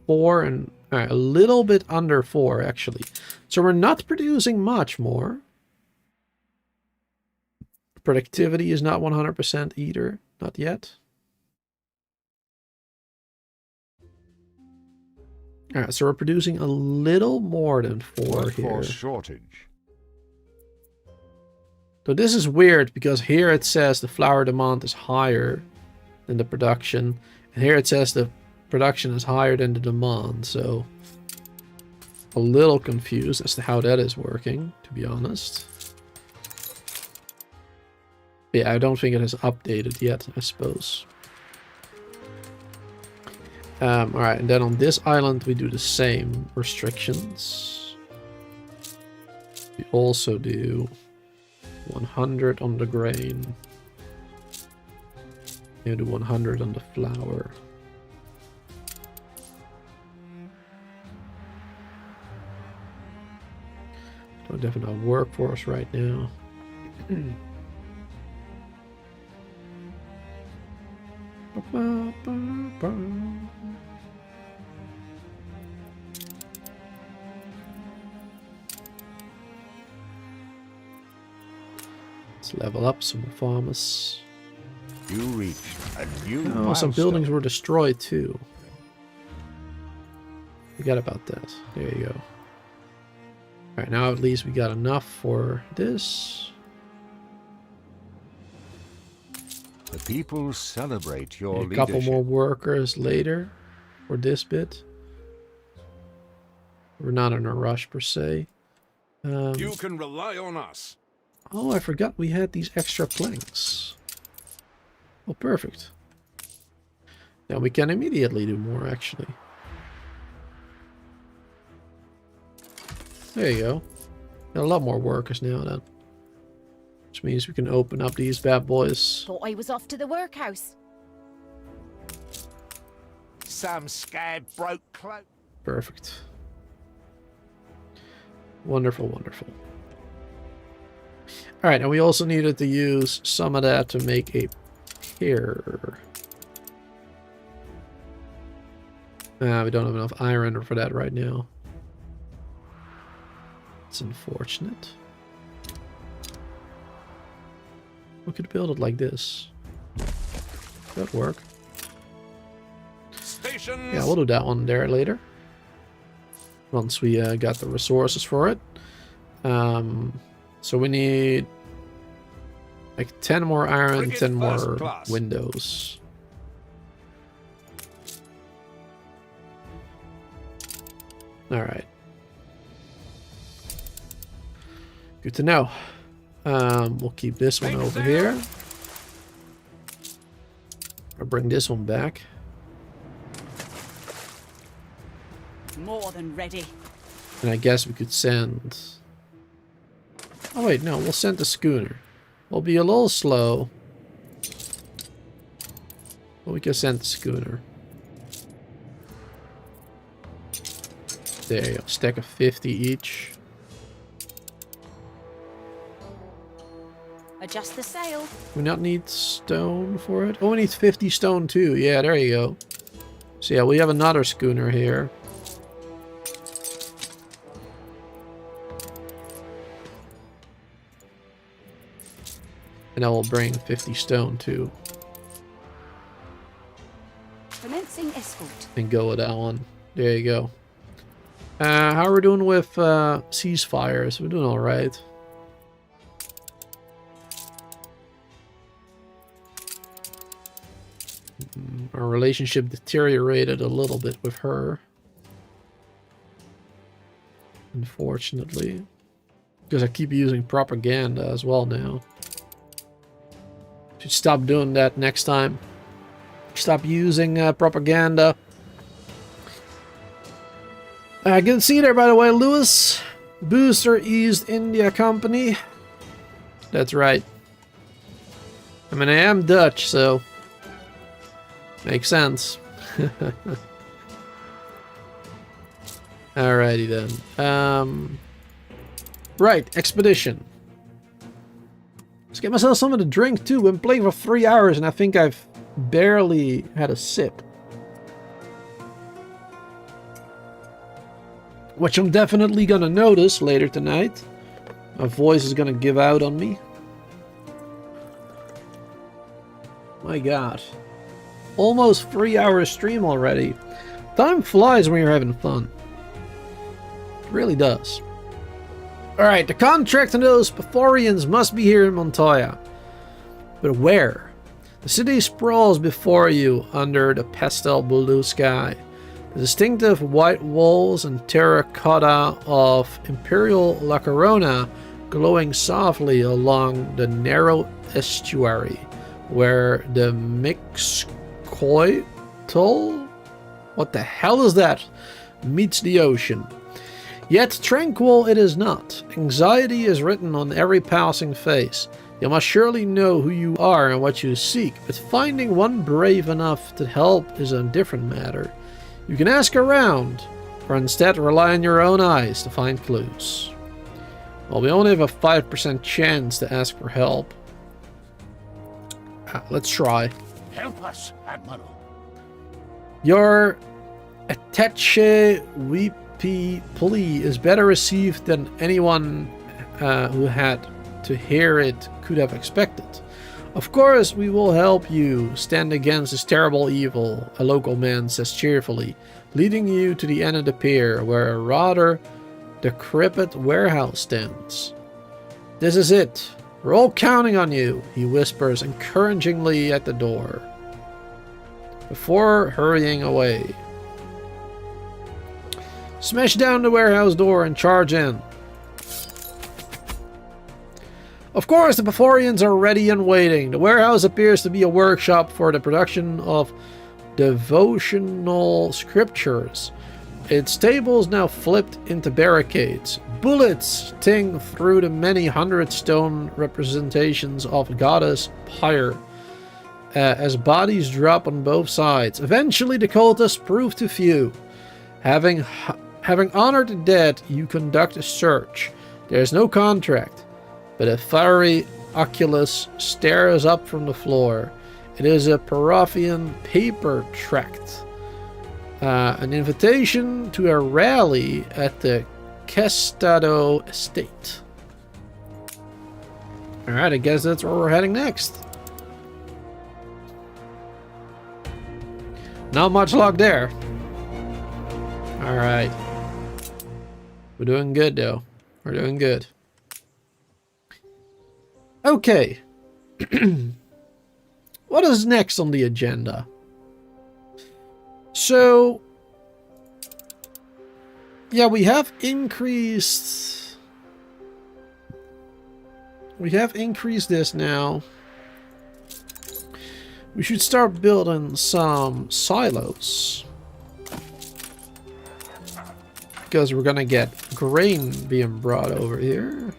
4 and a little bit under 4 actually. So we're not producing much more. Productivity is not 100% either, not yet. Alright, so we're producing a little more than 4 here. Shortage. So this is weird because here it says the flour demand is higher than the production, and here it says the production is higher than the demand, so a little confused as to how that is working, to be honest. Yeah, I don't think it has updated yet, I suppose. Alright, and then on this island we do the same restrictions. We also do 100 on the grain. We do 100 on the flour. Don't have enough workforce right now. Let's level up some farmers. You reached a new Oh, milestone. some buildings were destroyed too. Forgot about that. There you go. Alright, now at least we got enough for this. The people celebrate your A leadership. couple more workers later for this bit. We're not in a rush per se. You can rely on us. Oh, I forgot we had these extra planks. Oh, perfect. Now we can immediately do more, actually. There you go. Got a lot more workers now, then. Which means we can open up these bad boys. Thought I was off to the workhouse. Some scab broke cloak. Perfect. Wonderful, wonderful. Alright, and we also needed to use some of that to make a pier. We don't have enough iron for that right now. It's unfortunate. We could build it like this. That'd work. Stations. Yeah, we'll do that one there later. Once we got the resources for it. So we need like 10 more iron, Frigate 10 more first class. windows. Alright. Good to know. We'll keep this one over here. I'll bring this one back. More than ready. And I guess we could send... Oh wait, no, we'll send the schooner. We'll be a little slow. But we can send the schooner. There you go, stack of 50 each. Adjust the sail. We not need stone for it? Oh, we need 50 stone too. Yeah, there you go. So yeah, we have another schooner here. And I will bring 50 stone too. Commencing escort. And go with that one. There you go. How are we doing with ceasefires? We're doing alright. Our relationship deteriorated a little bit with her. Unfortunately. Because I keep using propaganda as well now. Should stop doing that next time. Stop using propaganda. I can see there, by the way, Lewis. Booster East India Company. That's right. I mean, I am Dutch, so... Makes sense. Alrighty then. Right, expedition. Let's get myself something to drink too. Been playing for 3 hours and I think I've barely had a sip. Which I'm definitely gonna notice later tonight. My voice is gonna give out on me. My god. Almost 3 hour stream already. Time flies when you're having fun. It really does. Alright, the contract on those Pathorians must be here in Montoya. But where? The city sprawls before you under the pastel blue sky. The distinctive white walls and terracotta of Imperial La Corona glowing softly along the narrow estuary where the Mixcoatl, what the hell is that, meets the ocean. Yet tranquil it is not. Anxiety is written on every passing face. You must surely know who you are and what you seek, but finding one brave enough to help is a different matter. You can ask around, or instead rely on your own eyes to find clues. Well, we only have a 5% chance to ask for help. Let's try. Help us, Admiral. Your attache plea is better received than anyone who had to hear it could have expected. Of course, we will help you stand against this terrible evil, a local man says cheerfully, leading you to the end of the pier where a rather decrepit warehouse stands. This is it. We're all counting on you, he whispers encouragingly at the door, before hurrying away. Smash down the warehouse door and charge in. Of course, the Beforians are ready and waiting. The warehouse appears to be a workshop for the production of devotional scriptures. Its tables now flipped into barricades. Bullets ting through the many hundred stone representations of Goddess Pyre as bodies drop on both sides. Eventually, the cultists prove too few. Having honored the dead, you conduct a search. There is no contract, but a fiery oculus stares up from the floor. It is a Peruvian paper tract. An invitation to a rally at the Questado estate. Alright, I guess that's where we're heading next. Not much luck there. Alright. We're doing good though. We're doing good. Okay. What is next on the agenda? So, yeah, we have increased this now. We should start building some silos, because we're gonna get grain being brought over here.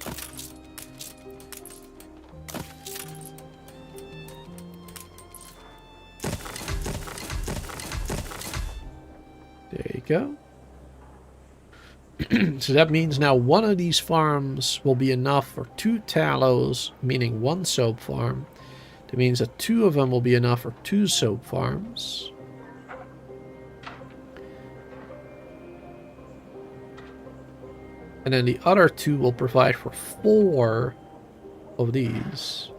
There you go. So that means now one of these farms will be enough for 2 tallows, meaning 1 soap farm. That means that 2 of them will be enough for 2 soap farms. And then the other 2 will provide for 4 of these.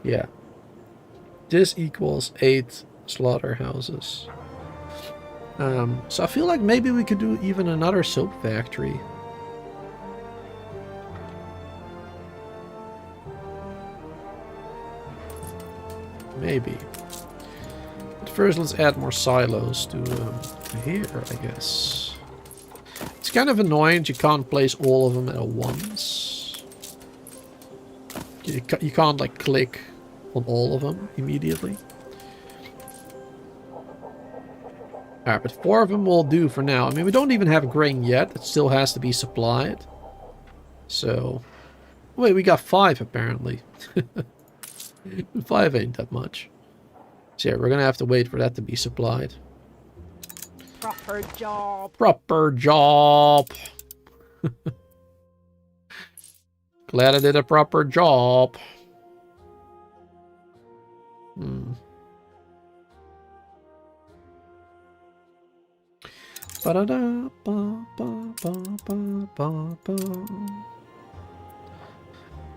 Yeah. This equals 8 slaughterhouses. So I feel like maybe we could do even another soap factory. Maybe. But first, let's add more silos to here, I guess. It's kind of annoying that you can't place all of them at once. You can't, like, click on all of them immediately. Alright, but 4 of them will do for now. I mean, we don't even have grain yet. It still has to be supplied. So... Wait, we got 5 apparently. 5 ain't that much. So yeah, we're gonna have to wait for that to be supplied. Proper job. Proper job. Glad I did a proper job.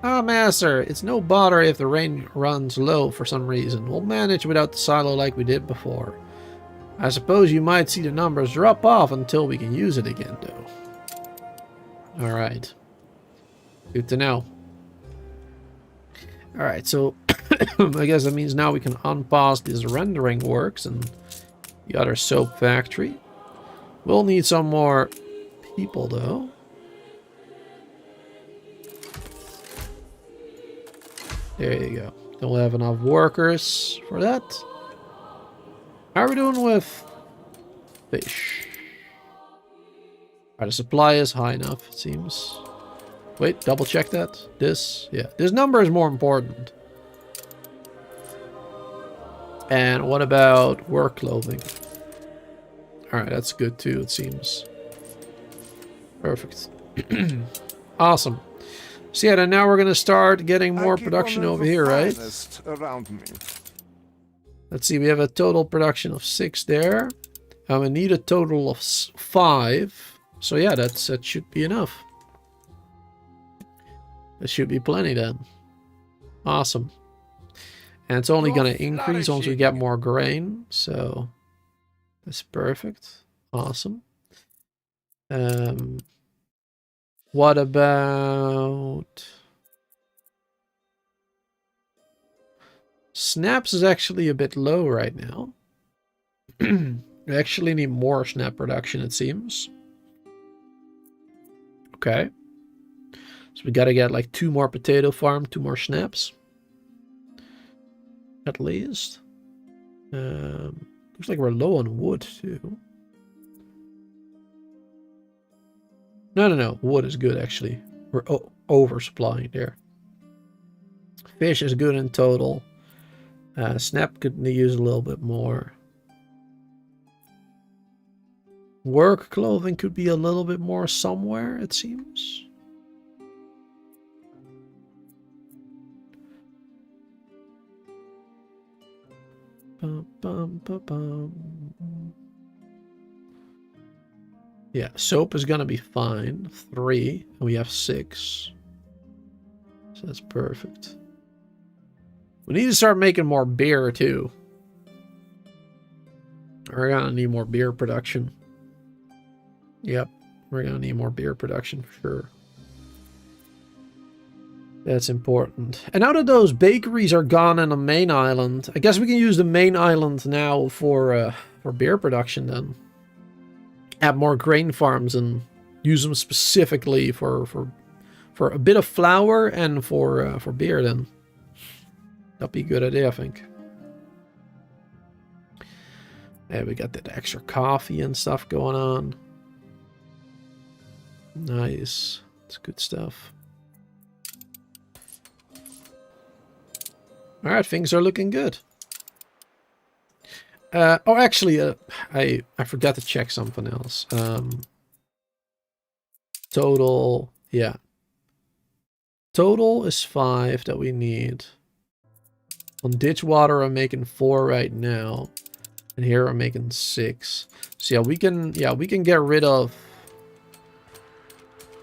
Ah, Master, it's no bother if the rain runs low for some reason. We'll manage without the silo like we did before. I suppose you might see the numbers drop off until we can use it again, though. Alright. Good to know. Alright, so I guess that means now we can unpause these rendering works and the other soap factory. We'll need some more people, though. There you go. Don't have enough workers for that. How are we doing with fish? Alright, the supply is high enough, it seems. Wait, double check that. This, yeah. This number is more important. And what about work clothing? Alright, that's good too, it seems. Perfect. Awesome. So yeah, then now we're going to start getting more production over here, right? Around me. Let's see, we have a total production of 6 there. And we need a total of 5. So yeah, that should be enough. That should be plenty then. Awesome. And it's only going to increase once we get more grain. So that's perfect. Awesome. What about... Schnapps is actually a bit low right now. We actually need more Schnapp production, it seems. Okay. So we gotta get like 2 more potato farm, 2 more Schnapps. At least. Looks like we're low on wood too. No. Wood is good actually. We're oversupplying there. Fish is good in total. Snap could use a little bit more. Work clothing could be a little bit more somewhere, it seems. Yeah, soap is gonna be fine. 3, and we have 6. So that's perfect. We need to start making more beer too. We're gonna need more beer production. Yep, we're gonna need more beer production for sure. That's important. And now that those bakeries are gone on the main island, I guess we can use the main island now for beer production then. Add more grain farms and use them specifically for a bit of flour and for beer then. That'd be a good idea, I think. Yeah, we got that extra coffee and stuff going on. Nice. It's good stuff. Alright, things are looking good. Oh, actually, I forgot to check something else. Total, yeah. Total is 5 that we need. On ditch water, I'm making 4 right now. And here I'm making 6. So yeah, we can get rid of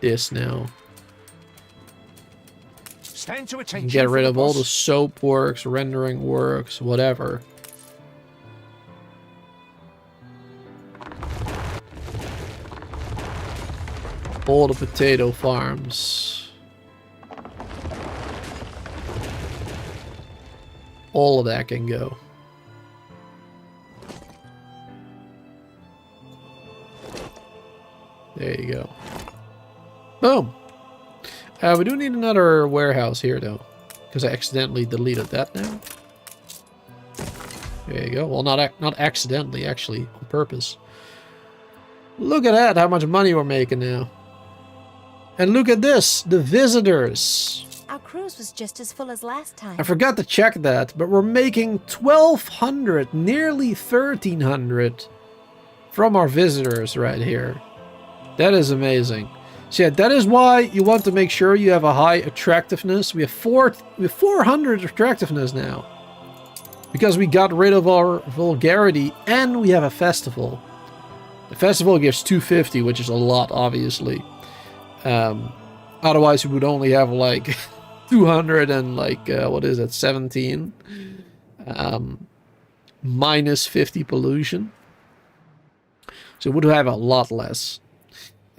this now. Stand to attention. Get rid of all the soap works, rendering works, whatever. All the potato farms. All of that can go. There you go. Boom. We do need another warehouse here, though. Because I accidentally deleted that now. There you go. Well, not accidentally, actually. On purpose. Look at that, how much money we're making now. And look at this, the visitors. Our cruise was just as full as last time. I forgot to check that, but we're making 1,200, nearly 1,300 from our visitors right here. That is amazing. So yeah, that is why you want to make sure you have a high attractiveness. We have 400 attractiveness now. Because we got rid of our vulgarity and we have a festival. The festival gives 250, which is a lot, obviously. Otherwise, we would only have like 200 and like, what is it, 17? Minus 50 pollution. So it would have a lot less.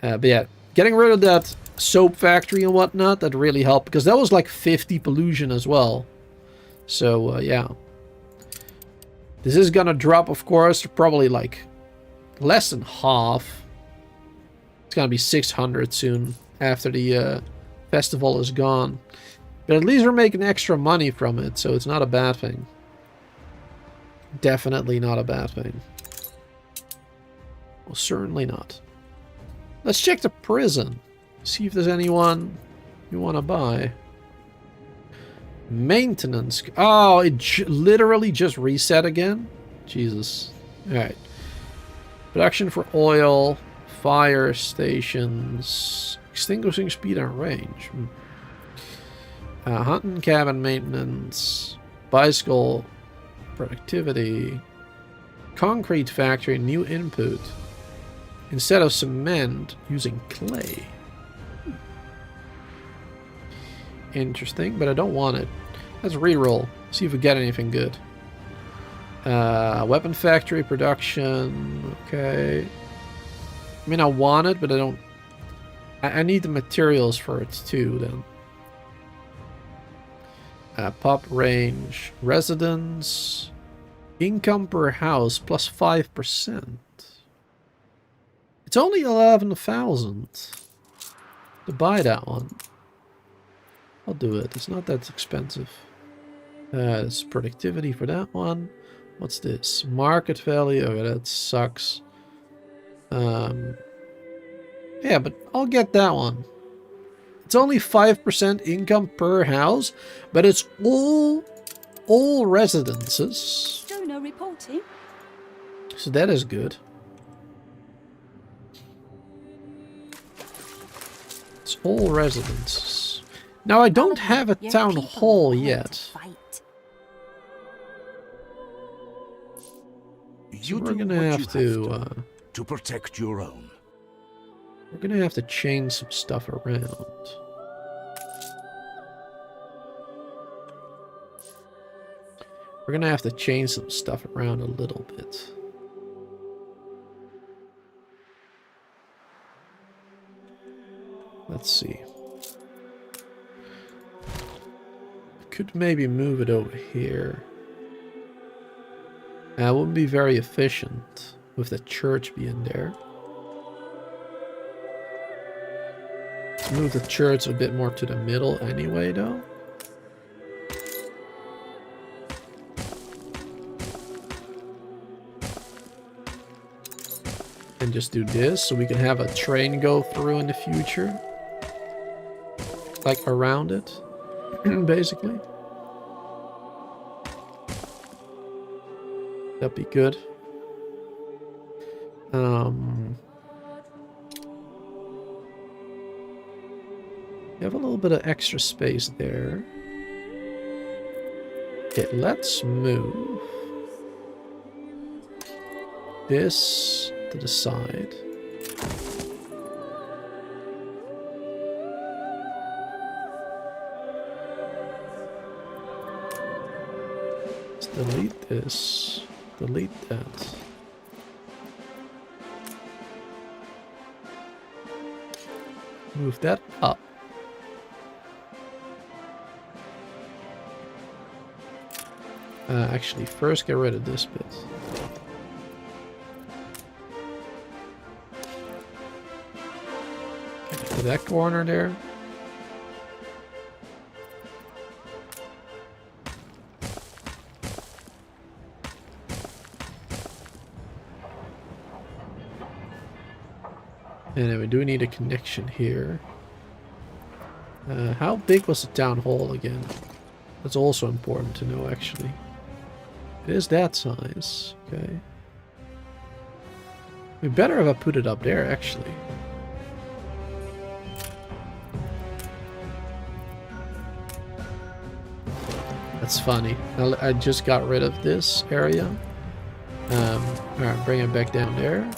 But yeah, getting rid of that soap factory and whatnot, that really helped. Because that was like 50 pollution as well. So, yeah. This is gonna drop, of course, to probably like less than half. It's gonna be 600 soon after the festival is gone. But at least we're making extra money from it, so it's not a bad thing. Definitely not a bad thing. Well, certainly not. Let's check the prison. See if there's anyone you want to buy. Maintenance. Oh, it literally just reset again? Jesus. Alright. Production for oil. Fire stations. Extinguishing speed and range. Hunting cabin maintenance. Bicycle productivity. Concrete factory. New input. Instead of cement, using clay. Interesting, but I don't want it. Let's reroll. See if we get anything good. Weapon factory production. Okay. I mean, I want it, but I don't... I need the materials for it too, then. Pop range. Residence. Income per house plus 5%. It's only 11,000 to buy that one. I'll do it. It's not that expensive. It's productivity for that one. What's this? Market value. Okay, that sucks. Yeah, but I'll get that one. It's only 5% income per house, but it's all residences. Stoner reporting. So that is good. It's all residences. Now I don't have a town hall yet. So we're gonna have to protect your own. We're gonna have to change some stuff around. We're gonna have to change some stuff around a little bit. Let's see. Could maybe move it over here. That wouldn't be very efficient with the church being there. Let's move the church a bit more to the middle anyway, though. And just do this so we can have a train go through in the future. Like around it, basically. That'd be good. You have a little bit of extra space there. Okay, let's move this to the side. Let's delete this. Delete that. Move that up. Actually, first get rid of this bit. To that corner there. And then we do need a connection here. How big was the town hall again? That's also important to know, actually. It is that size. Okay. We better have put it up there, actually. That's funny. I just got rid of this area. Alright, bring it back down there.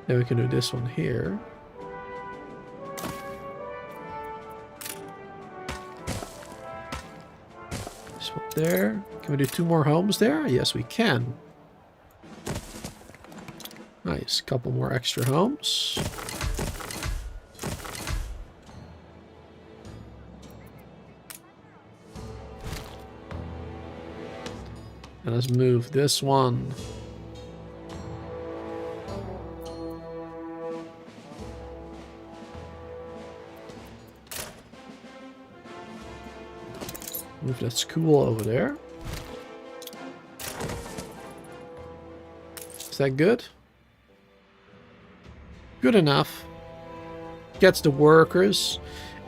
Then we can do this one here. This one there. Can we do 2 more homes there? Yes, we can. Nice. Couple more extra homes. And let's move this one. Move that school over there. Is that good? Good enough. Gets the workers.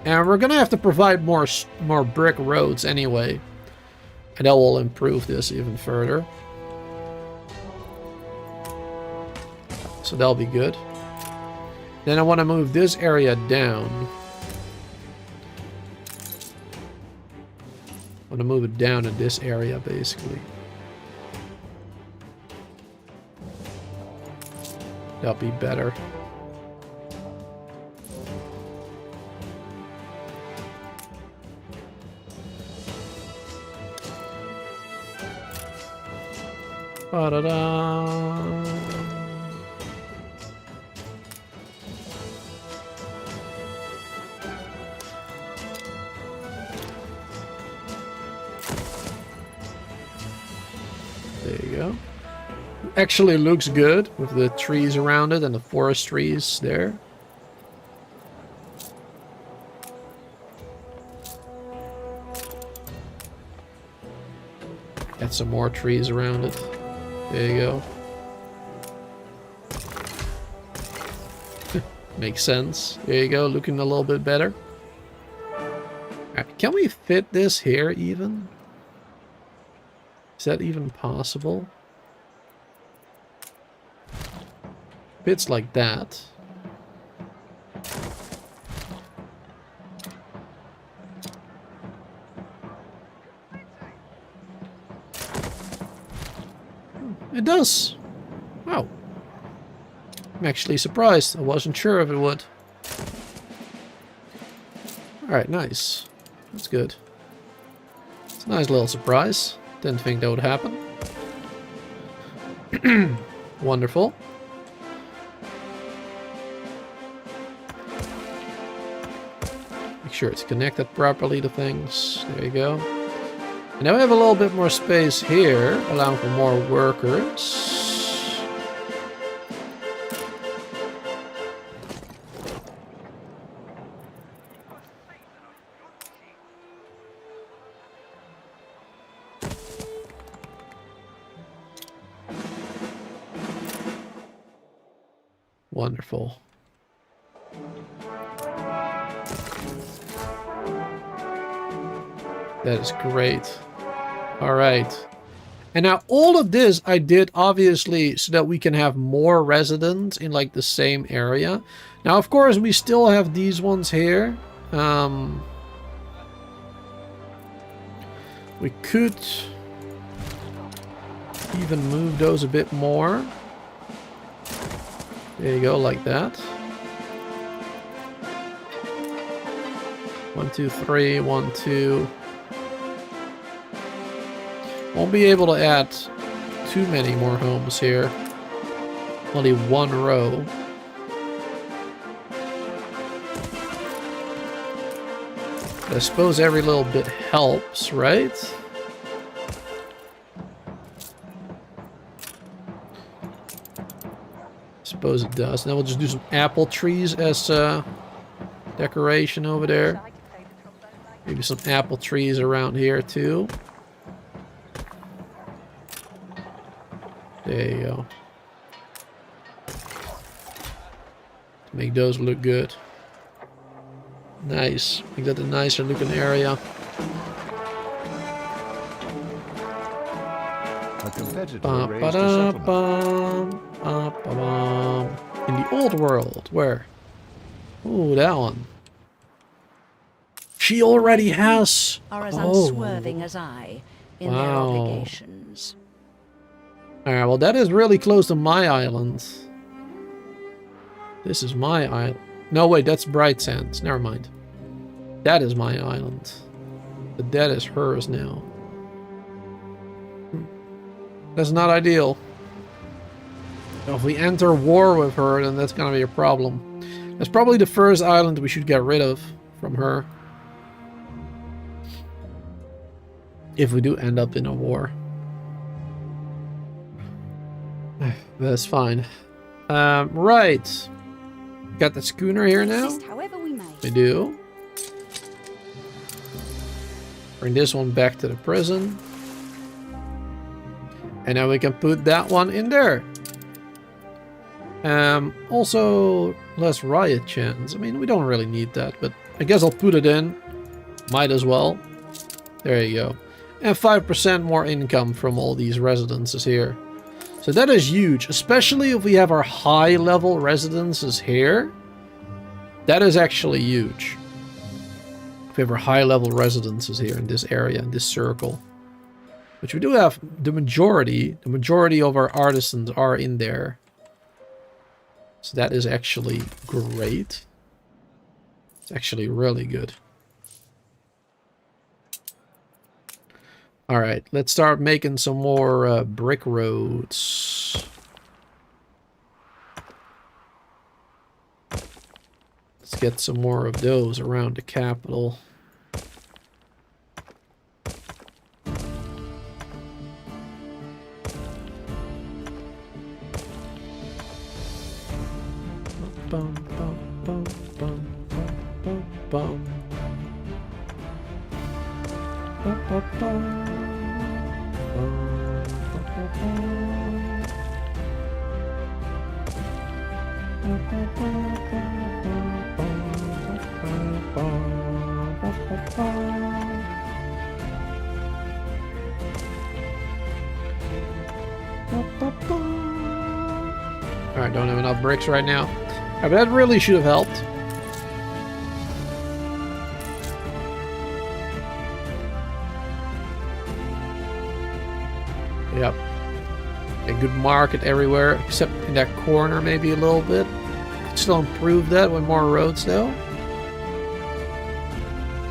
And we're gonna have to provide more brick roads anyway. And that will improve this even further. So that'll be good. Then I want to move this area down. I want to move it down in this area, basically. That'll be better. Ba-da-da. There you go. Actually looks good with the trees around it and the forest trees there. Got some more trees around it. There you go. Makes sense. There you go, looking a little bit better. Alright, can we fit this here even? Is that even possible? Fits like that. It does. Wow. I'm actually surprised. I wasn't sure if it would. Alright, nice. That's good. It's a nice little surprise. Didn't think that would happen. Wonderful. Make sure it's connected properly to things. There you go. And now we have a little bit more space here, allowing for more workers. Wonderful. That is great. Alright. And now all of this I did obviously so that we can have more residents in like the same area. Now of course we still have these ones here. We could even move those a bit more. There you go, like that. 1, 2, 3, 1, 2. Won't be able to add too many more homes here. Only one row. I suppose every little bit helps, right? Suppose it does. Now we'll just do some apple trees as decoration over there. Maybe some apple trees around here too. There you go. To make those look good. Nice. Make that a nicer looking area. A competitor raised a settlement. In the old world, where? Ooh, that one. She already has. Are as unswerving as I in their obligations. Alright, well that is really close to my island. This is my island. No, wait, that's Bright Sands. Never mind. That is my island. But that is hers now. That's not ideal. If we enter war with her, then that's gonna be a problem. That's probably the first island we should get rid of from her. If we do end up in a war. That's fine. Right. Got the schooner here now? Assist however we may. We do. Bring this one back to the prison. And now we can put that one in there. Also, less riot chance. I mean, we don't really need that, but I guess I'll put it in. Might as well. There you go. And 5% more income from all these residences here. So that is huge, especially if we have our high-level residences here. That is actually huge. If we have our high-level residences here in this area, in this circle. Which we do have the majority of our artisans are in there. So that is actually great. It's actually really good. Alright, let's start making some more brick roads. Let's get some more of those around the capital. Bum, bum, bum, bum, bum, bum, bum. Bum, bum, bum. Bum, bum, bum, bum. Bum, bum, bum, bum, bum, bum, bum, bum, bum. Alright, don't have enough bricks right now. But that really should have helped. Yep. A good market everywhere, except in that corner maybe a little bit. Could still improve that with more roads though.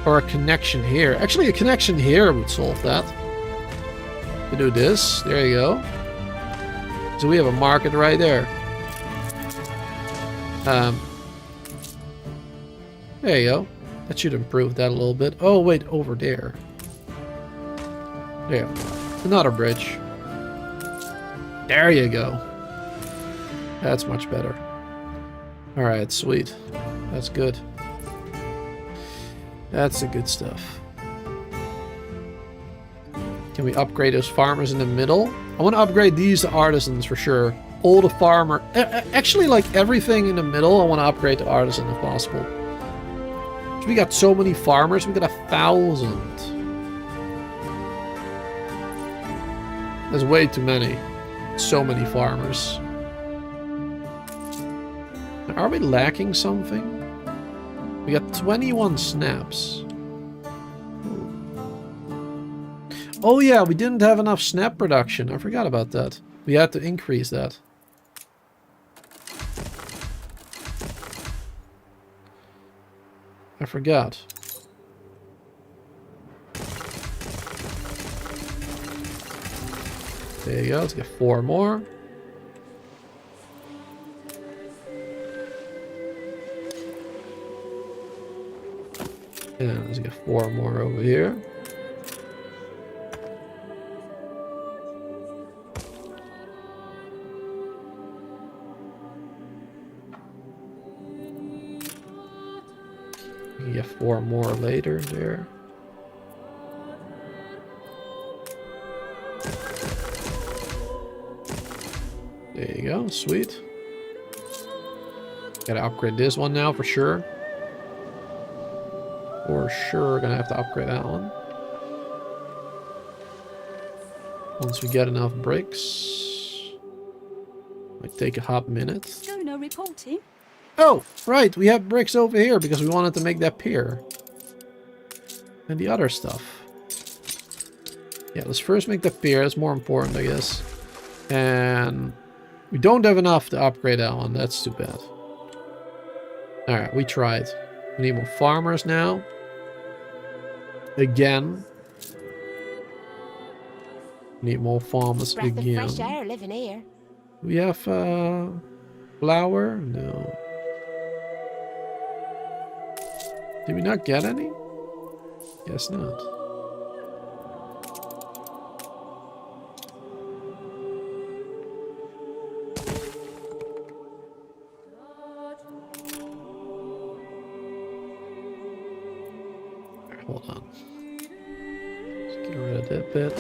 Or a connection here. Actually, a connection here would solve that. To do this. There you go. So we have a market right there. There you go. That should improve that a little bit. Oh, wait, over there. There. Another bridge. There you go. That's much better. Alright, sweet. That's good. That's the good stuff. Can we upgrade those farmers in the middle? I want to upgrade these to artisans for sure. All the farmer... Actually, like everything in the middle, I want to upgrade to artisan if possible. So we got so many farmers. We got 1,000. That's way too many. So many farmers. Are we lacking something? We got 21 snaps. Oh yeah, we didn't have enough snap production. I forgot about that. We had to increase that. I forgot. There you go. Let's get 4 more. And let's get 4 more over here. We can get 4 more later there. There you go, sweet. Gotta upgrade this one now for sure. For sure, gonna have to upgrade that one. Once we get enough bricks. Might take a hot minute. Schooner reporting. Oh, right, we have bricks over here because we wanted to make that pier. And the other stuff. Yeah, let's first make the pier, that's more important, I guess. And we don't have enough to upgrade that one, that's too bad. Alright, we tried. We need more farmers now. Again. Need more farmers Breath again. of fresh air living here. We have flour? No. Did we not get any? Guess not. Hold on. Let's get rid of that bit.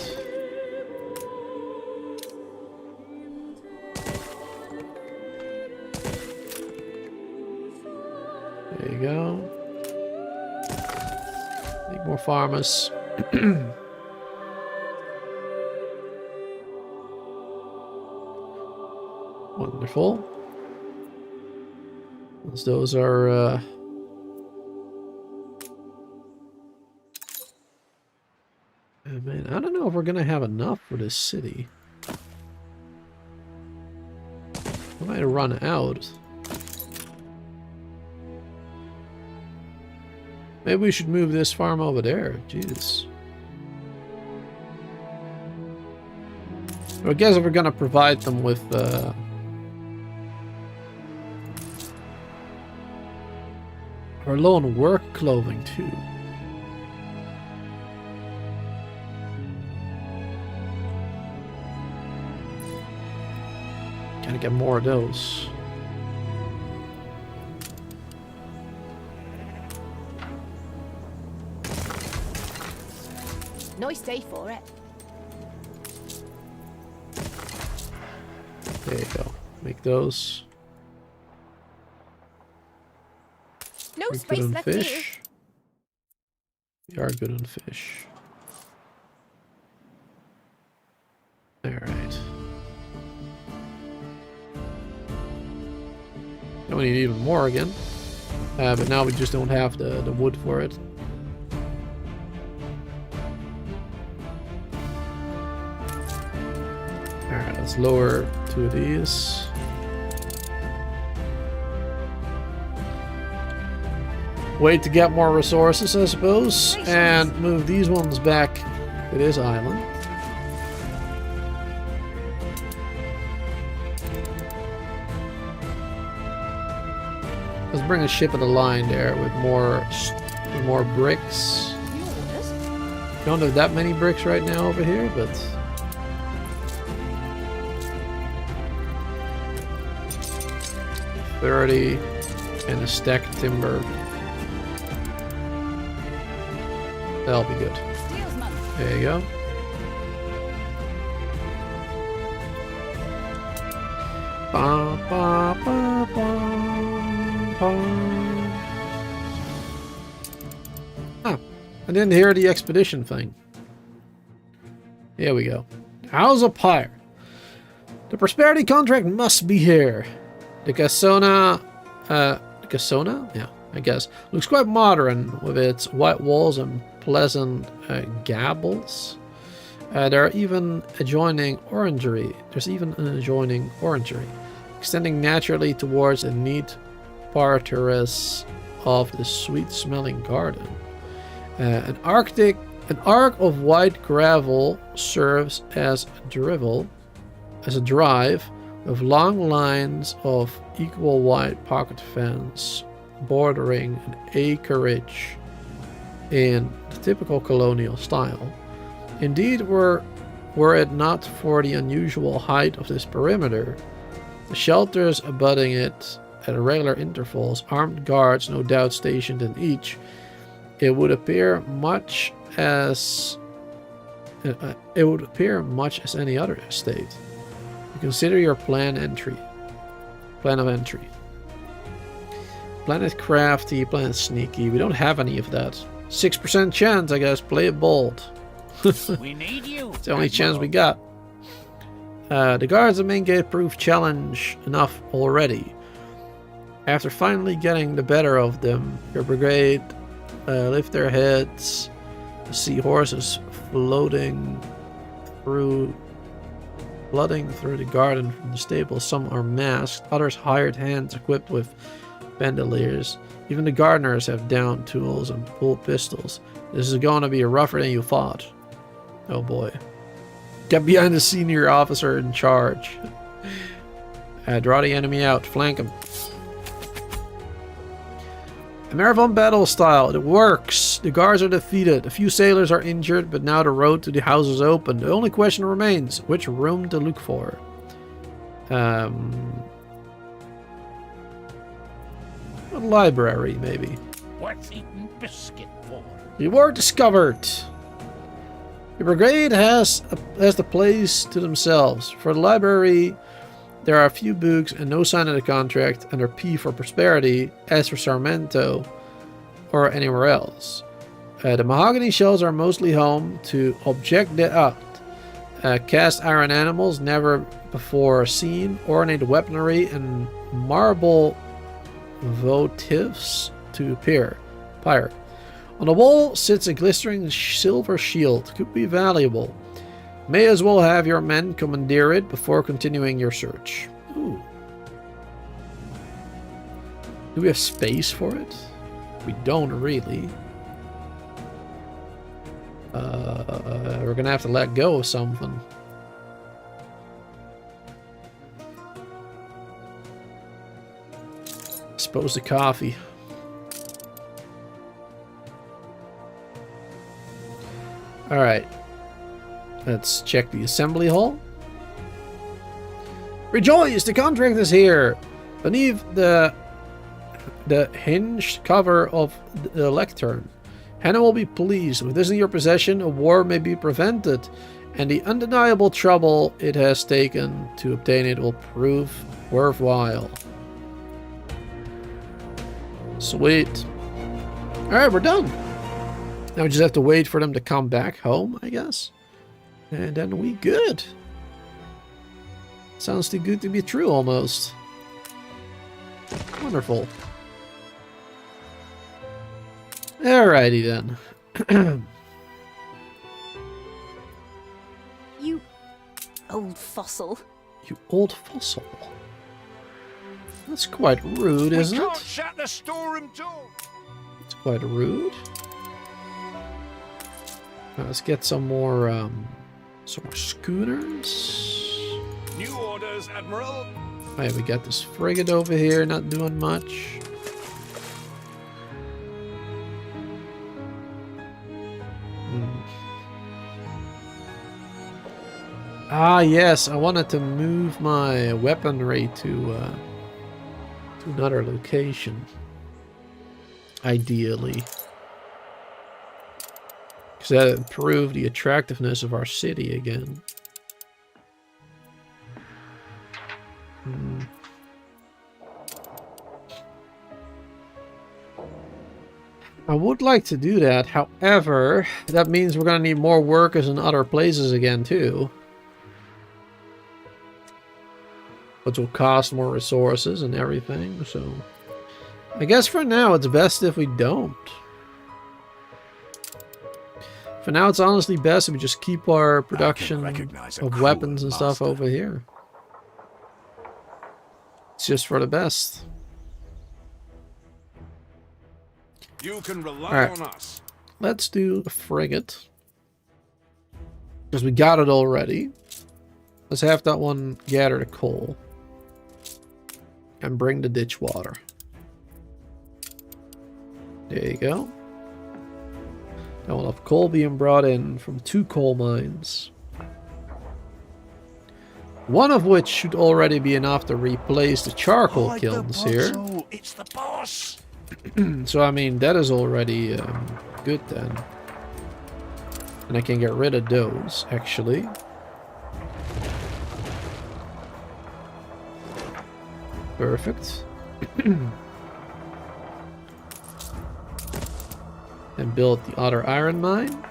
There you go. Need more farmers. Wonderful. Once those are man, I don't know if we're gonna have enough for this city. We might run out. Maybe we should move this farm over there. Jesus. I guess if we're gonna provide them with we're low on work clothing too. Gotta get more of those. Nice day for it. There you go. Make those. No We're space good on left here. fish. We are good on fish. Alright. Now we need even more again. But now we just don't have the wood for it. Alright, let's lower 2 of these. Wait to get more resources, I suppose, and move these ones back to this island. Let's bring a ship of the line there with more bricks. Don't have that many bricks right now over here, but 30 and a stack of timber. That'll be good. There you go. Ba, ba, ba, ba, ba. Ah, I didn't hear the expedition thing. Here we go. How's a pyre? The prosperity contract must be here. The Casona, yeah, I guess, looks quite modern with its white walls and pleasant gables. There's even an adjoining orangery, extending naturally towards a neat parterres of the sweet-smelling garden. An arc of white gravel serves as a drive with long lines of equal wide pocket fence bordering an acreage in the typical colonial style. Indeed, were it not for the unusual height of this perimeter, the shelters abutting it at regular intervals, armed guards no doubt stationed in each, it would appear much as any other estate. Consider your plan of entry. Plan is crafty, plan is sneaky. We don't have any of that. 6% chance, I guess. Play it bold. We need you. It's the only chance we got. The guards at main gate proved challenge enough already. After finally getting the better of them, your brigade lift their heads to see horses flooding through the garden from the stable. Some are masked, others hired hands equipped with bandoliers. Even the gardeners have down tools and pull pistols. This is going to be rougher than you thought. Oh boy. Get behind the senior officer in charge. Draw the enemy out. Flank him. A marathon battle style. It works. The guards are defeated. A few sailors are injured, but now the road to the house is open. The only question remains, which room to look for? A library, maybe. What's eating biscuit for? You were discovered. Your brigade has the place to themselves. For the library, there are a few books and no sign of the contract under P for prosperity, S for Sarmento, or anywhere else. The mahogany shelves are mostly home to object d'art, cast iron animals never before seen, ornate weaponry, and marble votives to pyre. On the wall sits a glistering silver shield. Could be valuable. May as well have your men commandeer it before continuing your search. Ooh. Do we have space for it? We don't really. We're gonna have to let go of something. I suppose the coffee. Alright. Let's check the assembly hall. Rejoice! The contract is here! Beneath the hinged cover of the lectern Anno will be pleased. With this in your possession, a war may be prevented, and the undeniable trouble it has taken to obtain it will prove worthwhile. Sweet. Alright, we're done. Now we just have to wait for them to come back home, I guess. And then we good. Sounds too good to be true, almost. Wonderful. Alrighty then. You old fossil. You old fossil. That's quite rude, isn't We can't it? shut the storeroom door. It's quite rude. Now let's get some more schooners. New orders, Admiral. Alright, we got this frigate over here, not doing much. Ah, yes, I wanted to move my weaponry to another location. Ideally. Because that would improve the attractiveness of our city again. I would like to do that, however, that means we're going to need more workers in other places again too. Which will cost more resources and everything, so... I guess for now it's best if we don't. For now it's honestly best if we just keep our production of weapons and stuff over here. It's just for the best. You can rely on us. Let's do a frigate. Because we got it already. Let's have that one gather the coal. And bring the ditch water. There you go. Now we'll have coal being brought in from 2 coal mines. One of which should already be enough to replace the charcoal kilns here. It's the boss. So I mean that is already good then. And I can get rid of those actually. Perfect. And build the other iron mine.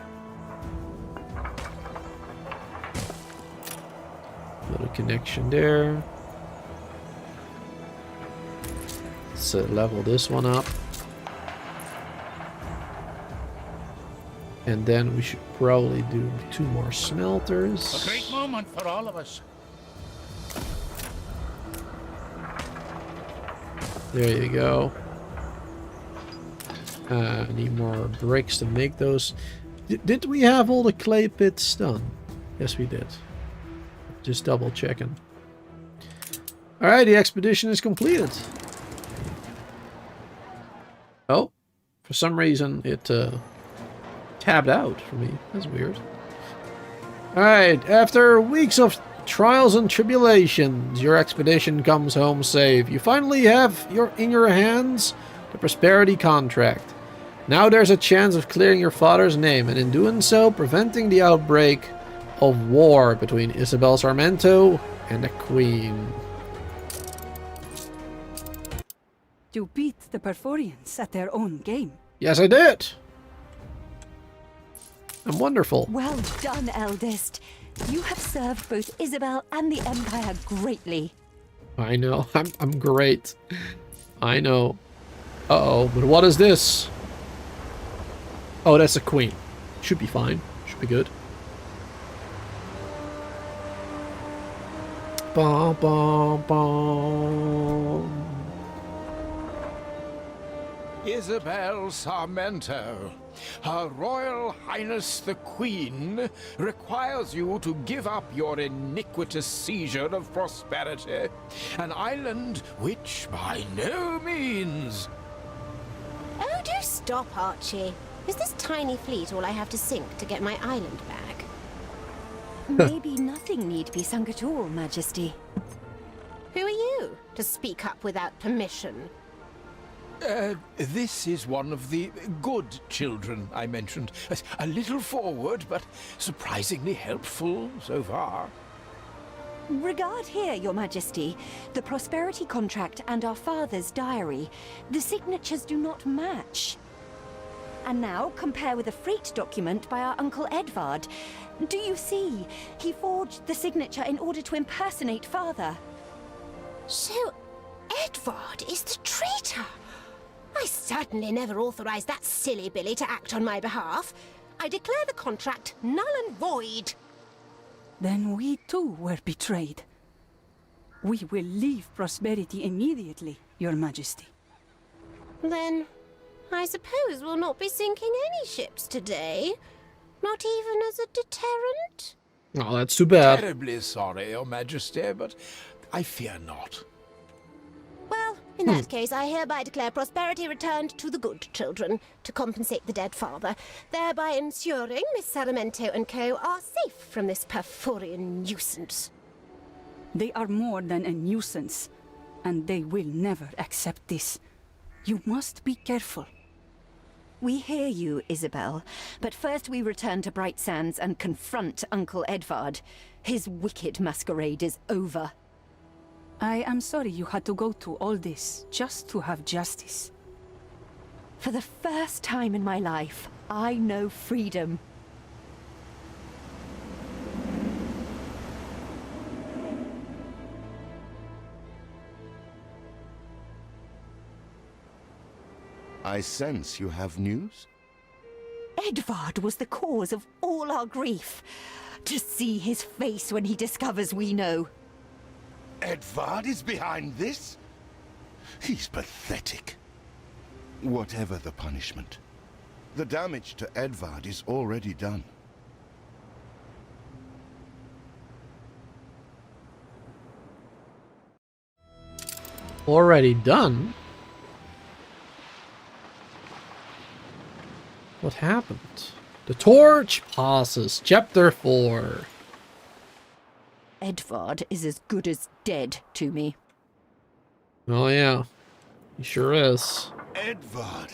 Little connection there. Let's level this one up. And then we should probably do 2 more smelters. A great moment for all of us. There you go. I need more bricks to make those. Did we have all the clay pits done? Yes, we did. Just double checking. Alright, the expedition is completed. Oh, for some reason it tabbed out for me. That's weird. Alright, after weeks of trials and tribulations, your expedition comes home safe. You finally have in your hands the prosperity contract. Now there's a chance of clearing your father's name, and in doing so, preventing the outbreak of war between Isabel Sarmento and the Queen. You beat the Perforians at their own game. Yes, I did. I'm wonderful. Well done, eldest. You have served both Isabel and the Empire greatly. I know. I'm great. I know. Uh-oh, but what is this? Oh, that's a queen. Should be fine. Should be good. Bum, bum, bum. Isabel Sarmento, Her Royal Highness the Queen requires you to give up your iniquitous seizure of prosperity, an island which by no means... Oh, do stop, Archie. Is this tiny fleet all I have to sink to get my island back? Maybe nothing need be sunk at all, Majesty. Who are you to speak up without permission? This is one of the good children I mentioned. A little forward, but surprisingly helpful so far. Regard here, Your Majesty. The prosperity contract and our father's diary. The signatures do not match. And now compare with a freight document by our Uncle Edvard. Do you see? He forged the signature in order to impersonate father. So, Edvard is the traitor. I certainly never authorized that silly Billy to act on my behalf. I declare the contract null and void. Then we too were betrayed. We will leave prosperity immediately, Your Majesty. Then, I suppose we'll not be sinking any ships today. Not even as a deterrent? Oh, that's too bad. Terribly sorry, Your Majesty, but I fear not. Well, in that case, I hereby declare prosperity returned to the good children to compensate the dead father, thereby ensuring Miss Saramento and co. are safe from this Perforian nuisance. They are more than a nuisance, and they will never accept this. You must be careful. We hear you, Isabel, but first we return to Bright Sands and confront Uncle Edvard. His wicked masquerade is over. I am sorry you had to go through all this just to have justice. For the first time in my life, I know freedom. I sense you have news? Edvard was the cause of all our grief. To see his face when he discovers we know. Edvard is behind this? He's pathetic. Whatever the punishment, the damage to Edvard is already done. Already done? What happened? The torch passes. Chapter 4. Edvard is as good as dead to me. Oh yeah, he sure is. Edvard!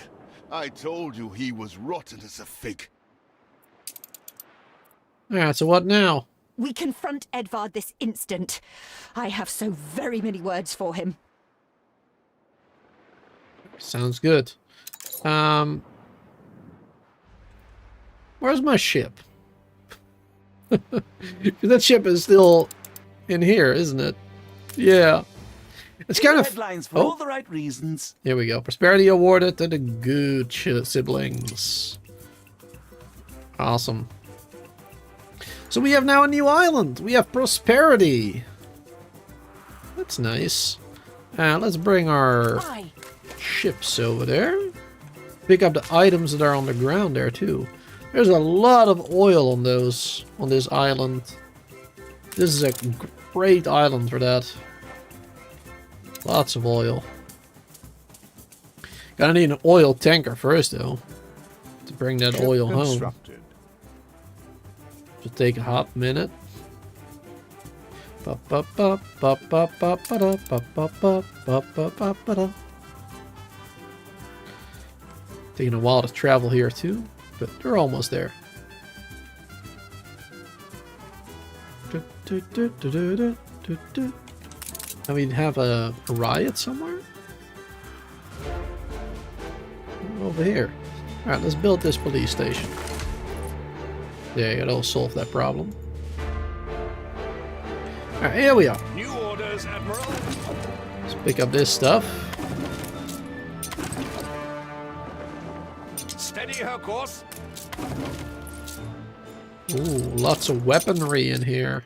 I told you he was rotten as a fig. Alright, so what now? We confront Edvard this instant. I have so very many words for him. Sounds good. Where's my ship? That ship is still in here, isn't it? Yeah. It's kind of headlines for all the right reasons. Here we go. Prosperity awarded to the good siblings. Awesome. So we have now a new island. We have prosperity. That's nice. Let's bring our ships over there. Pick up the items that are on the ground there too. There's a lot of oil on this island. This is a great island for that. Lots of oil. Gonna need an oil tanker first though, to bring that oil home. Should take a hot minute. Taking a while to travel here too, but they're almost there. And we have a riot somewhere? Over here. Alright, let's build this police station. There, that'll solve that problem. Alright, here we are. New orders, Admiral. Let's pick up this stuff. Steady her course. Ooh, lots of weaponry in here.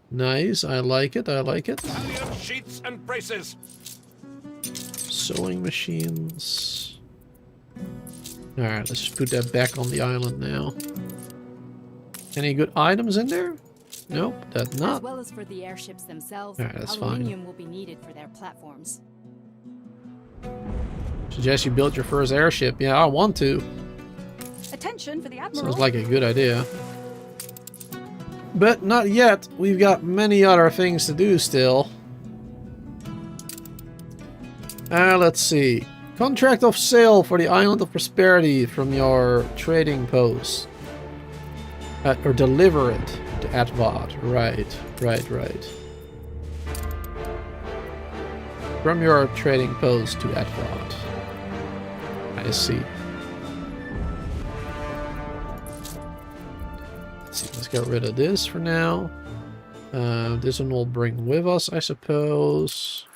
Nice, I like it, I like it. Halyard sheets and braces. Sewing machines. Alright, let's just put that back on the island now. Any good items in there? Nope, that's not. As well as for the airships themselves, Alright, that's aluminium fine. will be needed for their platforms. Suggest you build your first airship. Yeah, I want to. Attention for the Admiral. Sounds like a good idea. But not yet. We've got many other things to do still. Let's see. Contract of sale for the Island of Prosperity from your trading post. Or deliver it to Atvad. Right. From your trading post to Atvad. I see. Let's see, let's get rid of this for now. This one we'll bring with us, I suppose.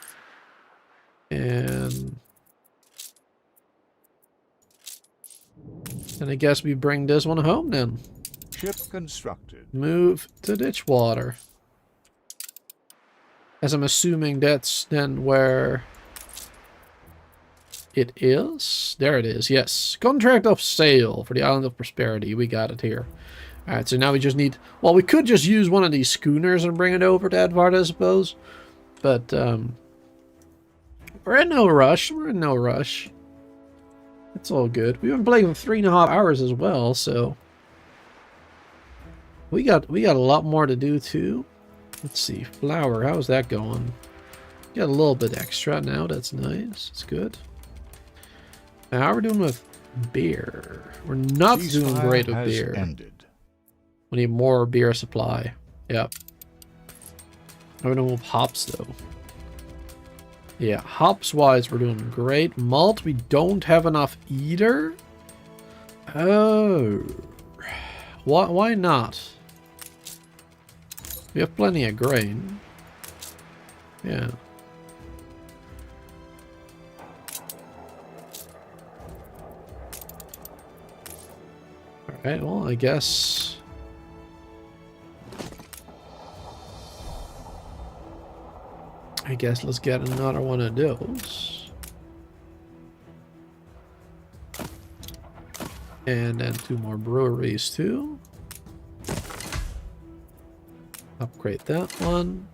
And I guess we bring this one home then. Ship constructed. Move to Ditchwater. As I'm assuming that's then where it is. There it is, yes. Contract of sale for the Island of Prosperity. We got it here. Alright, so now we just need... Well, we could just use one of these schooners and bring it over to Edvard, I suppose. But, we're in no rush. It's all good. We've been playing for 3.5 hours as well, so... We got a lot more to do, too. Let's see. Flour, how's that going? Got a little bit extra now. That's nice. It's good. Now, how are we doing with beer? We're not doing great with beer. We need more beer supply. Yep. I don't know with hops, though. Yeah, hops-wise, we're doing great. Malt, we don't have enough either. Oh. Why not? We have plenty of grain. Yeah. Alright, well, I guess... let's get another one of those. And then 2 more breweries, too. Upgrade that one.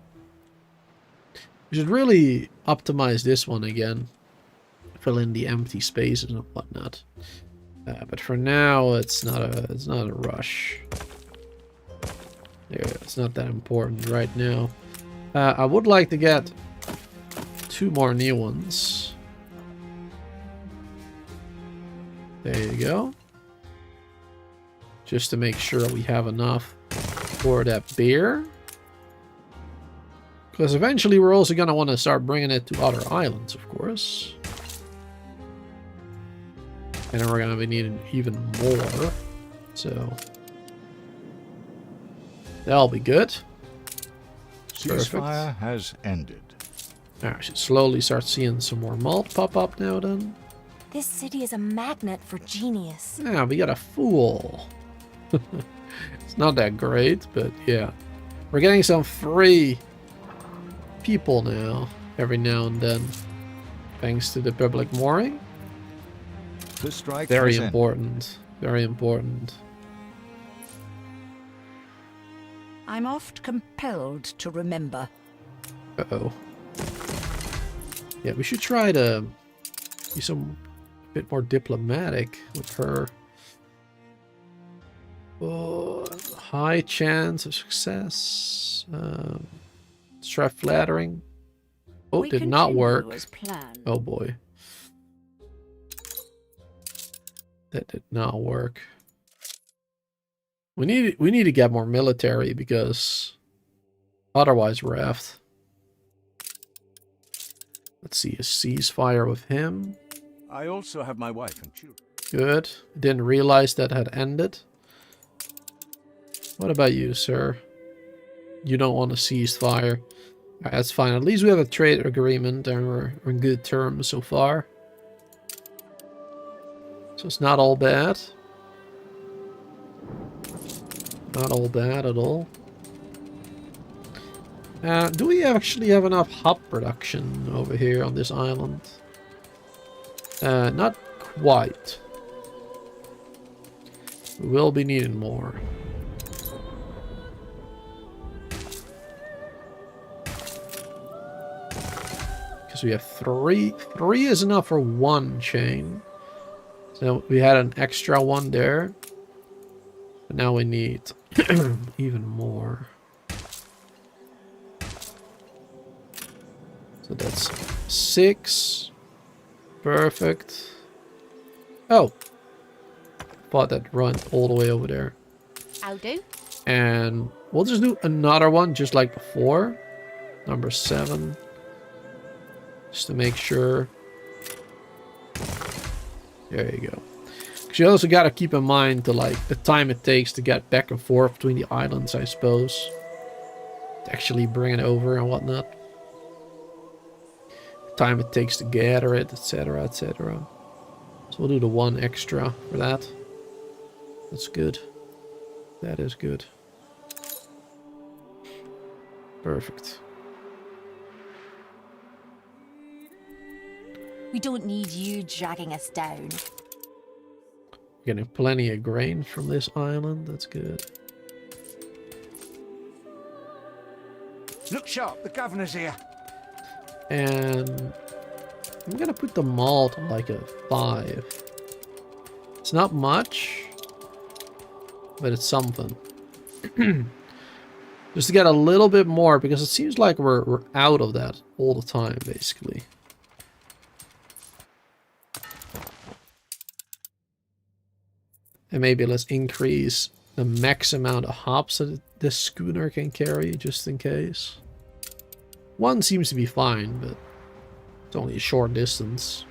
We should really optimize this one again. Fill in the empty spaces and whatnot. But for now, it's not a rush. There, it's not that important right now. I would like to get 2 more new ones. There you go. Just to make sure we have enough for that beer. Because eventually we're also going to want to start bringing it to other islands, of course. And then we're going to be needing even more. So that'll be good. Ceasefire has ended. I should slowly start seeing some more malt pop up now then. This city is a magnet for genius. Yeah, we got a fool. It's not that great, but yeah. We're getting some free people now, every now and then. Thanks to the public mooring. The strike Very important. Very important. I'm oft compelled to remember. Uh-oh. Yeah, we should try to be a bit more diplomatic with her. Oh, high chance of success. Let's try flattering. Oh, We did not continue work. as planned. Oh boy. That did not work. We need to get more military because otherwise we're effed. Let's see, a ceasefire with him. I also have my wife and children. Good. Didn't realize that had ended. What about you, sir? You don't want a ceasefire. Alright, that's fine. At least we have a trade agreement and we're on good terms so far. So it's not all bad. Not all bad at all. Do we actually have enough hop production over here on this island? Not quite. We will be needing more. Because we have 3. 3 is enough for 1 chain. So we had an extra one there. But now we need even more. So that's 6. Perfect. Oh. Thought that run all the way over there. I'll do. And we'll just do another one just like before. Number 7. Just to make sure. There you go. Because you also got to keep in mind the time it takes to get back and forth between the islands, I suppose. To actually bring it over and whatnot. The time it takes to gather it, etc, etc. So we'll do the 1 extra for that. That's good. That is good. Perfect. We don't need you dragging us down. Getting plenty of grain from this island. That's good. Look sharp, the governor's here. And I'm gonna put the malt on like a 5. It's not much, but it's something. Just to get a little bit more, because it seems like we're out of that all the time, basically. And maybe let's increase the max amount of hops that this schooner can carry, just in case. 1 seems to be fine, but it's only a short distance.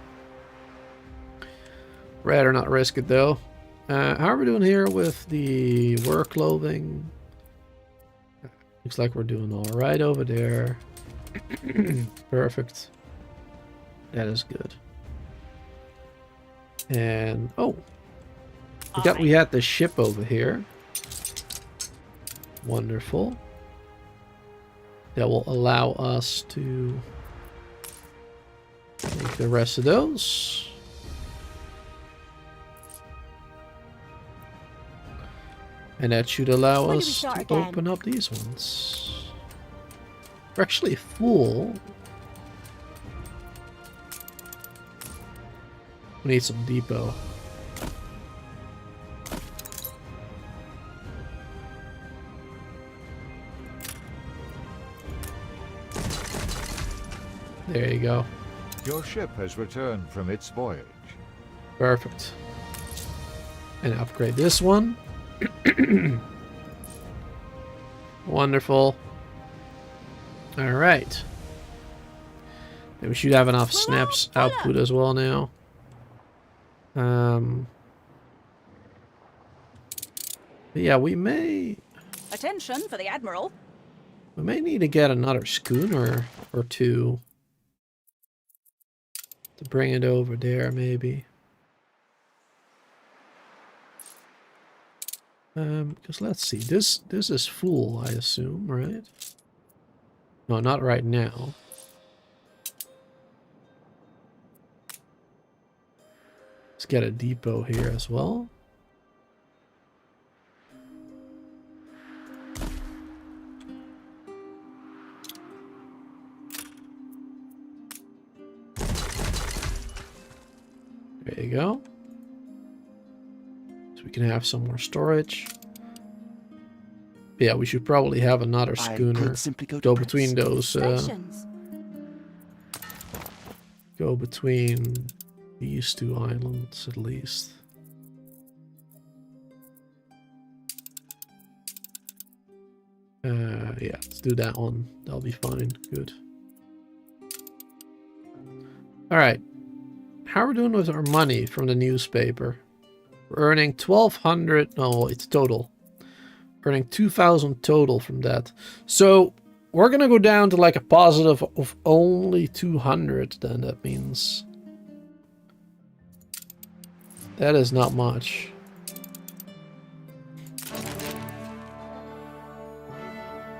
Rather not risk it, though. How are we doing here with the work clothing? Looks like we're doing alright over there. Perfect. That is good. And, oh. We had the ship over here. Wonderful. That will allow us to make the rest of those. And that should allow us to open up these ones. We're actually full. We need some depot. There you go. Your ship has returned from its voyage. Perfect. And upgrade this one. Wonderful. Alright. We should have enough Schnapps output as well now. Yeah, we may... Attention for the Admiral. We may need to get another schooner or 2. To bring it over there, maybe. Because let's see. This is full, I assume, right? No, not right now. Let's get a depot here as well. There you go. So we can have some more storage. Yeah, we should probably have another schooner go between those. Go between these 2 islands at least. Yeah, let's do that one. That'll be fine. Good. All right. How are we doing with our money from the newspaper? We're earning 1,200. No, it's total. Earning 2,000 total from that. So we're gonna go down to like a positive of only 200. Then that means that is not much.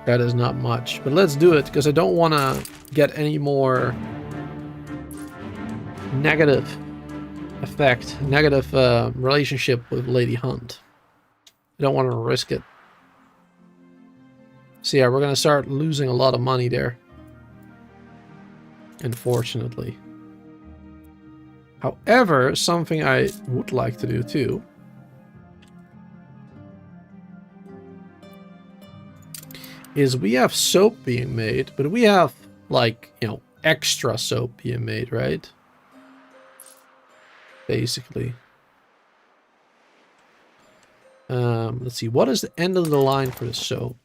That is not much. But let's do it because I don't want to get any more negative effect, negative relationship with Lady Hunt. I don't want to risk it. So yeah, we're going to start losing a lot of money there. Unfortunately. However, something I would like to do too is we have soap being made, but we have like, you know, extra soap being made, right? basically. Let's see, what is the end of the line for the soap?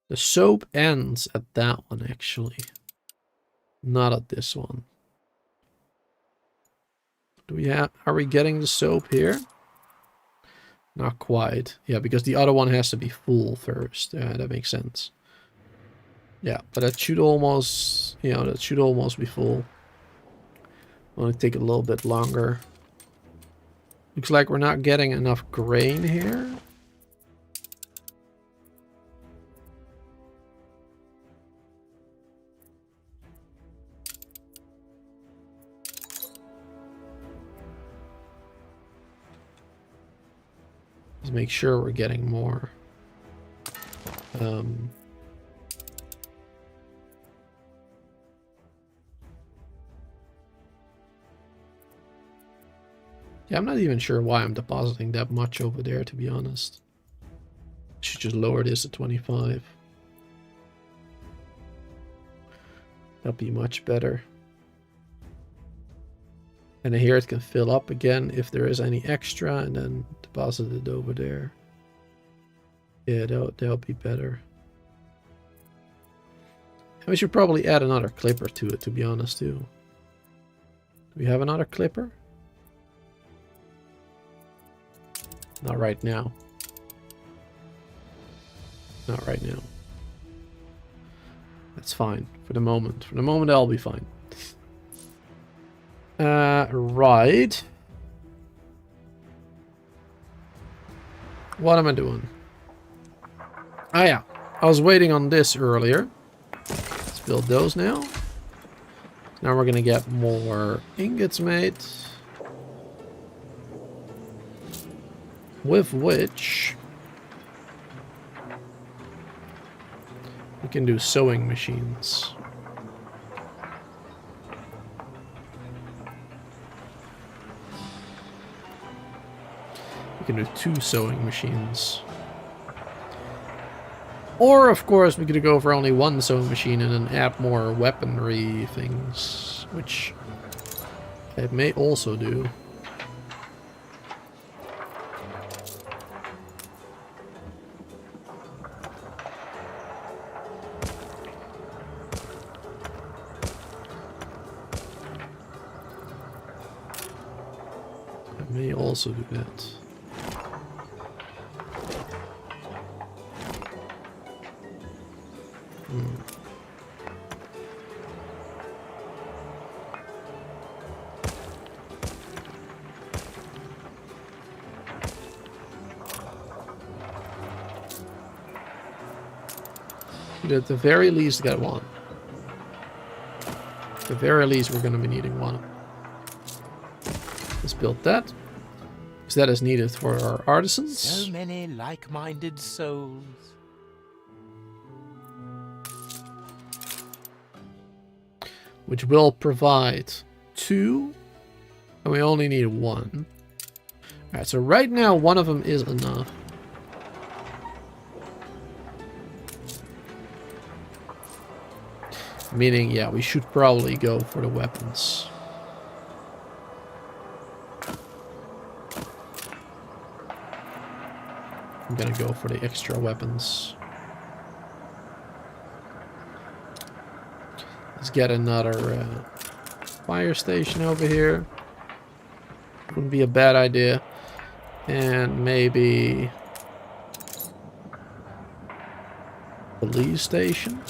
The soap ends at that one, actually. Not at this one. Do we have, are we getting the soap here? Not quite. Yeah, because the other one has to be full first. Yeah, that makes sense. Yeah, but that should almost, you know, that should almost be full. Only take a little bit longer. Looks like we're not getting enough grain here. Let's make sure we're getting more. Yeah, I'm not even sure why I'm depositing that much over there, to be honest. Should just lower this to 25. That'd be much better. And here it can fill up again if there is any extra, and then deposit it over there. Yeah, that'll be better. And we should probably add another clipper to it, to be honest, too. Do we have another clipper? Not right now. Not right now. That's fine for the moment. For the moment, I'll be fine. Right. What am I doing? Ah, yeah. I was waiting on this earlier. Let's build those now. Now we're gonna get more ingots made. With which we can do sewing machines. We can do 2 sewing machines. Or, of course, we could go for only 1 sewing machine and then add more weaponry things, which it may also do. May also do that. At the very least, get 1. At the very least, we're going to be needing 1. Let's build that. Because that is needed for our artisans. So many like-minded souls. Which will provide 2. And we only need 1. Alright, so right now, 1 of them is enough. Meaning, yeah, we should probably go for the weapons. I'm gonna go for the extra weapons. Let's get another fire station over here. Wouldn't be a bad idea. And maybe police station.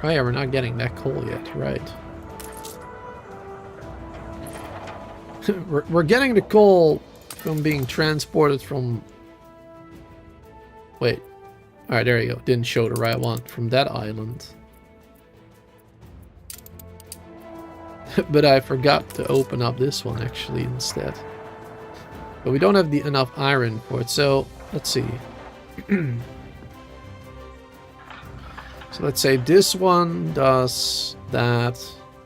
Oh yeah, we're not getting that coal yet, right? we're getting the coal from being transported from... Wait. Alright, there you go. Didn't show the right one. From that island. But I forgot to open up this one actually instead. But we don't have enough iron for it, so let's see. So let's say this one does that,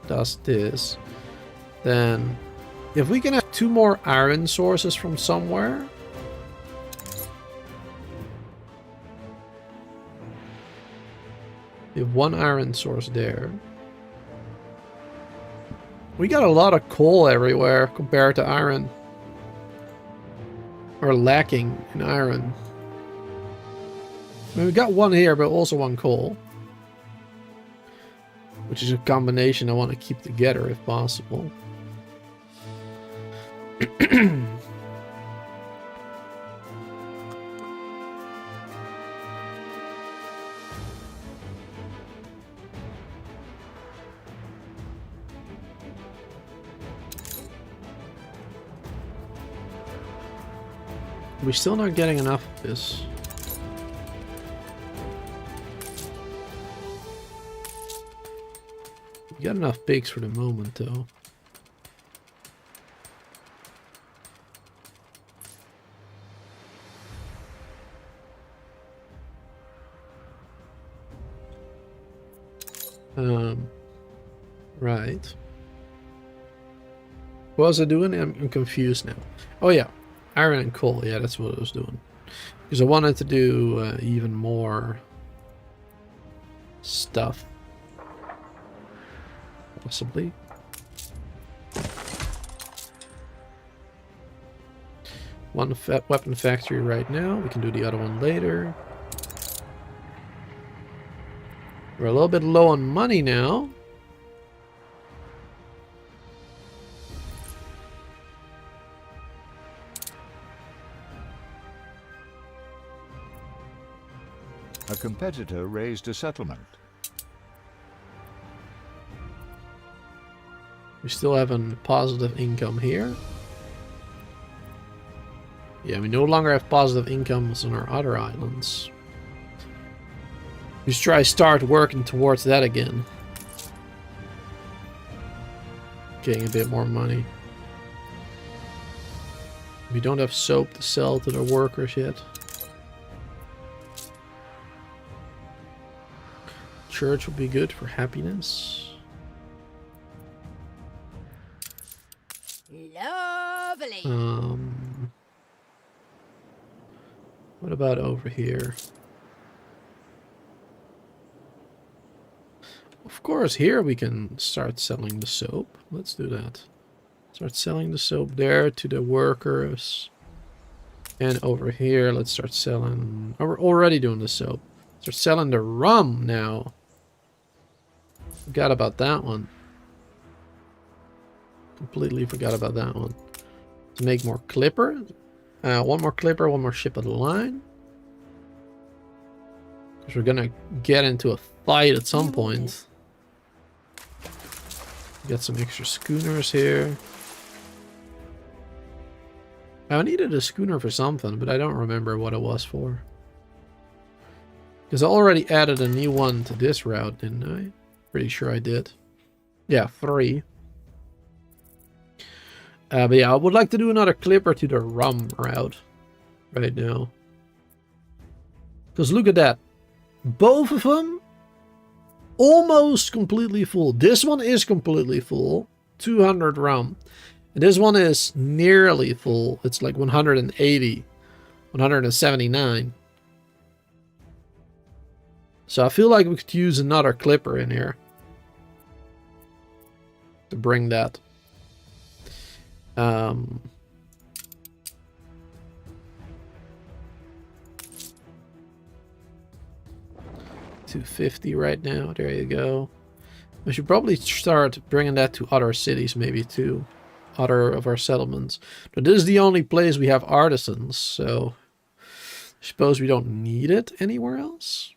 does this. Then, if we can have 2 more iron sources from somewhere. We have 1 iron source there. We got a lot of coal everywhere compared to iron. Or lacking in iron. I mean, we got 1 here, but also 1 coal. Which is a combination I want to keep together if possible. We're still not getting enough of this. We got enough pigs for the moment, though. Right. What was I doing? I'm confused now. Oh yeah, iron and coal. Yeah, that's what I was doing. Because I wanted to do even more stuff. Possibly. One weapon factory right now. We can do the other one later. We're a little bit low on money now. A competitor raised a settlement. We still have a positive income here. Yeah, we no longer have positive incomes on our other islands. We should try start working towards that again. Getting a bit more money. We don't have soap to sell to the workers yet. Church would be good for happiness. Lovely. What about over here? Of course, here we can start selling the soap. Let's do that. Start selling the soap there to the workers. And over here, let's start selling... Oh, we're already doing the soap. Start selling the rum now. Forgot about that one. Completely forgot about that one. To make more clipper. 1 more clipper, 1 more ship of the line. Because we're gonna get into a fight at some point. Got some extra schooners here. I needed a schooner for something, but I don't remember what it was for. Because I already added a new one to this route, didn't I? Pretty sure I did. Yeah, 3. But yeah, I would like to do another clipper to the rum route right now. Because look at that. Both of them almost completely full. This one is completely full. 200 rum. And this one is nearly full. It's like 180. 179. So I feel like we could use another clipper in here. To bring that. 250 right now. There you go. We should probably start bringing that to other cities, maybe too. Other of our settlements. But this is the only place we have artisans, so I suppose we don't need it anywhere else.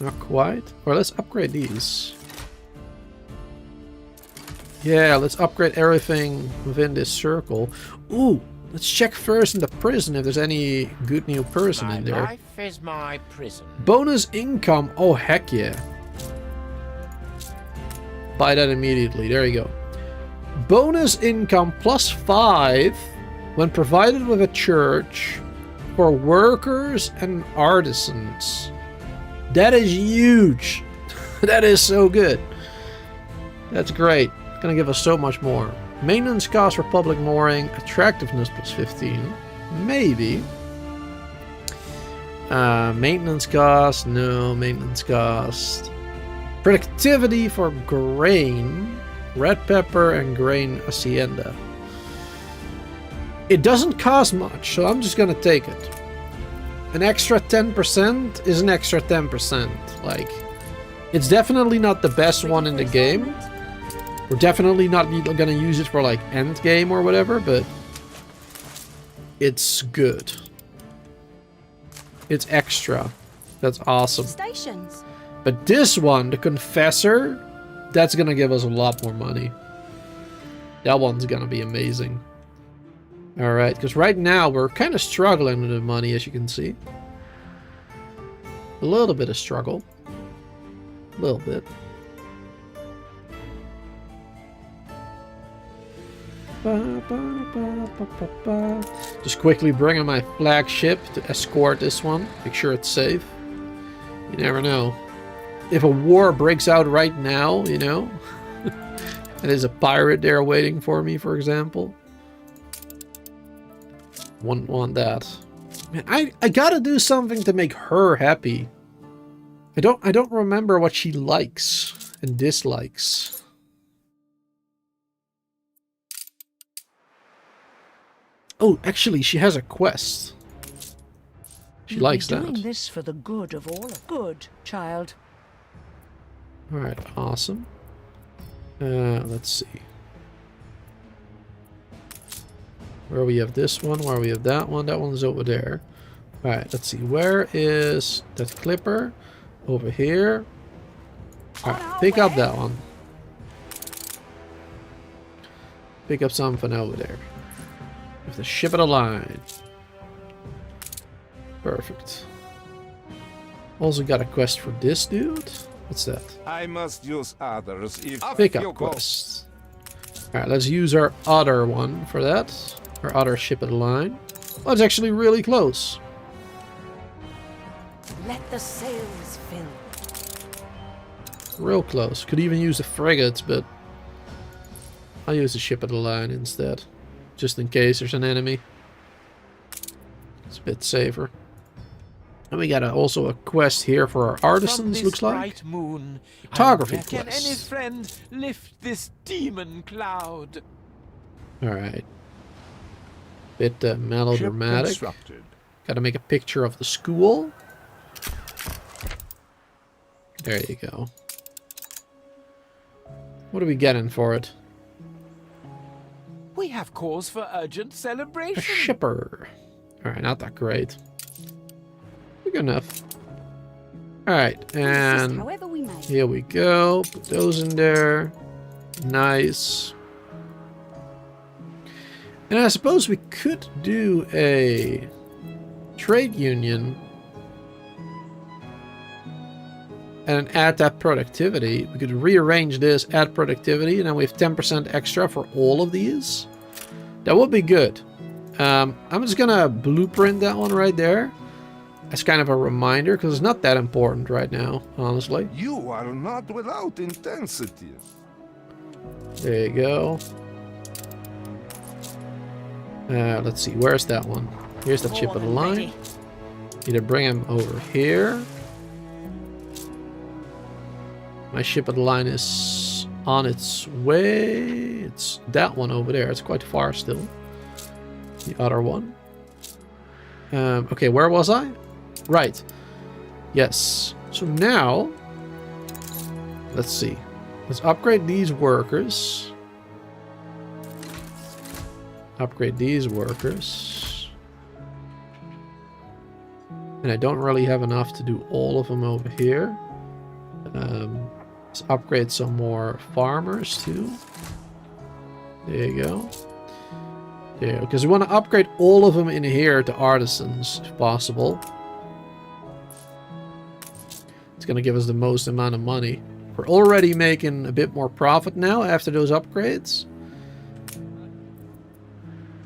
Not quite. Or let's upgrade these. Yeah, let's upgrade everything within this circle. Ooh, let's check first in the prison if there's any good new person in there. My life is my prison. Bonus income. Oh, heck yeah. Buy that immediately. There you go. Bonus income +5 when provided with a church for workers and artisans. That is huge. That is so good. That's great. Gonna give us so much more. Maintenance cost for public mooring. Attractiveness plus 15. Maybe. Maintenance cost. No. Maintenance cost. Productivity for grain. Red pepper and grain hacienda. It doesn't cost much, so I'm just gonna take it. An extra 10% is an extra 10%. Like, it's definitely not the best one in the game. We're definitely not gonna use it for like end game or whatever, but it's good. It's extra. That's awesome. Stations. But this one, the Confessor, that's gonna give us a lot more money. That one's gonna be amazing. Alright, because right now we're kind of struggling with the money, as you can see. A little bit of struggle. A little bit. Just quickly bringing my flagship to escort this one. Make sure it's safe. You never know. If a war breaks out right now, you know, and there's a pirate there waiting for me, for example. Wouldn't want that. Man, I gotta do something to make her happy. I don't remember what she likes and dislikes. Oh, actually, she has a quest. She likes that. Doing this for the good of all. Good, child. All right, awesome. Let's see. Where we have this one, where we have that one. That one's over there. All right, let's see. Where is that clipper? Over here. All right, pick up that one. Pick up something over there. With the ship of the line. Perfect. Also got a quest for this dude. What's that? I must use others if Pick up quest. Alright, let's use our other one for that. Our other ship of the line. Oh, it's actually really close. Let the sails fill. Real close. Could even use the frigates, but I'll use the ship of the line instead. Just in case there's an enemy. It's a bit safer. And we got also a quest here for our artisans, looks like. Moon, Photography can quest. any friend lift this demon cloud? Alright. Bit melodramatic. Gotta make a picture of the school. There you go. What are we getting for it? We have cause for urgent A celebration. shipper. Alright, not that great. Good enough. Alright, and here we go. Put those in there. Nice. And I suppose we could do a trade union and add that productivity. We could rearrange this, add productivity, and then we have 10% extra for all of these. That would be good. I'm just gonna blueprint that one right there. As kind of a reminder, because it's not that important right now, honestly. You are not without intensity. There you go. Let's see, where's that one? Here's the chip of the line. Either bring him over here. My ship of the line is on its way. It's that one over there. It's quite far still. The other one. Okay, where was I? Right. Yes. So now, let's see. Let's upgrade these workers. Upgrade these workers. And I don't really have enough to do all of them over here. Let's upgrade some more farmers too. There you go. There, because we want to upgrade all of them in here to artisans, if possible. It's going to give us the most amount of money. We're already making a bit more profit now after those upgrades.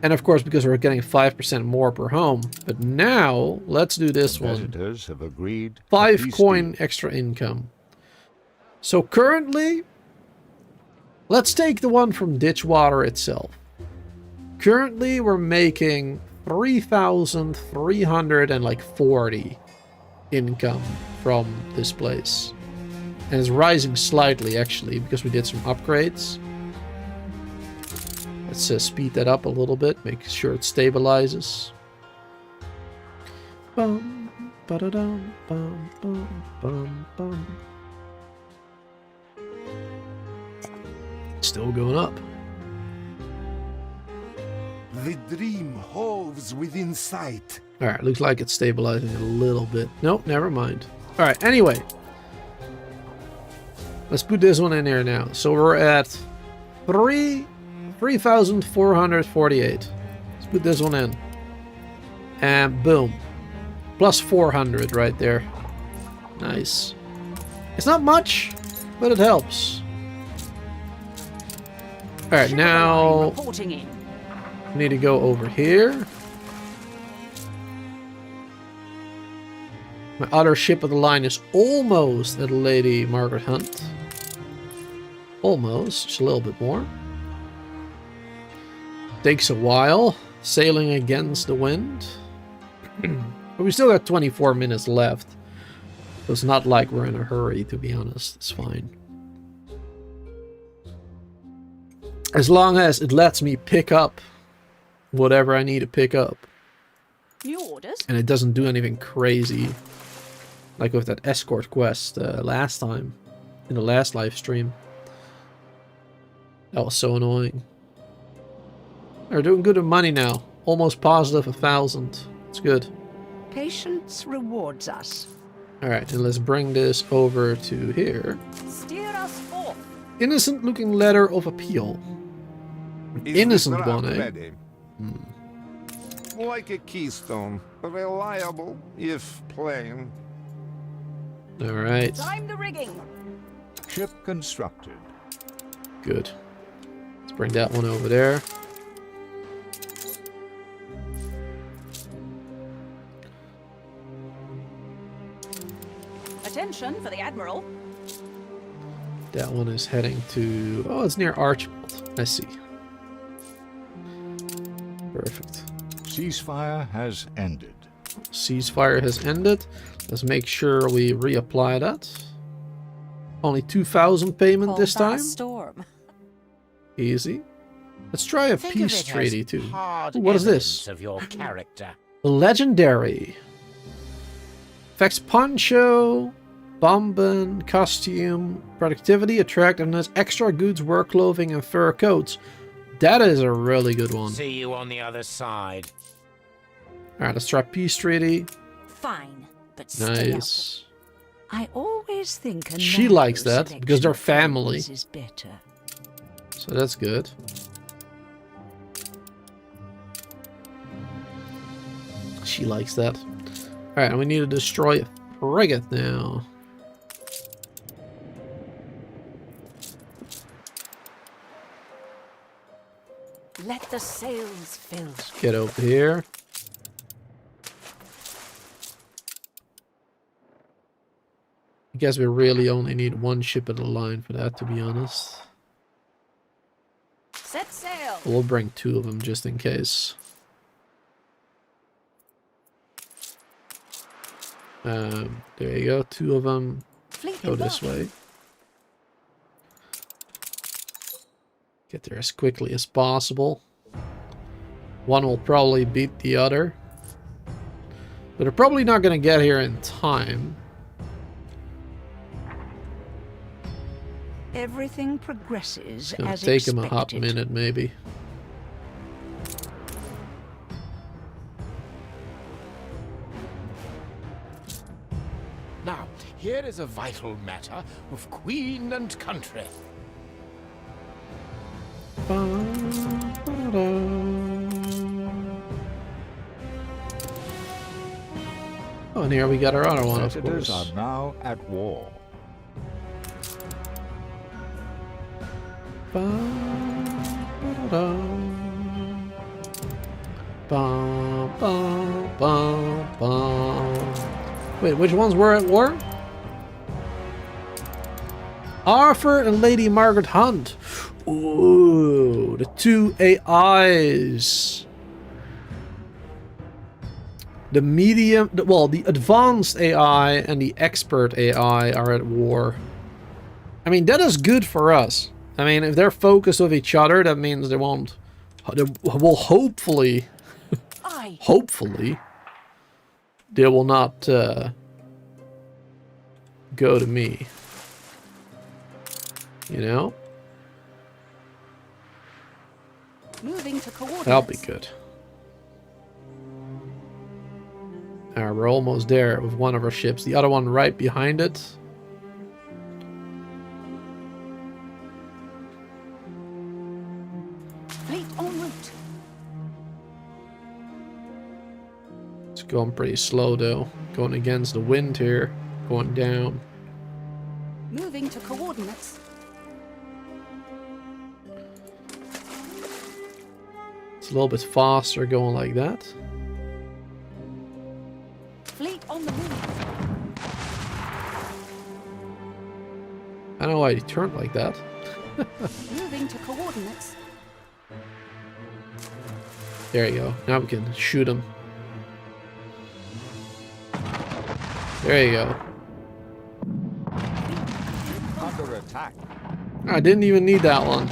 And of course, because we're getting 5% more per home. But now, let's do this one. Visitors have agreed. 5 coin extra income. So currently, let's take the one from Ditchwater itself. Currently, we're making 3,340 income from this place. And it's rising slightly, actually, because we did some upgrades. Let's speed that up a little bit, make sure it stabilizes. Bum, ba-da-dum, bum, bum, bum, bum. Still going up. The dream hoves within sight. Alright, looks like it's stabilizing a little bit. Nope, never mind. Alright, anyway. Let's put this one in here now. So we're at 3,448. Let's put this one in. And boom. Plus 400 right there. Nice. It's not much, but it helps. Alright, now we need to go over here. My other ship of the line is almost at Lady Margaret Hunt. Almost, just a little bit more. Takes a while, sailing against the wind. But we still got 24 minutes left. So it's not like we're in a hurry, to be honest. It's fine. As long as it lets me pick up whatever I need to pick up. New orders? And it doesn't do anything crazy. Like with that escort quest last time. In the last live stream. That was so annoying. We're doing good with money now. Almost positive 1,000. It's good. Patience rewards us. Alright, and let's bring this over to here. Steer us forth. Innocent looking letter of appeal. Innocent one, eh? Ready? Like a keystone, reliable if plain. Alright. Time the rigging. Ship constructed. Good. Let's bring that one over there. Attention for the Admiral. That one is heading to... Oh, it's near Archibald. I see. Perfect. Ceasefire has ended. Ceasefire has ended. Let's make sure we reapply that. Only 2,000 payment this time. Storm. Easy. Let's try a Think peace of it treaty as too. hard Ooh, what is evidence this? of your character. Legendary. Affects poncho, bomben, costume, productivity, attractiveness, extra goods, work clothing, and fur coats. That is a really good one. See you on the other side. Alright, let's try peace treaty. Fine, but stay Nice. I always think a She narrow likes that because they're selection of family. things is better. So that's good. She likes that. Alright, and we need to destroy a frigate now. Let the sails fill. Get over here. I guess we really only need one ship at the line for that, to be honest. Set sail. We'll bring two of them just in case. There you go, two of them. Go this way. Get there as quickly as possible. One will probably beat the other. But they're probably not going to get here in time. Everything progresses It's going as to take expected. them a hot minute, maybe. Now, here is a vital matter of queen and country. Oh, and here we got our other one, of Competitors course. are now at war. Wait, which ones were at war? Arthur and Lady Margaret Hunt. Ooh, the two AIs. The medium, the advanced AI and the expert AI are at war. I mean, that is good for us. I mean, if they're focused with each other, that means they will hopefully, hopefully, they will not go to me. You know? Moving to coordinates. That'll be good. Alright, we're almost there with one of our ships. The other one right behind it. Fleet en route. It's going pretty slow though. Going against the wind here. Going down. Moving to coordinates. It's a little bit faster going like that. Fleet on the move. I don't know why he turned like that. Moving to coordinates. There you go. Now we can shoot him. There you go. Under attack. I didn't even need that one.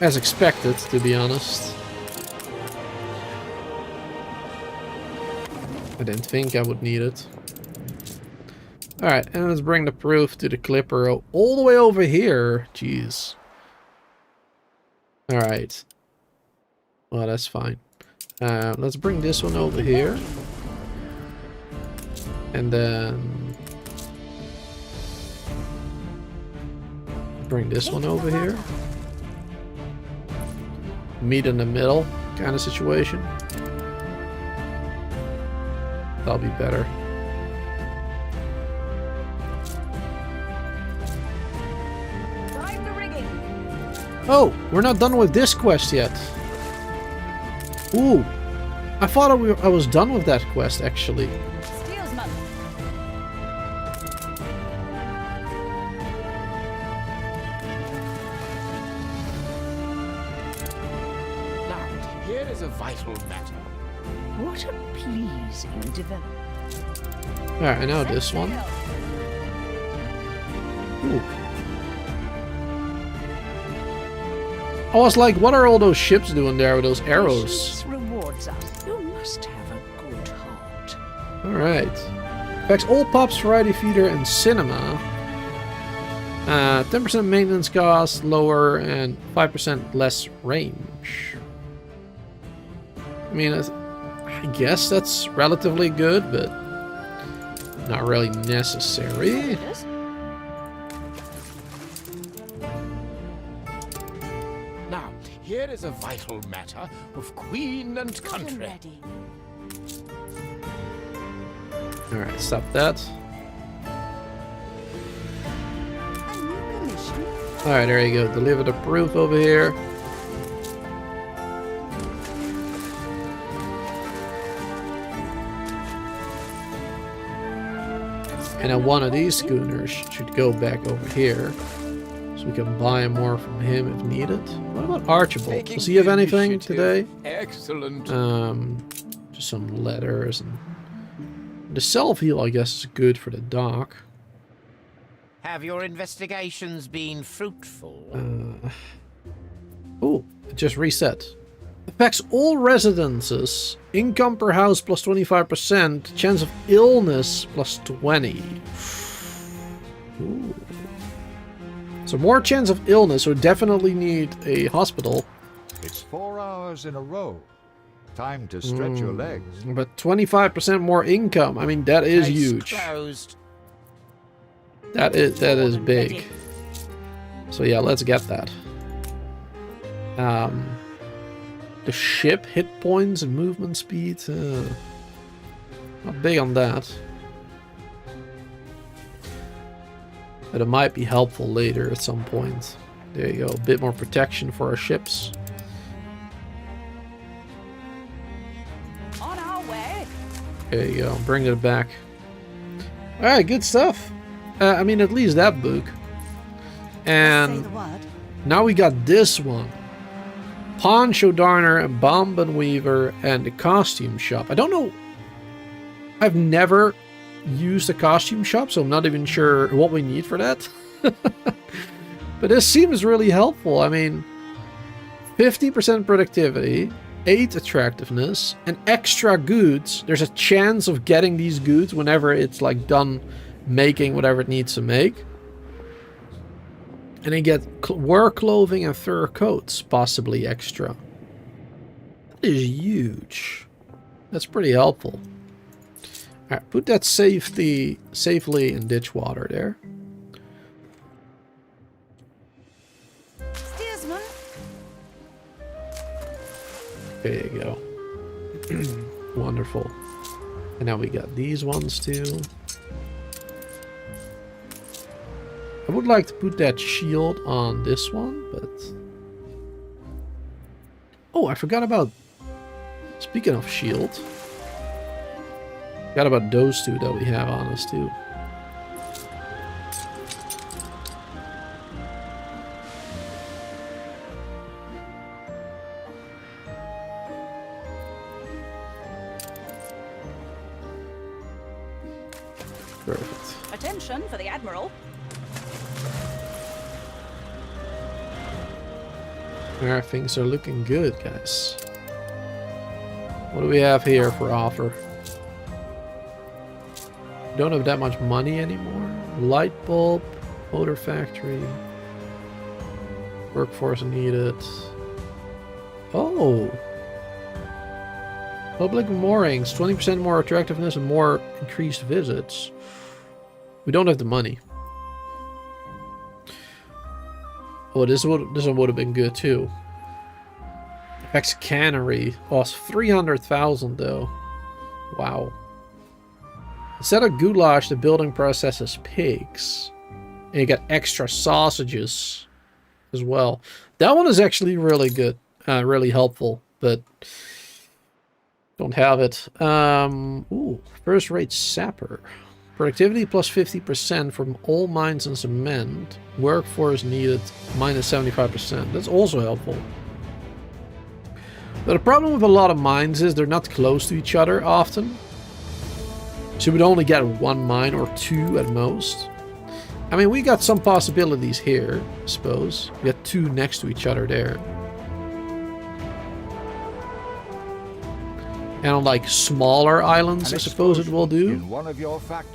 As expected, to be honest. I didn't think I would need it. Alright, and let's bring the proof to the clipper all the way over here. Jeez. Alright. Well, that's fine. Let's bring this one over here. And then... bring this one over here. Meet in the middle kind of situation. That'll be better. Oh, we're not done with this quest yet. Ooh, I thought I was done with that quest actually. Now, here is a vital matter. What a pleasing development. Alright, I know this one. Ooh. I was like, what are all those ships doing there with those arrows? Patience rewards us. You must have a good heart. Alright. Affects all pups, variety feeder, and cinema. 10% maintenance cost, lower, and 5% less range. I mean, I guess that's relatively good, but not really necessary. Now, here is a vital matter of queen and country. Alright, stop that. Alright, there you go. Deliver the proof over here. And then one of these schooners should go back over here. So we can buy more from him if needed. What about Archibald? Does he have anything today? Excellent. Just some letters. And the self-heal, I guess, is good for the dock. Have your investigations been fruitful? Oh, it just reset. Affects all residences. Income per house plus 25%. Chance of illness plus 20. Ooh. So more chance of illness, so definitely need a hospital. It's 4 hours in a row. Time to stretch your legs. But 25% more income. I mean, that is huge. Closed. That is big. So yeah, let's get that. The ship hit points and movement speed. Not big on that. But it might be helpful later at some point. There you go, a bit more protection for our ships. On our way. There you go, bring it back. Alright, good stuff. I mean, at least that book. And now we got this one. Poncho Darner and Bomb and Weaver and the costume shop. I don't know. I've never used a costume shop, so I'm not even sure what we need for that. But this seems really helpful. I mean, 50% productivity, 8 attractiveness, and extra goods. There's a chance of getting these goods whenever it's like done making whatever it needs to make. And they get work clothing and fur coats, possibly extra. That is huge. That's pretty helpful. Alright, put that safely in ditch water there. Steersman. There you go. Wonderful. And now we got these ones too. I would like to put that shield on this one, but... Oh, I forgot about... Speaking of shield... Forgot about those two that we have on us too. Perfect. Attention for the Admiral. Our things are looking good, guys. What do we have here for offer? Don't have that much money anymore. Light bulb, motor factory, workforce needed. Oh, public moorings, 20% more attractiveness and more increased visits. We don't have the money. Oh, this one would have been good too. Pax Cannery cost 300,000 though. Wow. Instead of goulash, the building processes pigs. And you get extra sausages as well. That one is actually really good. Really helpful. But don't have it. Ooh, first rate sapper. Productivity plus 50% from all mines and cement. Workforce needed minus 75%. That's also helpful. But the problem with a lot of mines is they're not close to each other often. So you would only get 1 mine or 2 at most. I mean, we got some possibilities here, I suppose. We got 2 next to each other there. And on like smaller islands, I suppose it will do.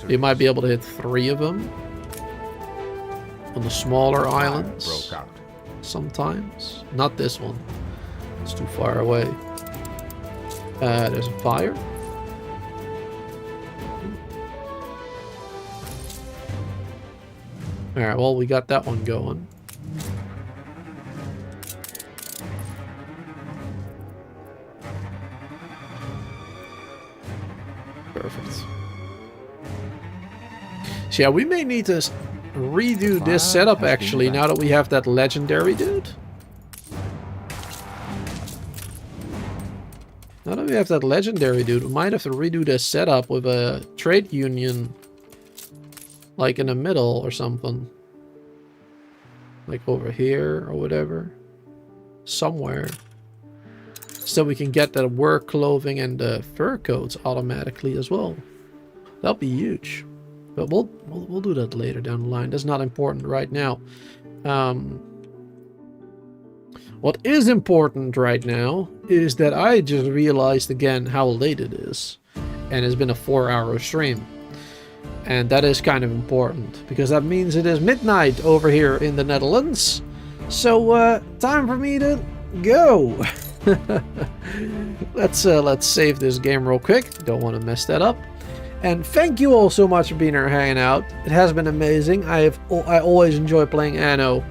You might be able to hit 3 of them. On the smaller islands. Sometimes. Not this one. It's too far away. There's a fire. Alright, well, we got that one going. Perfect. So yeah, we may need to redo this setup actually, now that we have that legendary dude. Now that we have that legendary dude, we might have to redo this setup with a trade union like in the middle or something. Like over here or whatever. Somewhere. So we can get that work clothing and the fur coats automatically as well. That'll be huge. But we'll do that later down the line. That's not important right now. What is important right now is that I just realized again how late it is. And it's been a 4-hour stream. And that is kind of important, because that means it is midnight over here in the Netherlands. So, time for me to go. Let's save this game real quick. Don't want to mess that up. And thank you all so much for being here hanging out. It has been amazing. I always enjoy playing Anno.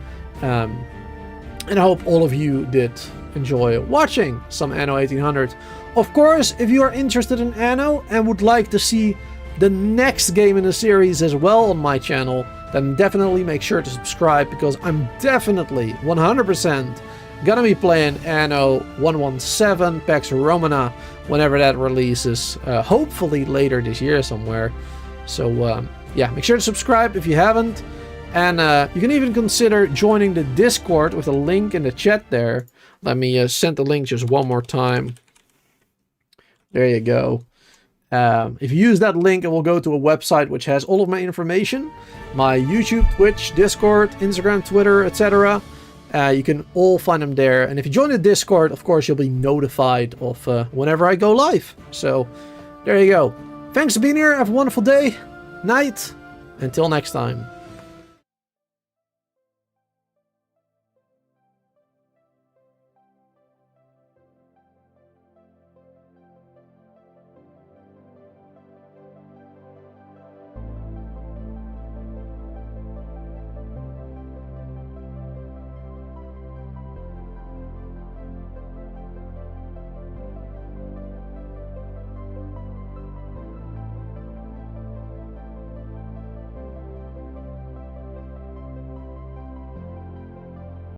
And I hope all of you did enjoy watching some Anno 1800. Of course, if you are interested in Anno and would like to see the next game in the series as well on my channel, then definitely make sure to subscribe, because I'm definitely 100% gonna be playing Anno 117 Pax Romana whenever that releases, hopefully later this year somewhere. So yeah, make sure to subscribe if you haven't. And you can even consider joining the Discord with a link in the chat there. Let me send the link just one more time. There you go. If you use that link, it will go to a website which has all of my information. My YouTube, Twitch, Discord, Instagram, Twitter, etc. You can all find them there. And if you join the Discord, of course, you'll be notified of whenever I go live. So, there you go. Thanks for being here. Have a wonderful day, night. Until next time.